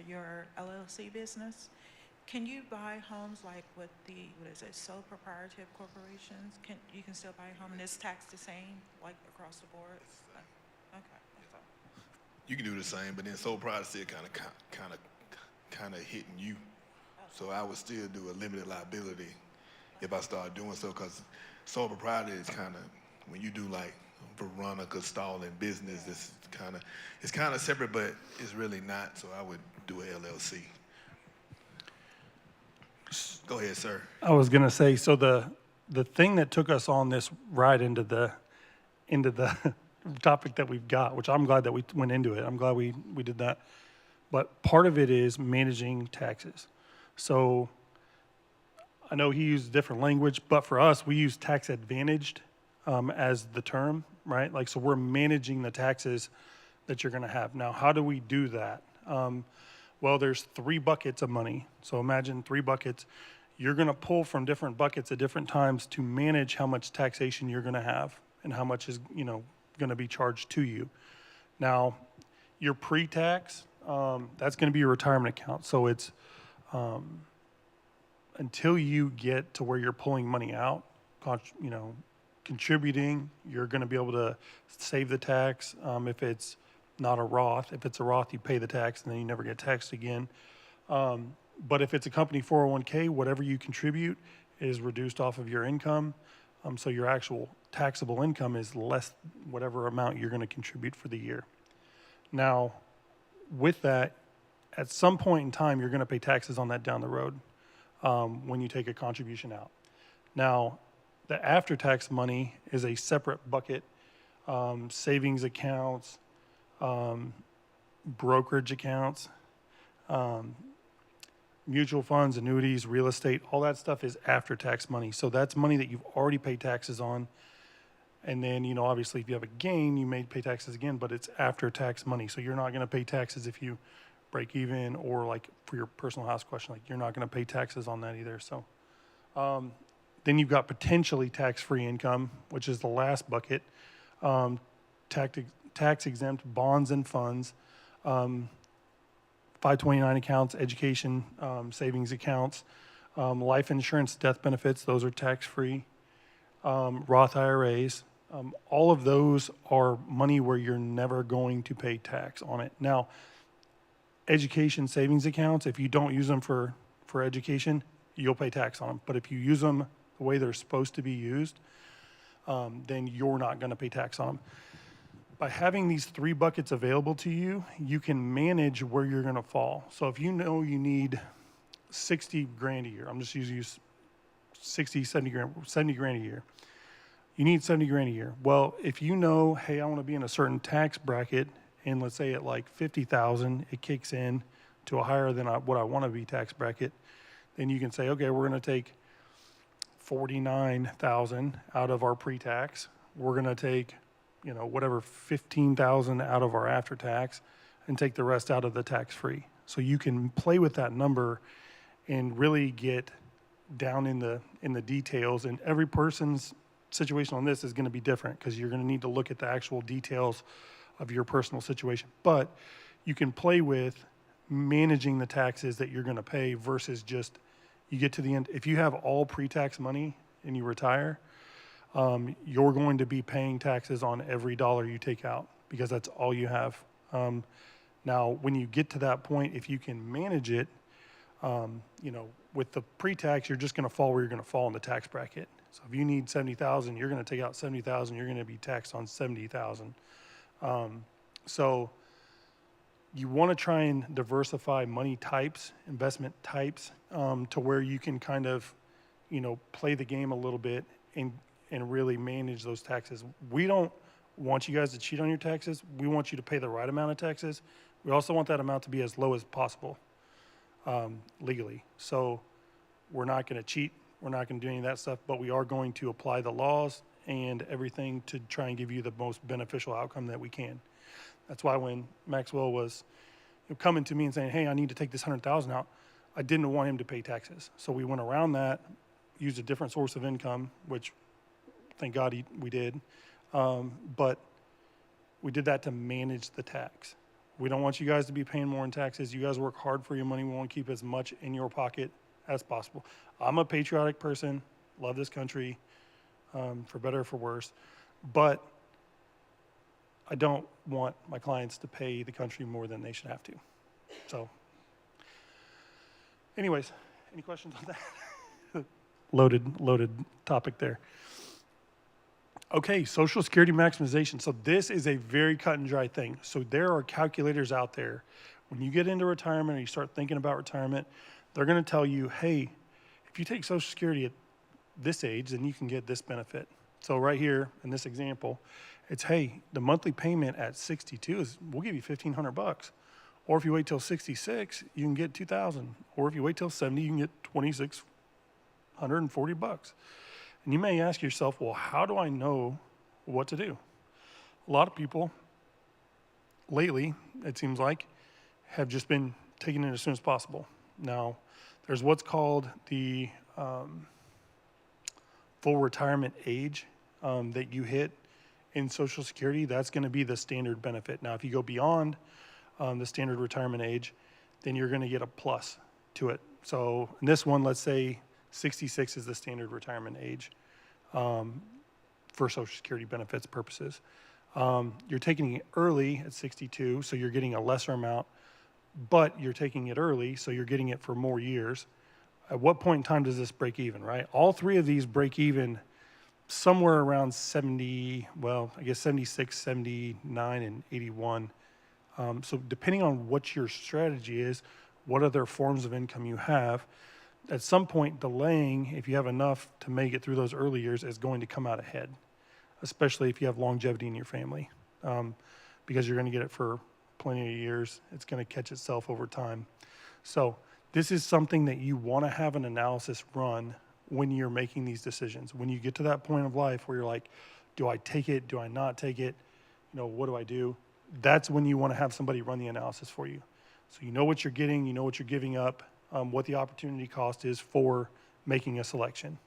your LLC business. Can you buy homes like with sole proprietorship corporations? You can still buy a home and it's taxed the same, like across the board? Okay, that's all. You can do the same, but then sole proprietorship kind of hitting you. So I would still do a limited liability if I start doing so, because sole proprietor is kind of, when you do like Veronica stalling business, it's kind of separate, but it's really not. So I would do an LLC. Go ahead, sir. I was gonna say, so the thing that took us on this ride into the topic that we've got, which I'm glad that we went into it. I'm glad we did that. But part of it is managing taxes. So I know he used different language, but for us, we use tax advantaged as the term, right? Like, so we're managing the taxes that you're gonna have. Now, how do we do that? Well, there's 3 buckets of money. So imagine 3 buckets. You're gonna pull from different buckets at different times to manage how much taxation you're gonna have and how much is, gonna be charged to you. Now, your pre-tax, that's gonna be your retirement account. So it's, until you get to where you're pulling money out, contributing, you're gonna be able to save the tax. If it's not a Roth. If it's a Roth, you pay the tax and then you never get taxed again. But if it's a company 401k, whatever you contribute is reduced off of your income. So your actual taxable income is less whatever amount you're going to contribute for the year. Now, with that, at some point in time, you're going to pay taxes on that down the road when you take a contribution out. Now, the after-tax money is a separate bucket, savings accounts, brokerage accounts. mutual funds, annuities, real estate, all that stuff is after-tax money. So that's money that you've already paid taxes on. And then, you know, obviously if you have a gain, you may pay taxes again, but it's after-tax money. So you're not going to pay taxes if you break even, or like for your personal house question, like you're not going to pay taxes on that either. So then you've got potentially tax-free income, which is the last bucket. Tax-exempt bonds and funds, 529 accounts, education, savings accounts, life insurance, death benefits, those are tax-free. Roth IRAs, all of those are money where you're never going to pay tax on it. Now, education savings accounts, if you don't use them for education, you'll pay tax on them. But if you use them the way they're supposed to be used, then you're not going to pay tax on them. By having these 3 buckets available to you, you can manage where you're going to fall. So if you know you need 60 grand a year, I'm just using 70 grand a year. You need 70 grand a year. Well, if you know, hey, I want to be in a certain tax bracket, and let's say at like 50,000, it kicks in to a higher than what I want to be tax bracket, then you can say, okay, we're going to take 49,000 out of our pre-tax. We're going to take, you know, whatever, 15,000 out of our after-tax, and take the rest out of the tax-free. So you can play with that number and really get down in the details. And every person's situation on this is going to be different, because you're going to need to look at the actual details of your personal situation. But you can play with managing the taxes that you're going to pay versus just, you get to the end. If you have all pre-tax money and you retire, you're going to be paying taxes on every dollar you take out, because that's all you have. Now, when you get to that point, if you can manage it, you know, with the pre-tax, you're just going to fall where you're going to fall in the tax bracket. So if you need 70,000, you're going to take out 70,000. You're going to be taxed on 70,000. So you want to try and diversify money types, investment types, to where you can kind of, you know, play the game a little bit and really manage those taxes. We don't want you guys to cheat on your taxes. We want you to pay the right amount of taxes. We also want that amount to be as low as possible, legally. So we're not going to cheat. We're not going to do any of that stuff, but we are going to apply the laws and everything to try and give you the most beneficial outcome that we can. That's why when Maxwell was coming to me and saying, hey, I need to take this 100,000 out, I didn't want him to pay taxes. So we went around that, used a different source of income, which thank God we did. But we did that to manage the tax. We don't want you guys to be paying more in taxes. You guys work hard for your money. We want to keep as much in your pocket as possible. I'm a patriotic person, love this country, for better or for worse, but I don't want my clients to pay the country more than they should have to. So anyways, any questions on that? Loaded topic there. Okay, Social Security maximization. So this is a very cut and dry thing. So there are calculators out there. When you get into retirement or you start thinking about retirement, they're going to tell you, hey, if you take Social Security at this age, then you can get this benefit. So right here in this example, it's, hey, the monthly payment at 62 is, we'll give you $1,500. Or if you wait till 66, you can get $2,000. Or if you wait till 70, you can get $2,640. And you may ask yourself, well, how do I know what to do? A lot of people lately, it seems like, have just been taking it as soon as possible. Now, there's what's called the full retirement age that you hit in Social Security. That's going to be the standard benefit. Now, if you go beyond the standard retirement age, then you're going to get a plus to it. So in this one, let's say 66 is the standard retirement age for Social Security benefits purposes. You're taking it early at 62, so you're getting a lesser amount, but you're taking it early, so you're getting it for more years. At what point in time does this break even, right? All three of these break even somewhere around 70, well, I guess 76, 79, and 81. So depending on what your strategy is, what other forms of income you have, at some point delaying, if you have enough to make it through those early years, is going to come out ahead, especially if you have longevity in your family, because you're going to get it for plenty of years. It's going to catch itself over time. So this is something that you want to have an analysis run when you're making these decisions. When you get to that point of life where you're like, do I take it? Do I not take it? You know, what do I do? That's when you want to have somebody run the analysis for you. So you know what you're getting, you know what you're giving up, what the opportunity cost is for making a selection.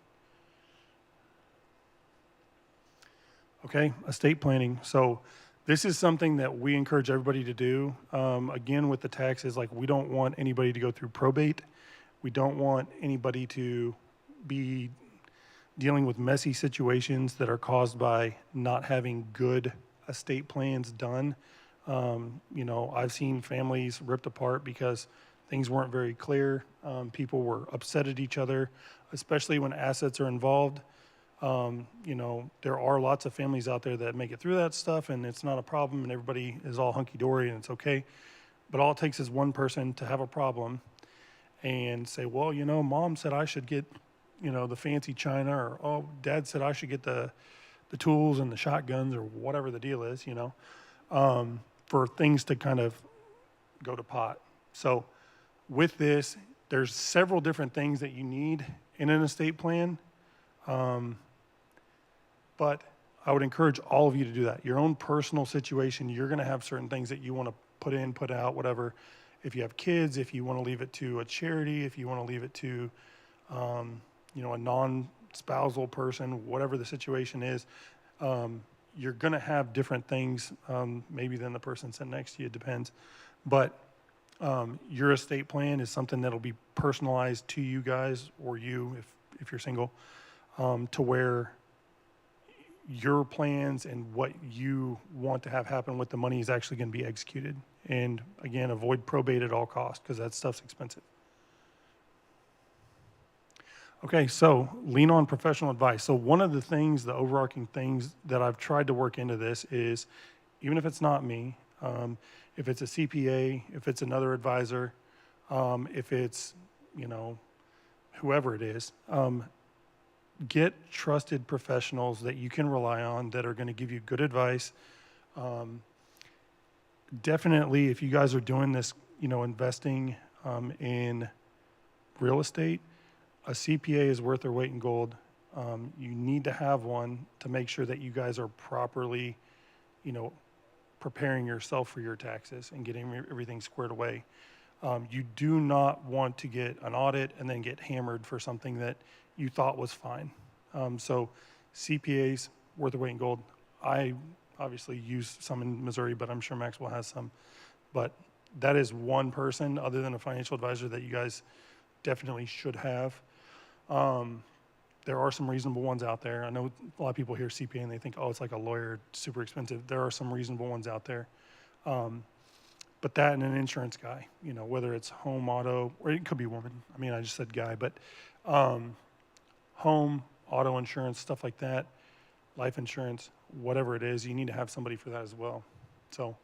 Okay, estate planning. So this is something that we encourage everybody to do. Again, with the taxes, like we don't want anybody to go through probate. We don't want anybody to be dealing with messy situations that are caused by not having good estate plans done. You know, I've seen families ripped apart because things weren't very clear. People were upset at each other, especially when assets are involved. You know, there are lots of families out there that make it through that stuff and it's not a problem and everybody is all hunky-dory and it's okay. But all it takes is one person to have a problem and say, well, you know, mom said I should get, you know, the fancy china, or, oh, dad said I should get the tools and the shotguns or whatever the deal is, you know, for things to kind of go to pot. So with this, there's several different things that you need in an estate plan. But I would encourage all of you to do that. Your own personal situation, you're going to have certain things that you want to put in, put out, whatever. If you have kids, if you want to leave it to a charity, if you want to leave it to, you know, a non-spousal person, whatever the situation is, you're going to have different things, maybe than the person sitting next to you, it depends. But your estate plan is something that'll be personalized to you guys, or you, if you're single, to where your plans and what you want to have happen with the money is actually going to be executed. And again, avoid probate at all costs because that stuff's expensive. Okay, so lean on professional advice. So one of the things, the overarching things that I've tried to work into this is, even if it's not me, if it's a CPA, if it's another advisor, if it's, you know, whoever it is, get trusted professionals that you can rely on that are going to give you good advice. Definitely, if you guys are doing this, you know, investing in real estate, a CPA is worth their weight in gold. You need to have one to make sure that you guys are properly, you know, preparing yourself for your taxes and getting everything squared away. You do not want to get an audit and then get hammered for something that you thought was fine. So CPAs, worth their weight in gold. I obviously use some in Missouri, but I'm sure Maxwell has some. But that is one person other than a financial advisor that you guys definitely should have. There are some reasonable ones out there. I know a lot of people hear CPA and they think, oh, it's like a lawyer, super expensive. There are some reasonable ones out there. But that and an insurance guy, you know, whether it's home, auto, or it could be woman. I mean, I just said guy, but home, auto insurance, stuff like that, life insurance, whatever it is, you need to have somebody for that as well. So,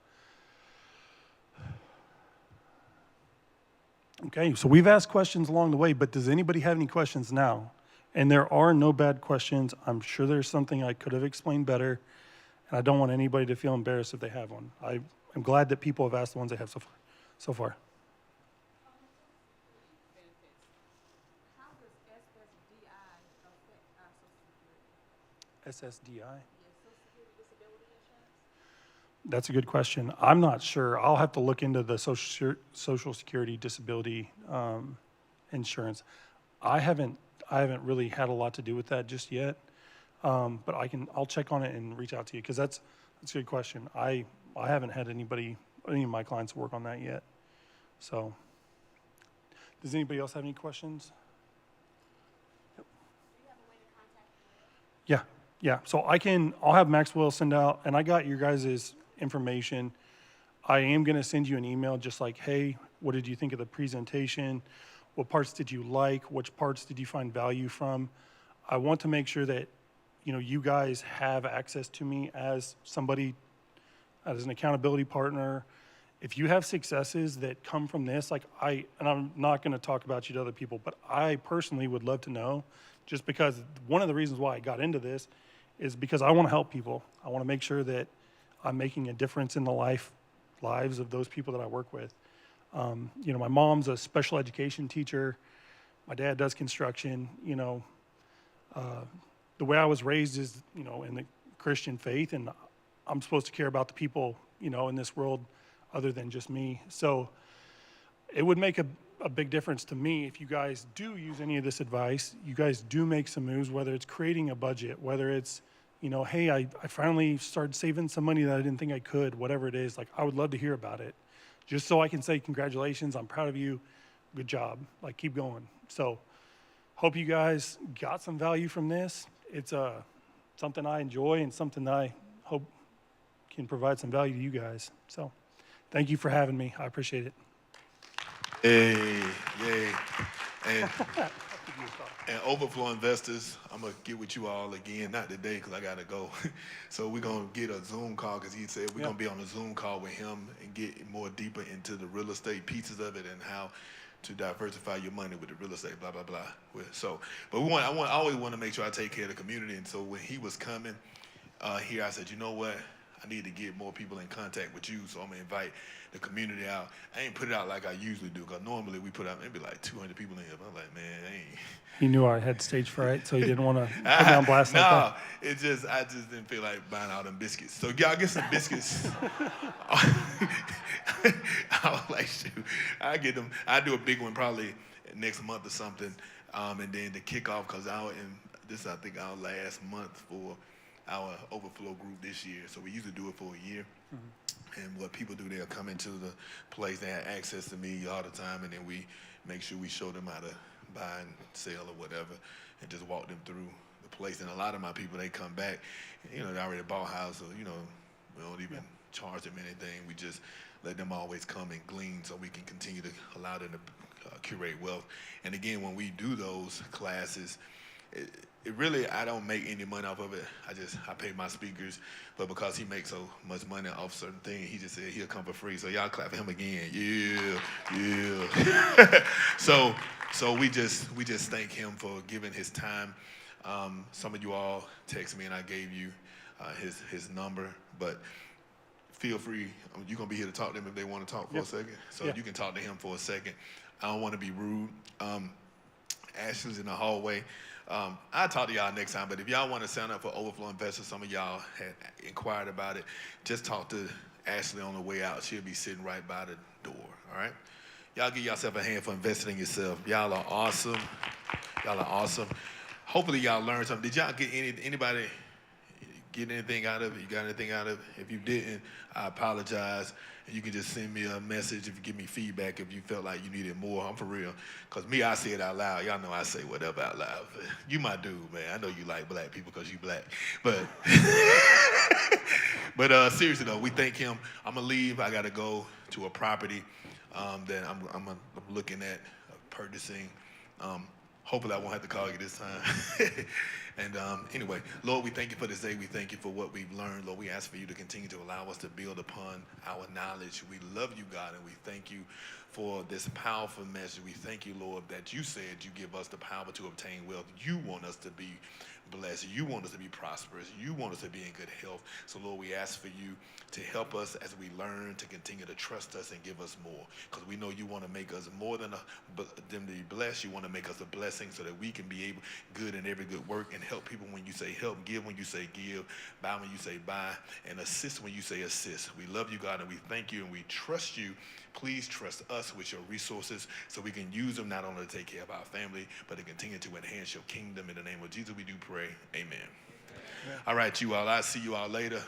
okay, so we've asked questions along the way, but does anybody have any questions now? And there are no bad questions. I'm sure there's something I could have explained better, and I don't want anybody to feel embarrassed if they have one. I'm glad that people have asked the ones they have so far. How does SSDI affect our Social Security? SSDI? Social Security Disability Insurance? That's a good question. I'm not sure. I'll have to look into the Social Security Disability insurance. I haven't really had a lot to do with that just yet, but I'll check on it and reach out to you because that's a good question. I haven't had any of my clients work on that yet. So, does anybody else have any questions? Yep. Do you have a way to contact me? Yeah. So I'll have Maxwell send out, and I got your guys' information. I am going to send you an email just like, hey, what did you think of the presentation? What parts did you like? Which parts did you find value from? I want to make sure that, you know, you guys have access to me as somebody, as an accountability partner. If you have successes that come from this, and I'm not going to talk about you to other people, but I personally would love to know, just because one of the reasons why I got into this is because I want to help people. I want to make sure that I'm making a difference in the lives of those people that I work with. You know, my mom's a special education teacher. My dad does construction. You know, the way I was raised is, you know, in the Christian faith, and I'm supposed to care about the people, you know, in this world other than just me. So it would make a big difference to me if you guys do use any of this advice. You guys do make some moves, whether it's creating a budget, whether it's, you know, hey, I finally started saving some money that I didn't think I could, whatever it is. Like, I would love to hear about it, just so I can say congratulations, I'm proud of you, good job, like, keep going. So hope you guys got some value from this. It's something I enjoy and something that I hope can provide some value to you guys. So thank you for having me. I appreciate it. Hey, yay. And Overflow investors, I'm going to get with you all again, not today because I got to go. So we're going to get a Zoom call because he said we're going to be on a Zoom call with him and get more deeper into the real estate pieces of it and how to diversify your money with the real estate, blah, blah, blah. So, but I always want to make sure I take care of the community. And so when he was coming here, I said, you know what? I need to get more people in contact with you, so I'm going to invite the community out. I ain't put it out like I usually do, because normally we put out maybe like 200 people in here. But I'm like, man, I ain't. He knew I had stage fright, so he didn't want to put me on blast like that. No, I just didn't feel like buying all them biscuits. So y'all get some biscuits. I was like, shoot, I get them. I do a big one probably next month or something, and then the kickoff, because this is, I think, our last month for our Overflow group this year. So we usually do it for a year. Mm-hmm. And what people do, they'll come into the place, they have access to me all the time, and then we make sure we show them how to buy and sell or whatever, and just walk them through the place. And a lot of my people, they come back, you know, they already bought a house, so, you know, we don't even charge them anything. We just let them always come and glean so we can continue to allow them to curate wealth. And again, when we do those classes, it really, I don't make any money off of it. I pay my speakers, but because he makes so much money off certain things, he just said he'll come for free. So y'all clap for him again. Yeah. So we just thank him for giving his time. Some of you all text me and I gave you his number, but feel free. You're gonna be here to talk to them if they want to talk for a second. So you can talk to him for a second. I don't want to be rude. Ashley's in the hallway. I'll talk to y'all next time, but if y'all want to sign up for Overflow Investors, some of y'all had inquired about it, just talk to Ashley on the way out. She'll be sitting right by the door, all right? Y'all give yourself a hand for investing in yourself. Y'all are awesome. Y'all are awesome. Hopefully y'all learned something. Did y'all get anybody get anything out of it? You got anything out of it? If you didn't, I apologize. You can just send me a message if you give me feedback if you felt like you needed more. I'm for real. Because me, I say it out loud. Y'all know I say whatever out loud. You my dude, man. I know you like black people because you black. But seriously, though, we thank him. I'm going to leave. I got to go to a property that I'm looking at purchasing. Hopefully, I won't have to call you this time. And anyway, Lord, we thank you for this day. We thank you for what we've learned. Lord, we ask for you to continue to allow us to build upon our knowledge. We love you, God, and we thank you for this powerful message. We thank you, Lord, that you said you give us the power to obtain wealth. You want us to be blessed. You want us to be prosperous. You want us to be in good health. So, Lord, we ask for you to help us as we learn to continue to trust us and give us more. Because we know you want to make us more than them to be blessed. You want to make us a blessing so that we can be able good in every good work and help people when you say help, give when you say give, buy when you say buy, and assist when you say assist. We love you, God, and we thank you and we trust you. Please trust us with your resources so we can use them not only to take care of our family, but to continue to enhance your kingdom. In the name of Jesus, we do pray. Amen. All right, you all. I'll see you all later.